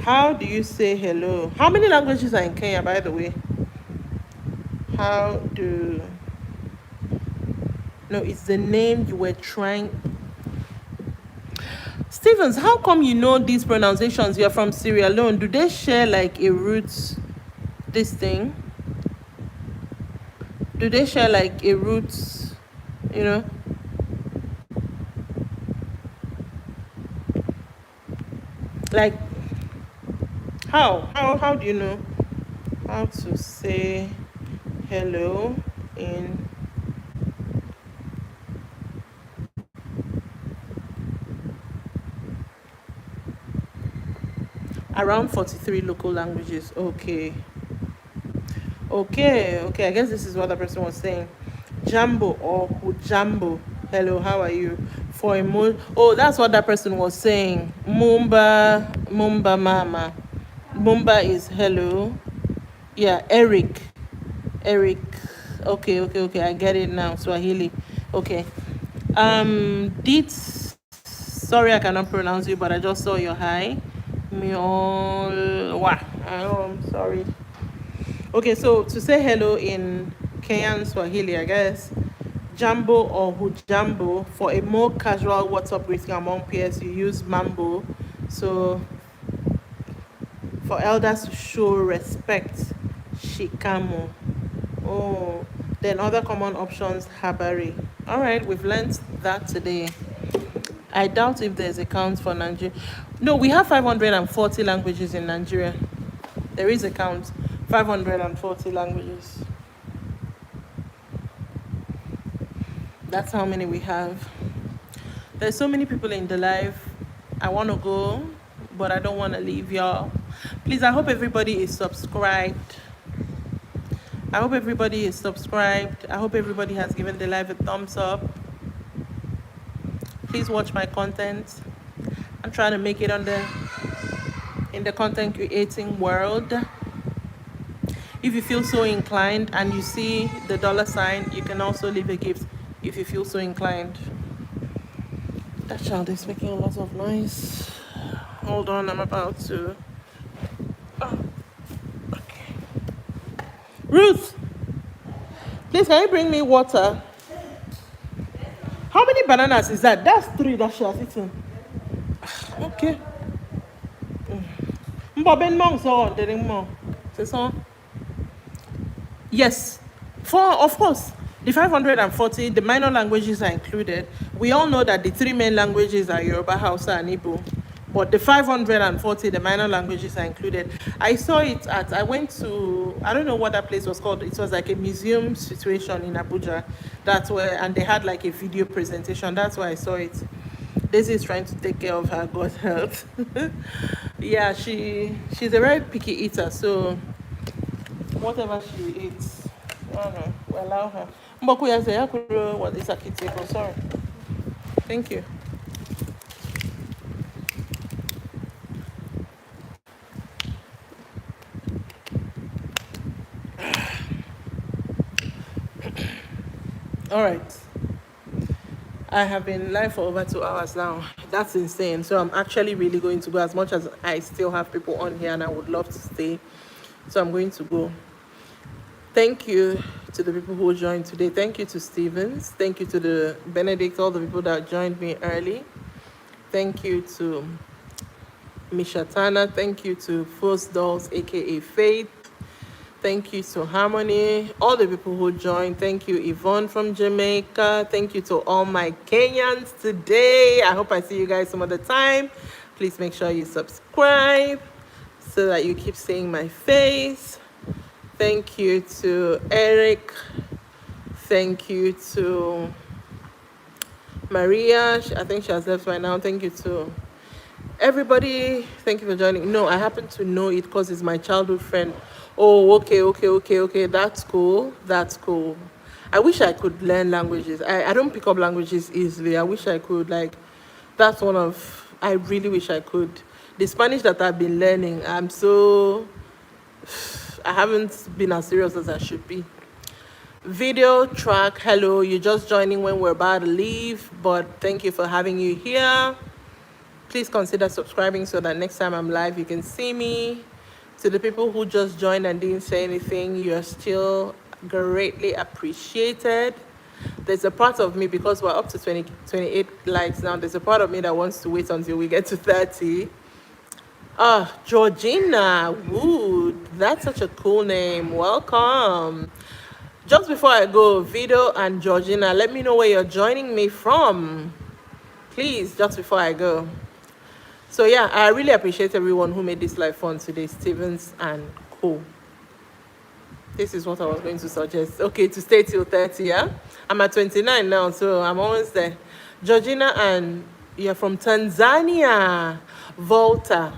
How do you say hello? How many languages are in Kenya, by the way? No, it's the name you were trying. Stevens, how come you know these pronunciations? You're from Sierra Leone. Do they share like a roots, this thing? Do they share like a roots, Like, how do you know how to say hello in around 43 local languages? Okay, I guess this is what the person was saying. Jambo or Hujambo. Hello, how are you? For a oh, that's what that person was saying. Mumba Mama. Mumba is hello. Yeah, Eric. Okay. I get it now. Swahili. Okay. Deets. Sorry, I cannot pronounce you, but I just saw your hi. Miolwa. Oh, I'm sorry. Okay, so to say hello in Kenyan Swahili, I guess, Jambo or Hujambo. For a more casual WhatsApp greeting among peers, you use Mambo. So for elders to show respect, Shikamo. Oh, then other common options, Habari. All right, we've learned that today. I doubt if there's a count for Nigeria. No, we have 540 languages in Nigeria. There is a count, 540 languages. That's how many we have. There's so many people in the live. I want to go, but I don't want to leave y'all. Please, I hope everybody is subscribed. I hope everybody is subscribed. I hope everybody has given the live a thumbs up. Please watch my content. I'm trying to make it in the content creating world. If you feel so inclined and you see the $sign, you can also leave a gift if you feel so inclined. That child is making a lot of noise. Hold on, I'm about to. Oh, okay. Ruth, please can you bring me water? How many bananas is that? That's 3 that she has eaten. Okay. Yes. Of course, the 540, the minor languages are included. We all know that the 3 main languages are Yoruba, Hausa, and Igbo. But the 540, the minor languages are included. I saw it I went to, I don't know what that place was called. It was like a museum situation in Abuja. And they had like a video presentation. That's why I saw it. Daisy is trying to take care of her gut health. Yeah, she's a very picky eater, so whatever she eats, I don't know, we allow her. What is a kitiko? Sorry. Thank you. All right. I have been live for over 2 hours now. That's insane. So I'm actually really going to go, as much as I still have people on here and I would love to stay. So I'm going to go. Thank you to the people who joined today. Thank you to Stevens. Thank you to the Benedict, all the people that joined me early. Thank you to Mishatana. Thank you to First Dolls, aka Faith. Thank you to Harmony, all the people who joined. Thank you, Yvonne from Jamaica. Thank you to all my Kenyans today. I hope I see you guys some other time. Please make sure you subscribe so that you keep seeing my face. Thank you to Eric. Thank you to Maria. I think she has left right now. Thank you to everybody. Thank you for joining. No, I happen to know it because it's my childhood friend. Oh, okay. That's cool. I wish I could learn languages. I don't pick up languages easily. I wish I could. I really wish I could. The Spanish that I've been learning, I haven't been as serious as I should be. Video track, hello, you're just joining when we're about to leave, but thank you for having you here. Please consider subscribing so that next time I'm live, you can see me. To the people who just joined and didn't say anything, you're still greatly appreciated. There's a part of me, because we're up to 28 likes now, there's a part of me that wants to wait until we get to 30. Georgina Wood, that's such a cool name. Welcome. Just before I go, Vito and Georgina, let me know where you're joining me from. Please, just before I go. So yeah, I really appreciate everyone who made this live fun today, Stevens and Co. This is what I was going to suggest. Okay, to stay till 30, yeah? I'm at 29 now, so I'm almost there. Georgina, and you're from Tanzania. Volta.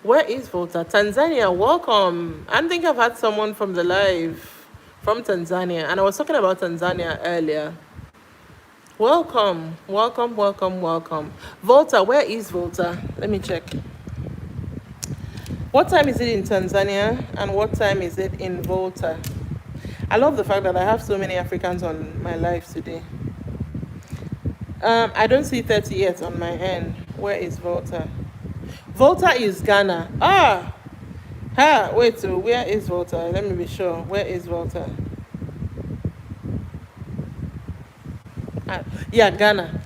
Where is Volta? Tanzania, welcome. I don't think I've had someone from the live from Tanzania, and I was talking about Tanzania earlier. Welcome, welcome, welcome, welcome. Volta, where is Volta? Let me check. What time is it in Tanzania and what time is it in Volta? I love the fact that I have so many Africans on my live today. I don't see 30 yet on my end. Where is Volta? Volta is Ghana. Wait, so where is Volta? Let me be sure. Where is Volta? Yeah, Ghana.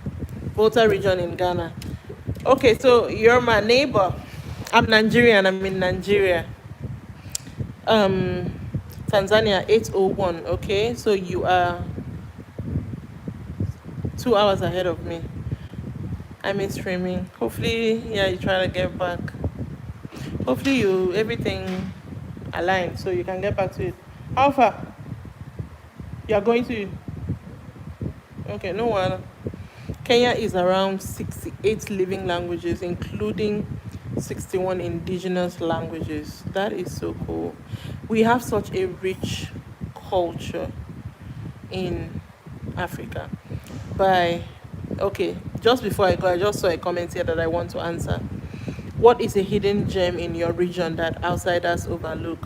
Volta region in Ghana. Okay, so you're my neighbor. I'm Nigerian. I'm in Nigeria. Tanzania 8:01. Okay, so you are 2 hours ahead of me. I miss streaming. Hopefully, yeah, you try to get back. Hopefully, everything aligned so you can get back to it. How far? You are going to? Okay, no one. Kenya is around 68 living languages, including 61 indigenous languages. That is so cool. We have such a rich culture in Africa. Okay, just before I go, I just saw a comment here that I want to answer. What is a hidden gem in your region that outsiders overlook?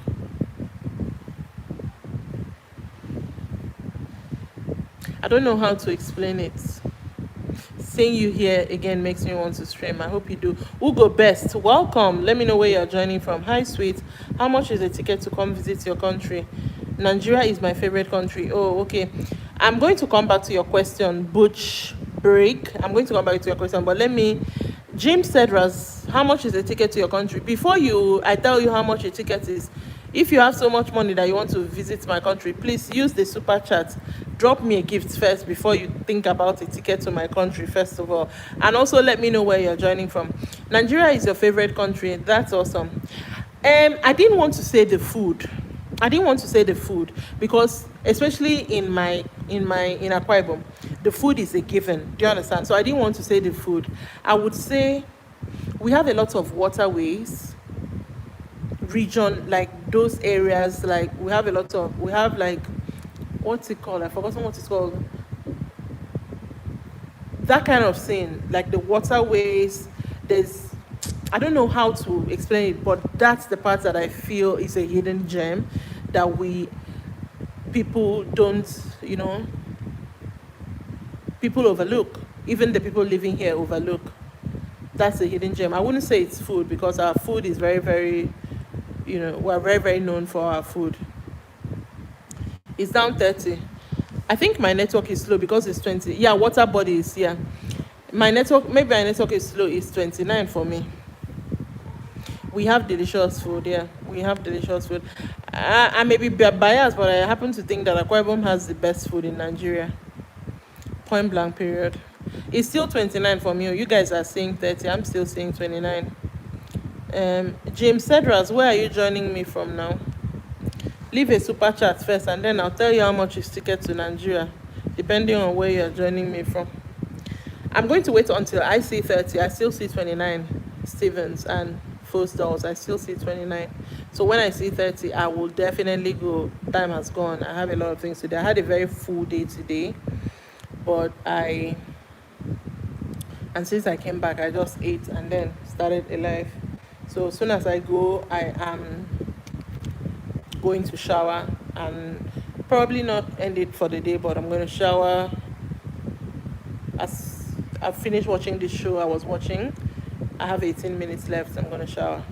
I don't know how to explain it. Seeing you here again makes me want to stream. I hope you do. Ugo Best, welcome. Let me know where you're joining from. Hi, sweet. How much is a ticket to come visit your country? Nigeria is my favorite country. Oh, okay. I'm going to come back to your question, Butch Break. I'm going to come back to your question, but Jim Cedras, how much is a ticket to your country? Before I tell you how much a ticket is, if you have so much money that you want to visit my country, please use the super chat. Drop me a gift first before you think about a ticket to my country, first of all. And also let me know where you're joining from. Nigeria is your favorite country. That's awesome. I didn't want to say the food. Because especially in Akwa Ibom, the food is a given. Do you understand? So I didn't want to say the food. I would say we have a lot of waterways region, like those areas. Like we have what's it called? I've forgotten what it's called. That kind of thing, like the waterways. I don't know how to explain it, but that's the part that I feel is a hidden gem that people overlook. Even the people living here overlook. That's a hidden gem. I wouldn't say it's food because our food is very, very, we're very, very known for our food. It's down 30. I think my network is slow because it's 20. Yeah, water bodies, yeah. Maybe my network is slow. It's 29 for me. We have delicious food, yeah. We have delicious food. I may be biased, but I happen to think that Akwa Ibom has the best food in Nigeria. Point blank, period. It's still 29 for me. You guys are saying 30. I'm still saying 29. James Cedras, where are you joining me from now? Leave a super chat first, and then I'll tell you how much is ticket to Nigeria, depending on where you're joining me from. I'm going to wait until I see 30. I still see 29. Stevens and Fostals, I still see 29. So when I see 30, I will definitely go. Time has gone. I have a lot of things to do. I had a very full day today, and since I came back, I just ate and then started a live. So as soon as I go, I am going to shower and probably not end it for the day, but I'm going to shower. As I've finished watching this show I was watching, I have 18 minutes left. I'm going to shower.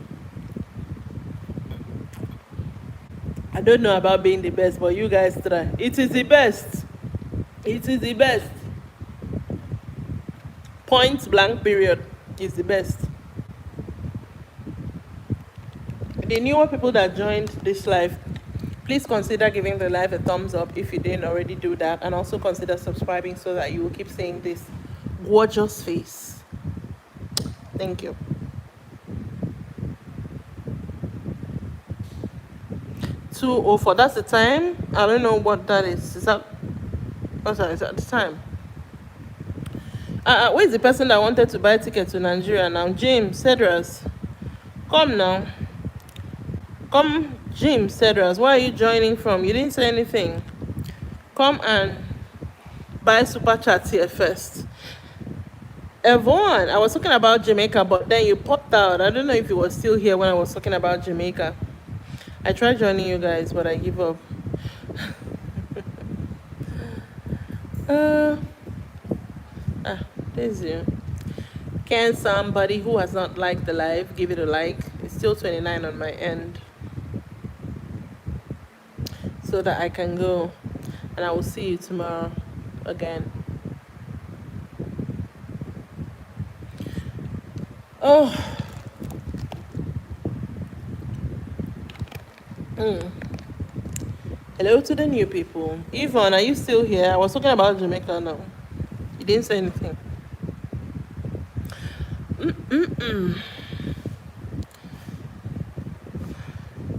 I don't know about being the best, but you guys try. It is the best. It is the best. Point blank, period. Is the best. The newer people that joined this live, please consider giving the live a thumbs up if you didn't already do that, and also consider subscribing so that you will keep seeing this gorgeous face. Thank you. 2:04. That's the time. I don't know what that is. Is that the time? Where is the person that wanted to buy a ticket to Nigeria now? James Cedras, come now. Come Jim Cedras, where are you joining from? You didn't say anything. Come and buy super chat here first. Yvonne, I was talking about Jamaica, but then you popped out. I don't know if you were still here when I was talking about Jamaica. I tried joining you guys, but I give up. uh, there's you. Can somebody who has not liked the live give it a like? It's still 29 on my end, so that I can go. And I will see you tomorrow again. Oh. Hello to the new people. Yvonne, are you still here? I was talking about Jamaica now. You didn't say anything.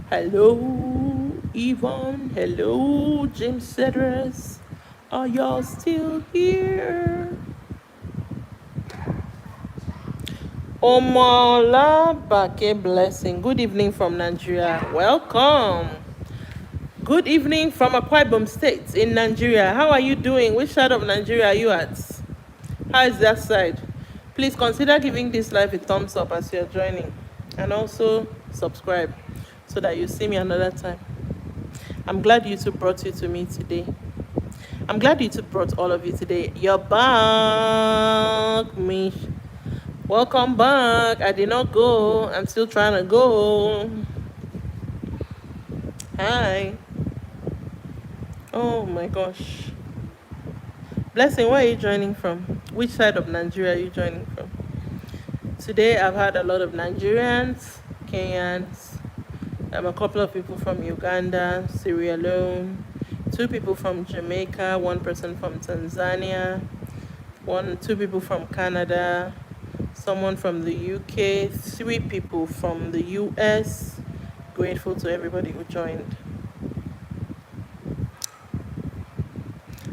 Hello, Yvonne. Hello, James Cedras. Are y'all still here? Omola Bake Blessing. Good evening from Nigeria. Welcome. Good evening from Akwa Ibom State in Nigeria. How are you doing? Which side of Nigeria are you at? How is that side? Please consider giving this live a thumbs up as you're joining. And also subscribe so that you see me another time. I'm glad YouTube brought you to me today. I'm glad YouTube brought all of you today. You're back, Mish. Welcome back. I did not go. I'm still trying to go. Hi. Oh my gosh. Blessing, where are you joining from? Which side of Nigeria are you joining from? Today I've had a lot of Nigerians, Kenyans, a couple of people from Uganda, Sierra Leone, 2 people from Jamaica, 1 person from Tanzania, 2 people from Canada, someone from the UK, 3 people from the US. Grateful to everybody who joined.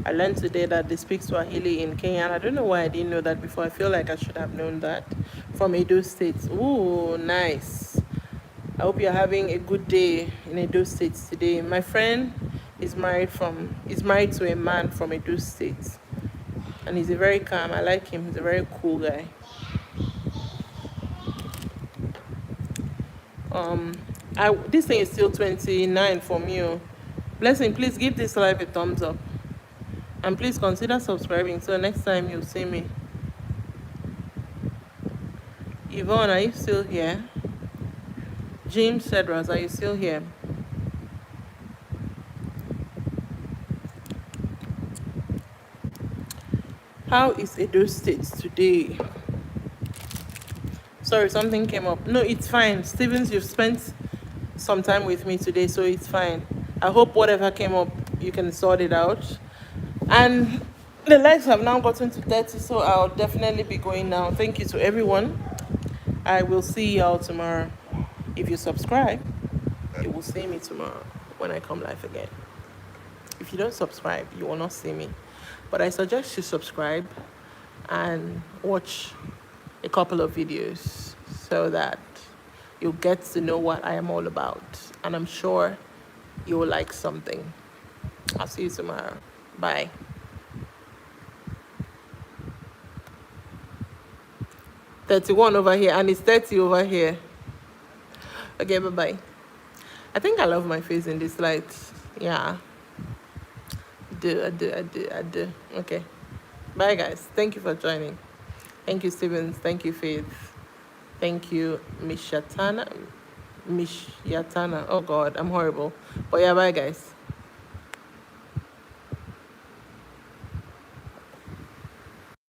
I learned today that they speak Swahili in Kenya, and I don't know why I didn't know that before. I feel like I should have known that. From Edo State. Ooh, nice. I hope you're having a good day in Edo State today. My friend is married to a man from Edo State, and he's a very calm. I like him. He's a very cool guy. This thing is still 29 from you. Blessing, please give this live a thumbs up. And please consider subscribing so next time you'll see me. Yvonne, are you still here? James Cedras, are you still here? How is Edo State today? Sorry, something came up. No, it's fine. Stevens, you've spent some time with me today, so it's fine. I hope whatever came up, you can sort it out. And the likes have now gotten to 30, so I'll definitely be going now. Thank you to everyone. I will see y'all tomorrow. If you subscribe, you will see me tomorrow when I come live again. If you don't subscribe, you will not see me. But I suggest you subscribe and watch a couple of videos so that you'll get to know what I am all about. And I'm sure you will like something. I'll see you tomorrow. Bye. 31 over here, and it's 30 over here. Okay, bye-bye. I think I love my face in this light. Yeah. I do. Okay. Bye, guys. Thank you for joining. Thank you, Stevens. Thank you, Faith. Thank you, Mish Yatana. Oh, God, I'm horrible. But yeah, bye, guys.